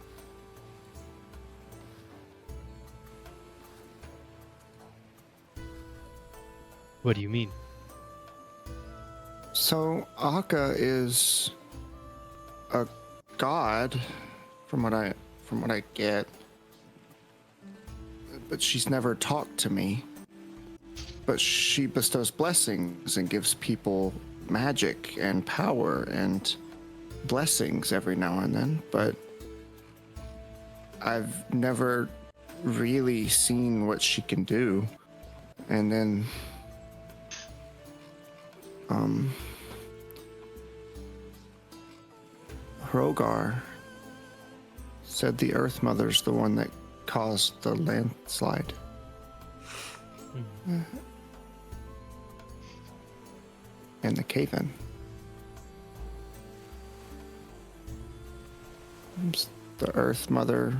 What do you mean? So Akka is a god, from what I get, but she's never talked to me. But she bestows blessings and gives people magic and power and blessings every now and then. But I've never really seen what she can do. And then Hrogar said the Earth Mother's the one that caused the landslide. And the cave-in. Is the Earth Mother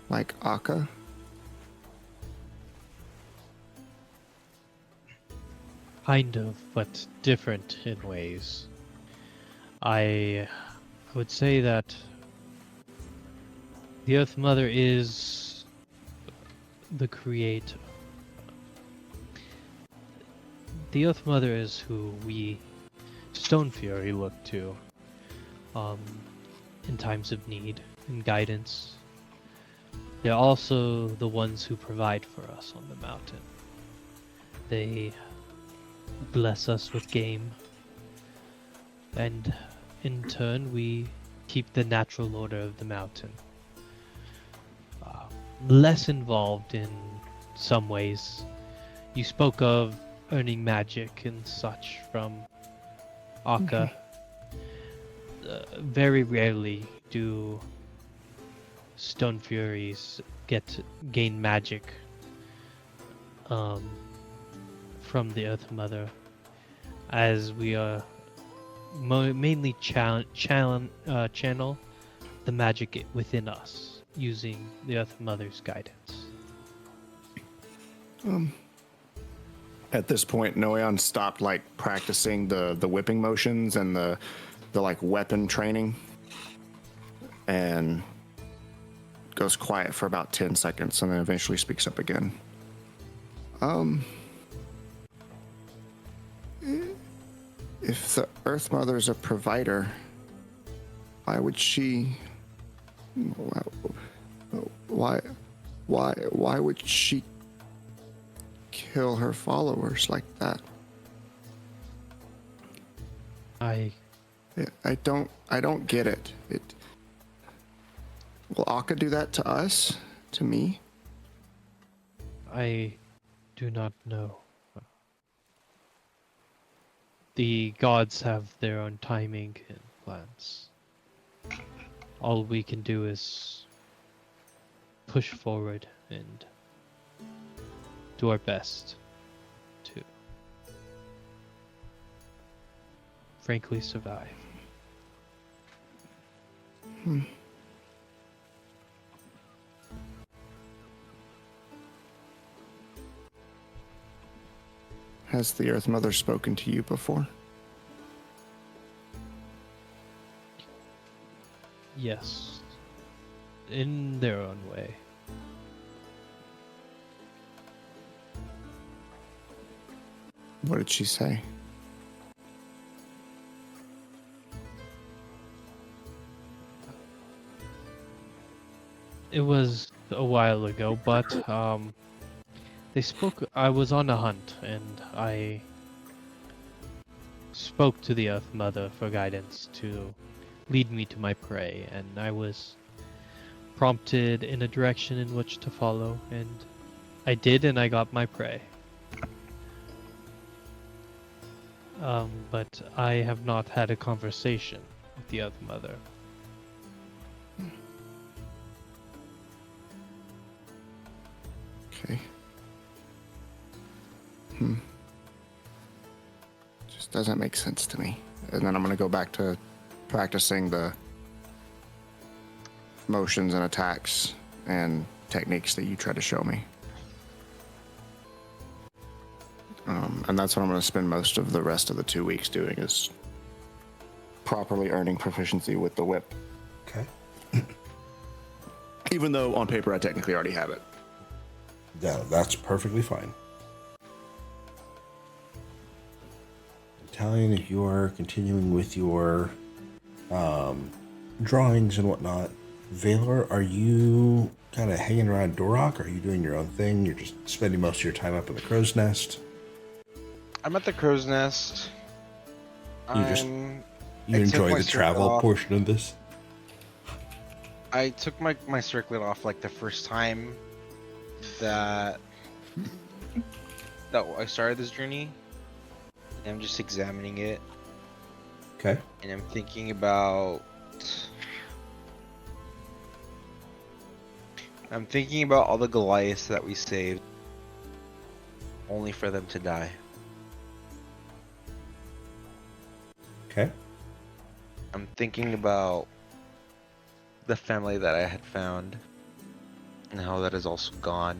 like Akka? Kind of, but different in ways. I would say that the Earth Mother is the creator. the Earth Mother is who we, Stonefury, look to in times of need and guidance. They're also the ones who provide for us on the mountain. They bless us with game, and in turn we keep the natural order of the mountain. Less involved in some ways. You spoke of earning magic and such from Akka. Very rarely do Stonefuries gain magic from the Earth Mother, as we are mainly channel the magic within us using the Earth Mother's guidance. At this point, Noeon stopped like practicing the whipping motions and the like weapon training, and goes quiet for about 10 seconds and then eventually speaks up again. If the Earth Mother's a provider, why would she? Why would she kill her followers like that? I don't get it. Will Akka do that to us? To me? I do not know. The gods have their own timing and plans. All we can do is push forward and do our best to, frankly, survive. Has the Earth Mother spoken to you before? Yes. In their own way. What did she say? It was a while ago, but they spoke. I was on a hunt, and I spoke to the Earth Mother for guidance to lead me to my prey, and I was prompted in a direction in which to follow, and I did, and I got my prey. But I have not had a conversation with the Earth Mother. Okay. Just doesn't make sense to me. And then I'm gonna go back to practicing the motions and attacks and techniques that you tried to show me. And that's what I'm going to spend most of the rest of the 2 weeks doing, is properly earning proficiency with the whip. Okay. Even though on paper I technically already have it. Yeah, that's perfectly fine. Italian, if you are continuing with your drawings and whatnot, Valor, are you kind of hanging around Dorok? Are you doing your own thing? You're just spending most of your time up in the crow's nest? I'm at the crow's nest. You enjoy my the travel circlet portion of this? I took my circlet off like the first time that I started this journey. I'm just examining it. Okay. And I'm thinking about all the Goliaths that we saved, only for them to die. Okay. I'm thinking about the family that I had found and how that is also gone.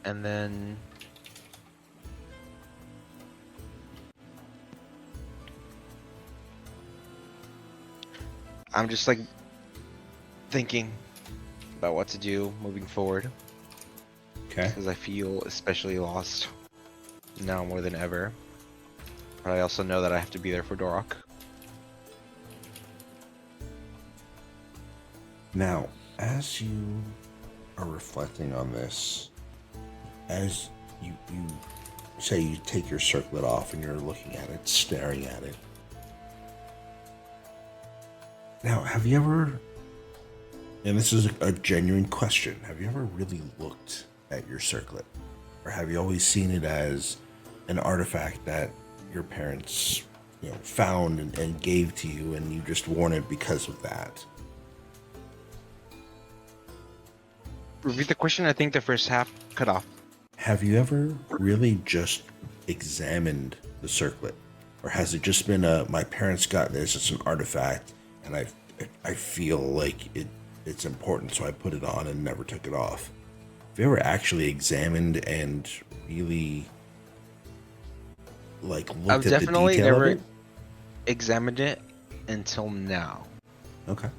And then I'm just like thinking, about what to do moving forward Okay. because I feel especially lost now more than ever. But I also know that I have to be there for Dorok. Now, as you are reflecting on this, as you say you take your circlet off and you're looking at it, staring at it. Now, have you ever, and this is a genuine question, have you ever really looked at your circlet? Or have you always seen it as an artifact that your parents, found and gave to you and you just worn it because of that? Repeat the question. I think the first half cut off. Have you ever really just examined the circlet? Or has it just been my parents got this, it's an artifact, and I feel like it's important, so I put it on and never took it off? Have you ever actually examined and really looked I've at definitely the detail never of it? examined it until now. Okay.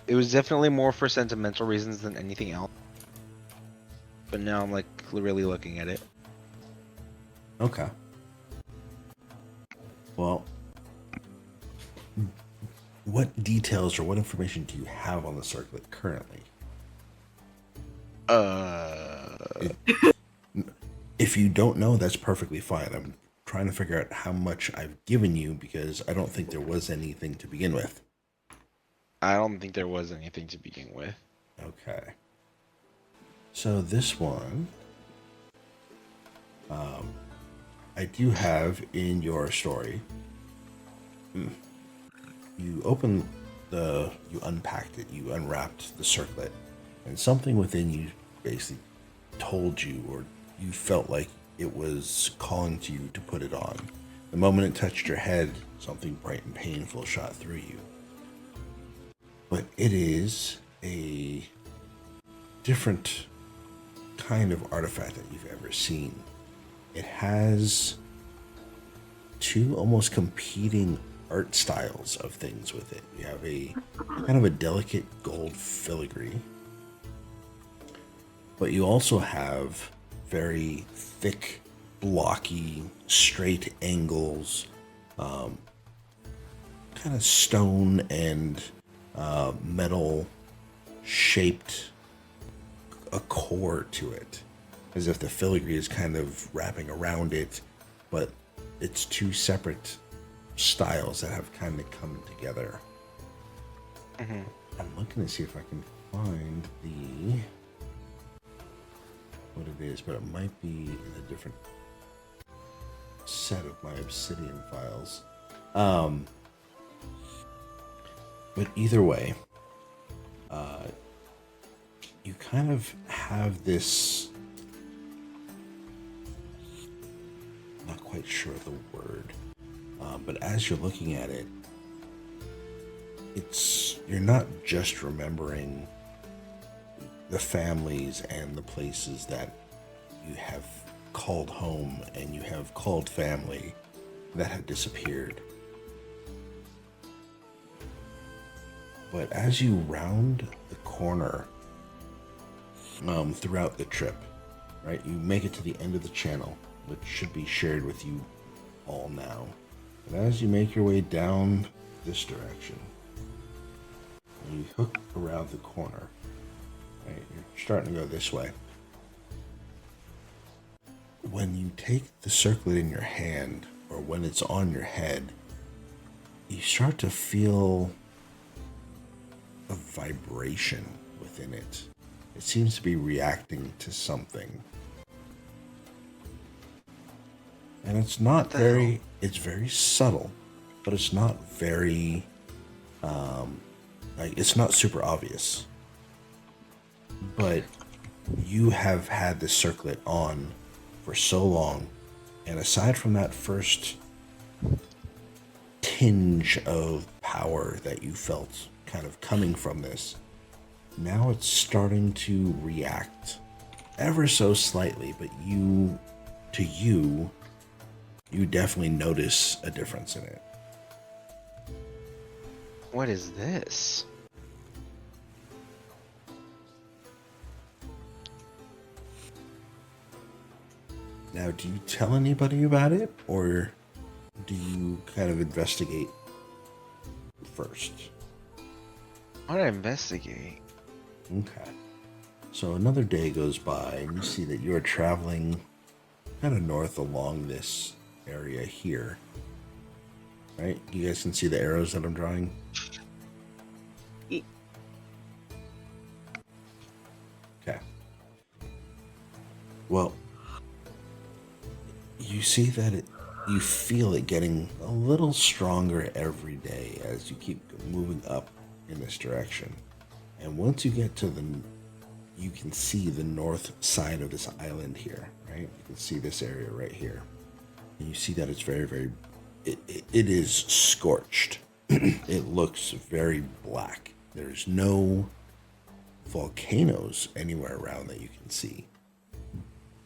It was definitely more for sentimental reasons than anything else. But now I'm really looking at it. Okay. Well, what details or what information do you have on the circlet currently? If you don't know, that's perfectly fine. I'm trying to figure out how much I've given you because I don't think there was anything to begin with. I don't think there was anything to begin with. Okay. So this one, I do have in your story. You unpacked it, you unwrapped the circlet, and something within you basically told you, or you felt like it was calling to you to put it on. The moment it touched your head, something bright and painful shot through you. But it is a different kind of artifact that you've ever seen. It has two almost competing art styles of things with it. You have a kind of a delicate gold filigree, but you also have very thick, blocky, straight angles, kind of stone and metal shaped a core to it, as if the filigree is kind of wrapping around it, but it's two separate styles that have kind of come together. Mm-hmm. I'm looking to see if I can find what it is, but it might be in a different set of my Obsidian files. But either way, you kind of have this, I'm not quite sure of the word, but as you're looking at it, you're not just remembering the families and the places that you have called home and you have called family that have disappeared. But as you round the corner throughout the trip, right, you make it to the end of the channel, which should be shared with you all now. And as you make your way down this direction, you hook around the corner, right, you're starting to go this way. When you take the circlet in your hand, or when it's on your head, you start to feel a vibration within it. It seems to be reacting to something. And it's not very, it's very subtle, but it's not very, it's not super obvious. But you have had this circlet on for so long, and aside from that first tinge of power that you felt kind of coming from this, now it's starting to react ever so slightly, but you definitely notice a difference in it. What is this? Now, do you tell anybody about it, or do you kind of investigate first? I want to investigate. Okay. So another day goes by, and you see that you are traveling kind of north along this area here. Right? You guys can see the arrows that I'm drawing? Okay. Well, you see that you feel it getting a little stronger every day as you keep moving up in this direction. And once you get to you can see the north side of this island here, right? You can see this area right here. And you see that it's very, very, it is scorched. It looks very black. There's no volcanoes anywhere around that you can see.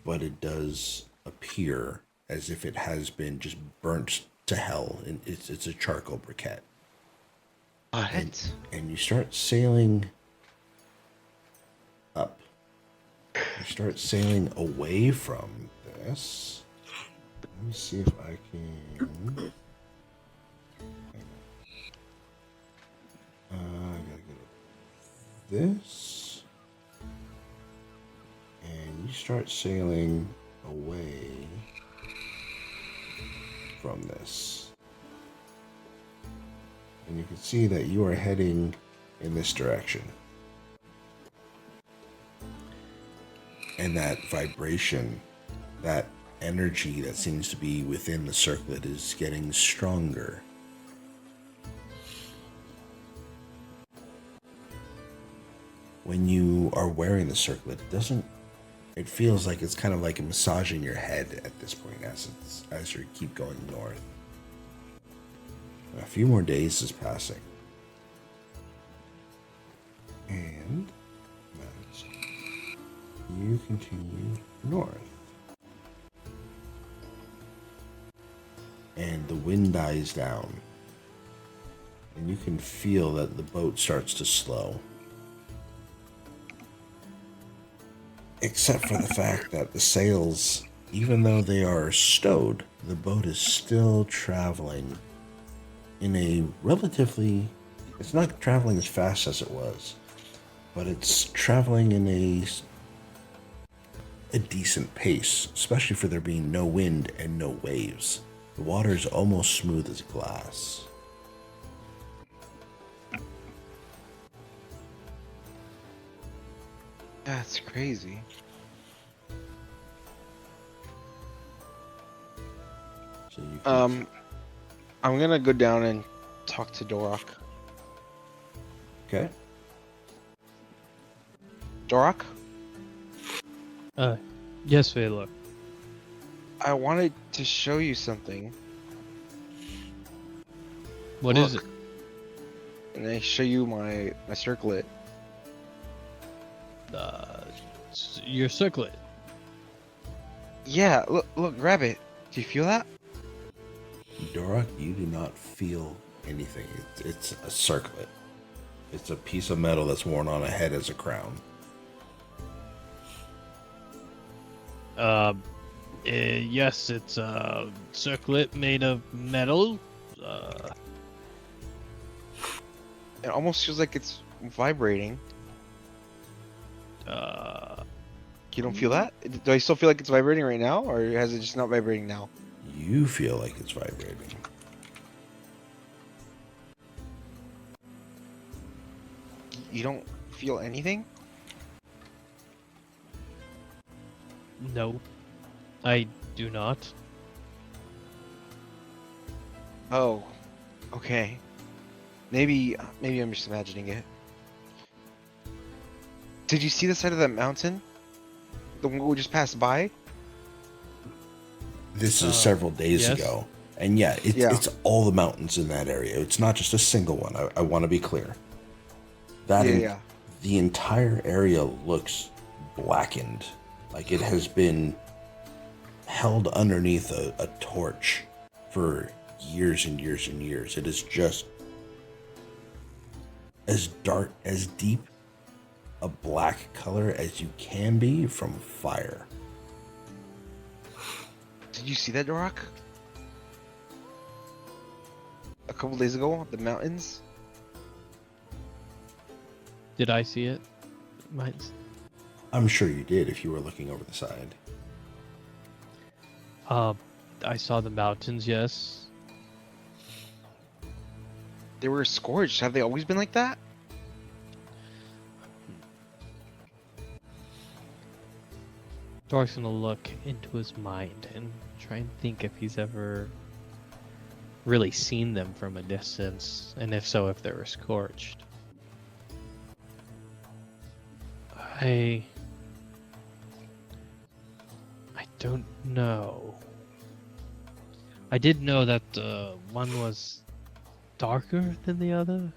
But it does appear as if it has been just burnt to hell. And it's a charcoal briquette. What? And you start sailing up. You start sailing away from this. Let me see if I can. I gotta get this. And you start sailing away from this. And you can see that you are heading in this direction. And that vibration, that energy that seems to be within the circlet is getting stronger. When you are wearing the circlet, it feels like it's kind of like massaging your head at this point as you keep going north. A few more days is passing. And you continue north. And the wind dies down. And you can feel that the boat starts to slow. Except for the fact that the sails, even though they are stowed, the boat is still traveling in a relatively, it's not traveling as fast as it was, but it's traveling in a decent pace, especially for there being no wind and no waves. The water is almost smooth as glass. That's crazy. So you can, I'm gonna go down and talk to Dorok. okay. Dorok? Yes, Vela. I wanted to show you something. What is it? And I show you my circlet. Your circlet. Yeah, look, grab it. Do you feel that? Dorok, you do not feel anything. It's a circlet. It's a piece of metal that's worn on a head as a crown. Yes, it's a circlet made of metal. It almost feels like it's vibrating. You don't feel that? Do I still feel like it's vibrating right now, or has it just not vibrating now? You feel like it's vibrating. You don't feel anything? No, I do not. Oh, okay. Maybe I'm just imagining it. Did you see the side of that mountain? The one we just passed by? This is several days yes. ago. And yeah, it's all the mountains in that area. It's not just a single one. I want to be clear. The entire area looks blackened. Like it has been held underneath a torch for years and years and years. It is just as dark, as deep a black color as you can be from fire. Did you see that rock? A couple days ago, the mountains. Did I see it? Mindz. I'm sure you did if you were looking over the side. I saw the mountains. Yes. They were scorched. Have they always been like that? Dork's gonna look into his mind and try and think if he's ever really seen them from a distance, and if so, if they were scorched. I don't know. I did know that one was darker than the other,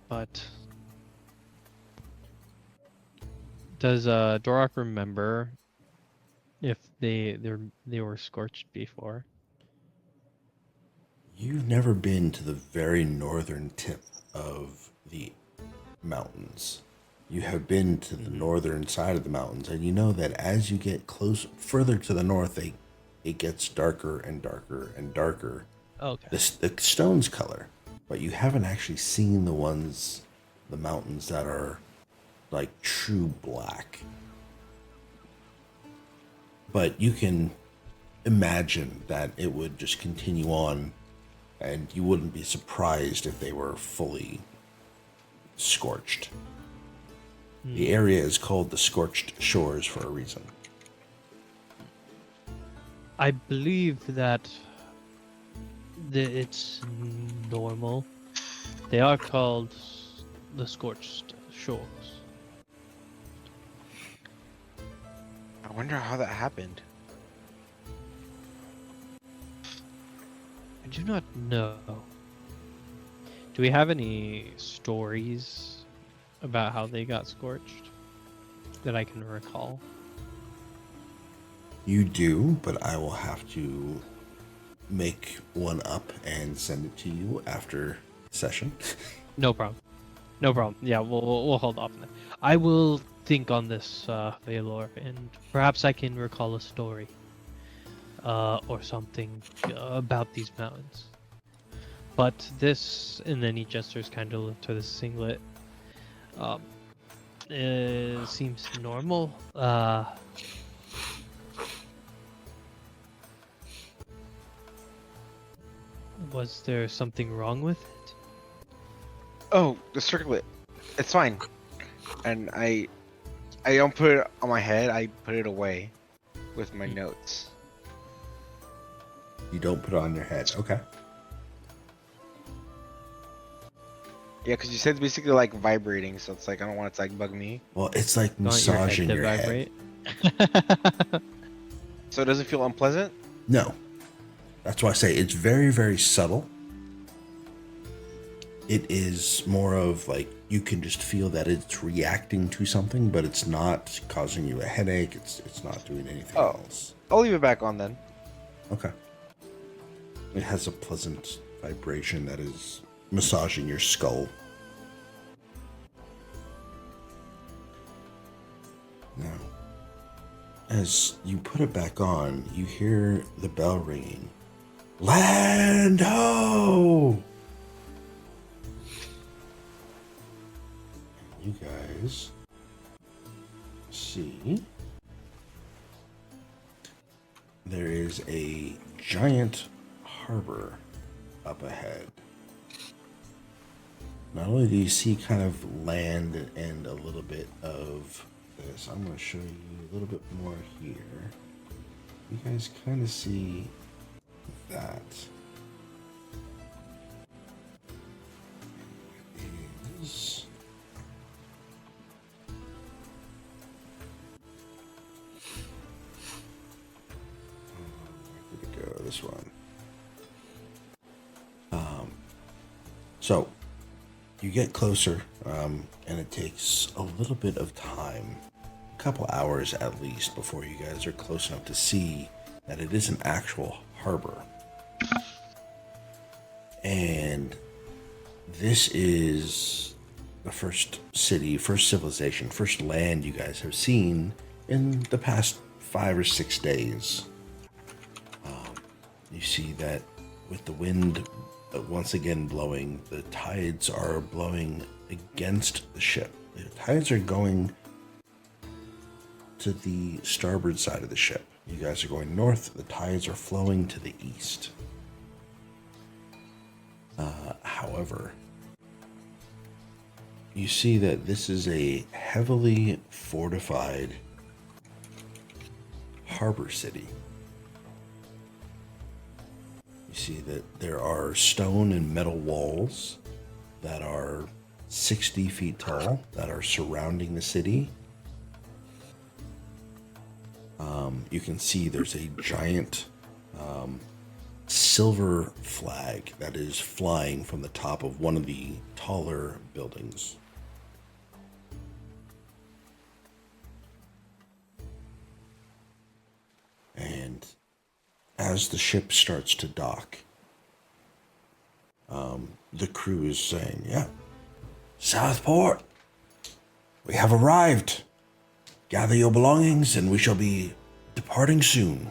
but does Dorak remember if they were scorched before? You've never been to the very northern tip of the mountains. You have been to the northern side of the mountains, and you know that as you get further to the north, it gets darker and darker and darker. Okay. The stone's color, but you haven't actually seen the mountains that are like true black. But you can imagine that it would just continue on, and you wouldn't be surprised if they were fully scorched. The area is called the Scorched Shores for a reason. I believe that it's normal. They are called the Scorched Shores. I wonder how that happened. I do not know. Do we have any stories about how they got scorched that I can recall? You do, but I will have to make one up and send it to you after session. No problem. No problem. Yeah, we'll hold off on that. I will think on this, Valor, and perhaps I can recall a story or something about these mountains. But this, and then he gestures kind of to the singlet. It seems normal. Was there something wrong with it? Oh, the circlet. It's fine. And I don't put it on my head. I put it away with my notes. You don't put it on your head. Okay. Yeah, because you said it's basically like vibrating, so it's like I don't want it to like bug me. Well, it's like Want your head massaging to your head. vibrate? So it doesn't feel unpleasant? No. That's why I say it's very, very subtle. It is more of like you can just feel that it's reacting to something, but it's not causing you a headache. It's not doing anything else. I'll leave it back on then. Okay. It has a pleasant vibration that is massaging your skull. Now, as you put it back on, you hear the bell ringing. Land ho! You guys see there is a giant harbor up ahead. Not only do you see kind of land and a little bit of this, I'm going to show you a little bit more here. You guys kind of see that. It is where did it go? This one. So you get closer, and it takes a little bit of time, a couple hours at least, before you guys are close enough to see that it is an actual harbor. And this is the first city, first civilization, first land you guys have seen in the past 5 or 6 days. You see that with the wind once again blowing, the tides are blowing against the ship. The tides are going to the starboard side of the ship. You guys are going north. The tides are flowing to the east. However, you see that this is a heavily fortified harbor city. You see that there are stone and metal walls that are 60 feet tall that are surrounding the city. You can see there's a giant silver flag that is flying from the top of one of the taller buildings. And as the ship starts to dock, the crew is saying, yeah, Southport, we have arrived. Gather your belongings and we shall be departing soon.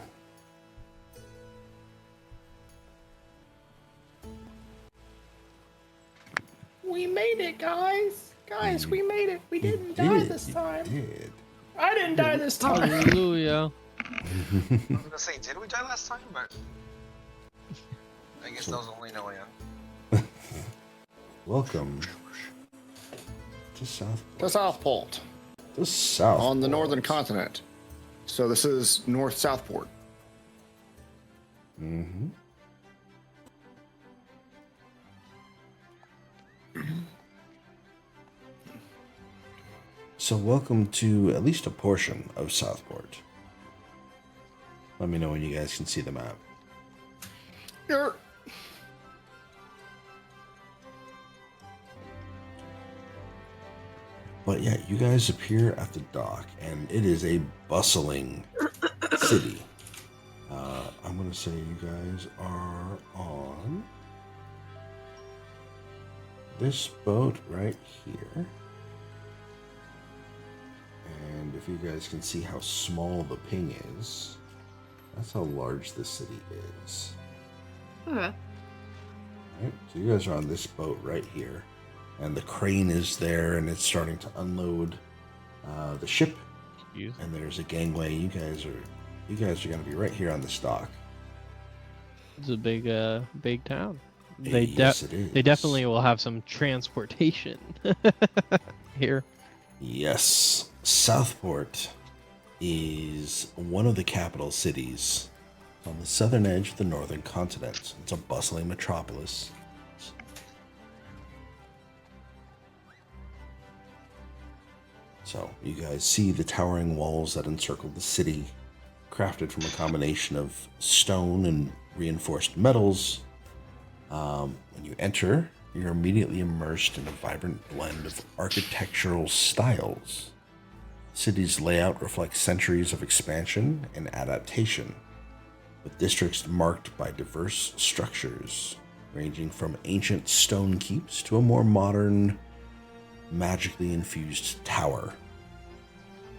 We made it, guys. Guys, we made it. We didn't die this time. Did. I didn't die this time. Hallelujah. I was gonna say, did we die last time? But I guess that was only no end. Welcome to Southport. To Southport. To Southport. On the northern continent. So this is North Southport. Mm-hmm. So welcome to at least a portion of Southport. Let me know when you guys can see the map. You're... But yeah, you guys appear at the dock, and it is a bustling city. I'm going to say you guys are on this boat right here. And if you guys can see how small the ping is, that's how large this city is. Okay. Right, so you guys are on this boat right here. And the crane is there, and it's starting to unload the ship. And there's a gangway. You guys are going to be right here on this dock. It's a big town. Yes, it is. They definitely will have some transportation here. Yes, Southport is one of the capital cities on the southern edge of the northern continent. It's a bustling metropolis. So you guys see the towering walls that encircle the city, crafted from a combination of stone and reinforced metals. When you enter, you're immediately immersed in a vibrant blend of architectural styles. The city's layout reflects centuries of expansion and adaptation, with districts marked by diverse structures, ranging from ancient stone keeps to a more modern, magically infused tower.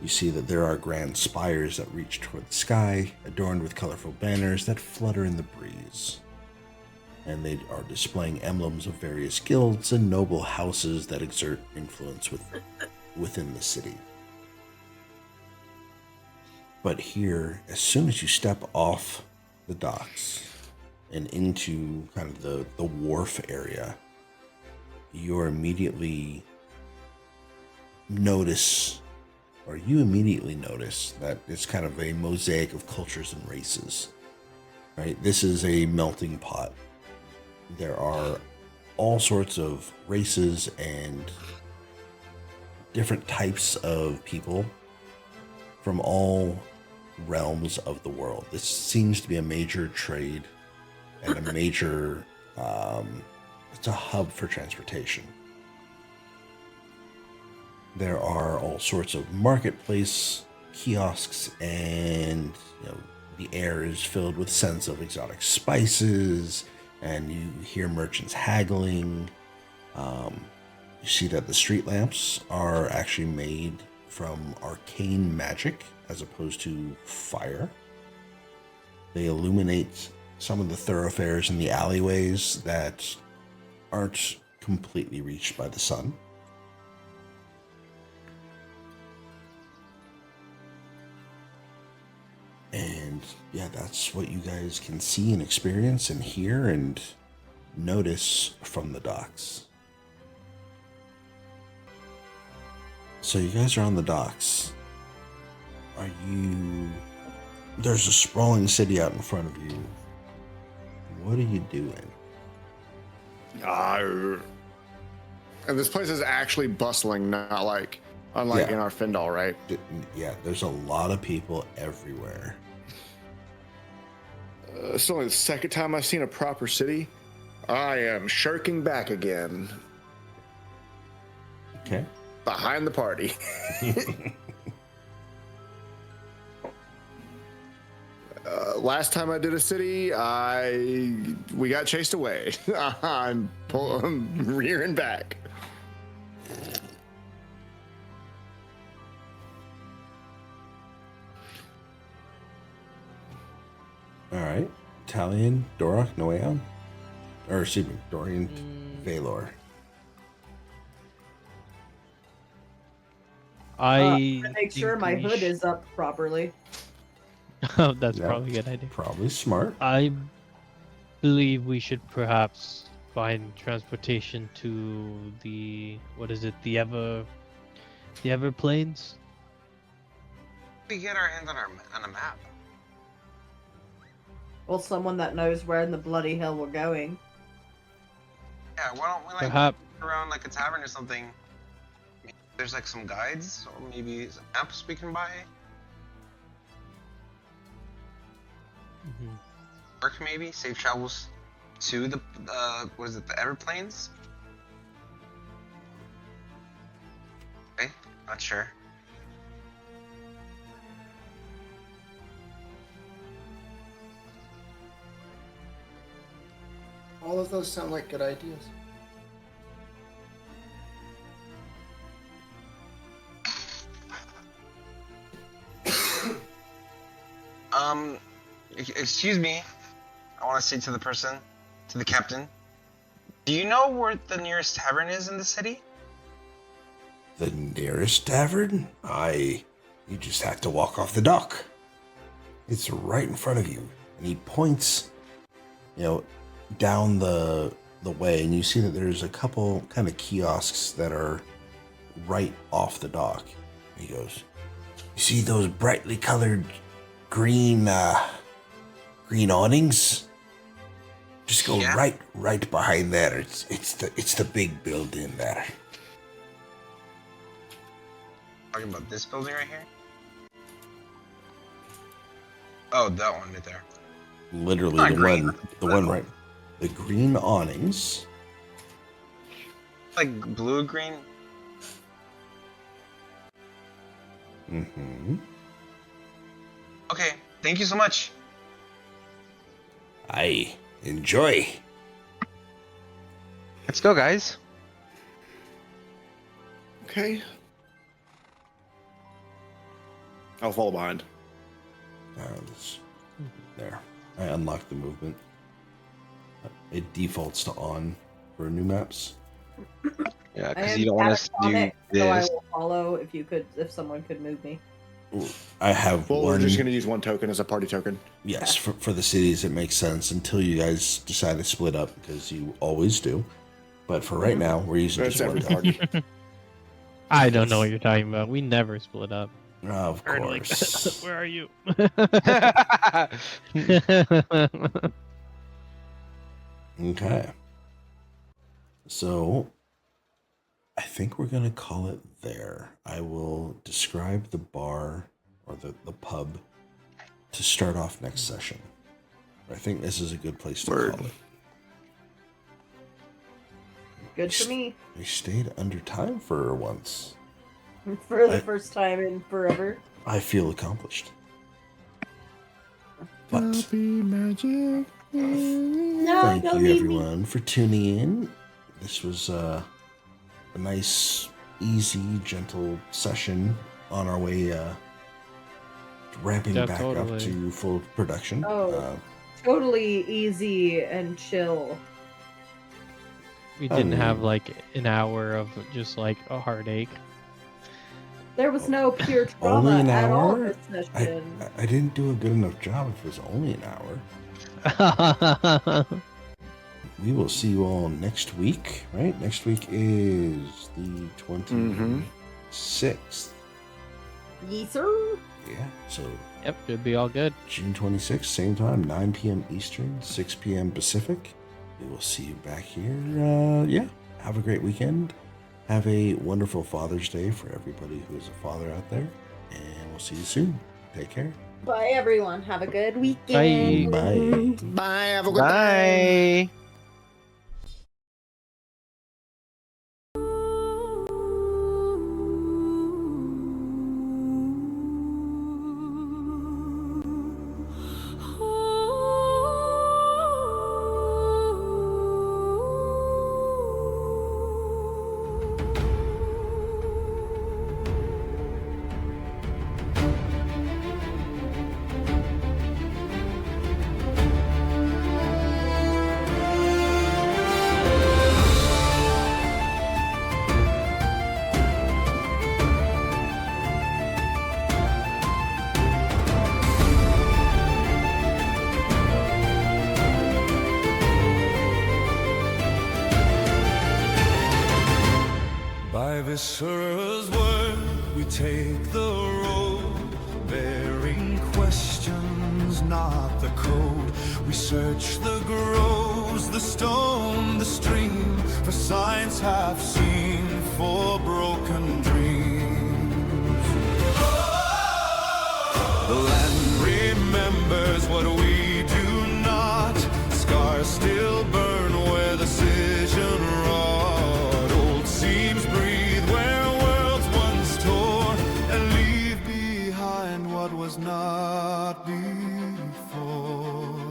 You see that there are grand spires that reach toward the sky, adorned with colorful banners that flutter in the breeze. And they are displaying emblems of various guilds and noble houses that exert influence within the city. But here, as soon as you step off the docks and into kind of the wharf area, you immediately notice that it's kind of a mosaic of cultures and races, right? This is a melting pot. There are all sorts of races and different types of people from all realms of the world. This seems to be a major trade and a major, it's a hub for transportation. There are all sorts of marketplace kiosks, and the air is filled with scents of exotic spices, and you hear merchants haggling. You see that the street lamps are actually made from arcane magic as opposed to fire. They illuminate some of the thoroughfares and the alleyways that aren't completely reached by the sun. And yeah, that's what you guys can see and experience and hear and notice from the docks. So you guys are on the docks. Are you... There's a sprawling city out in front of you. What are you doing? And this place is actually bustling, not like unlike in our Findal, right? Yeah, there's a lot of people everywhere. It's only the second time I've seen a proper city. I am shirking back again. Okay. Behind the party. Last time I did a city, we got chased away. I'm rearing back. All right. Talion, Dorak, Noeon. Or excuse me, Dorian, Valor. I make sure think my we hood is up properly. Oh, that's Yeah. probably a good idea. Probably smart. I believe we should perhaps find transportation to the the Everplains. We get our hands on a map. Well, someone that knows where in the bloody hell we're going. Yeah, why don't we like Perhaps around like a tavern or something? Maybe there's like some guides or maybe some maps we can buy. Work maybe safe travels to the the Everplains. Okay, not sure. All of those sound like good ideas. Excuse me. I want to say to the person, to the captain. Do you know where the nearest tavern is in the city? The nearest tavern? You just have to walk off the dock. It's right in front of you. And he points, down the way, and you see that there's a couple kind of kiosks that are right off the dock. He goes, you see those brightly colored green awnings? Just go right behind there. It's the big building there. Talking about this building right here? Oh, that one right there. Literally Not the green. one right. The green awnings. Like blue green. Mm-hmm. Okay, thank you so much. I enjoy. Let's go, guys. Okay. I'll follow behind. There. I unlocked the movement. It defaults to on for new maps. Yeah, I because am you don't want us to do catatonic, so I this. will follow if someone could move me. I have Well, one. we're just going to use one token as a party token. Yes, for the cities it makes sense until you guys decide to split up, because you always do. But for right now, we're using That's just every one token. party. I don't know what you're talking about. We never split up. Of Or, like, course. where are you? Okay. So, I think we're going to call it there. I will describe the bar or the pub to start off next session. I think this is a good place to Word. call it. Good for me. We stayed under time for once. For the first time in forever. I feel accomplished. But No, thank don't you leave me. everyone for tuning in. This was a nice, easy, gentle session on our way ramping Yeah, back up totally. to full production. Oh. Totally easy and chill. We I didn't have mean- like an hour of just like a heartache. There was no pure Only trauma an at all hour? this I session. didn't do a good enough job if it was only an hour. We will see you all next week, right? Next week is the 26th. Yes, sir. Yeah, so Yep, should be all good. June 26th, same time, 9 p.m. Eastern, 6 p.m. Pacific. We will see you back here. Yeah, have a great weekend. Have a wonderful Father's Day for everybody who is a father out there. And we'll see you soon. Take care. Bye, everyone. Have a good weekend. Bye. Bye. Have a good time. Bye. By Viscera's word, we take the road, bearing questions, not the code. We search the groves, the stone, the stream, for signs half seen, for broken dreams. The land remembers what we do not. Scars still burn where the decision wrought. Old seams breathe where worlds once tore, and leave behind what was not before.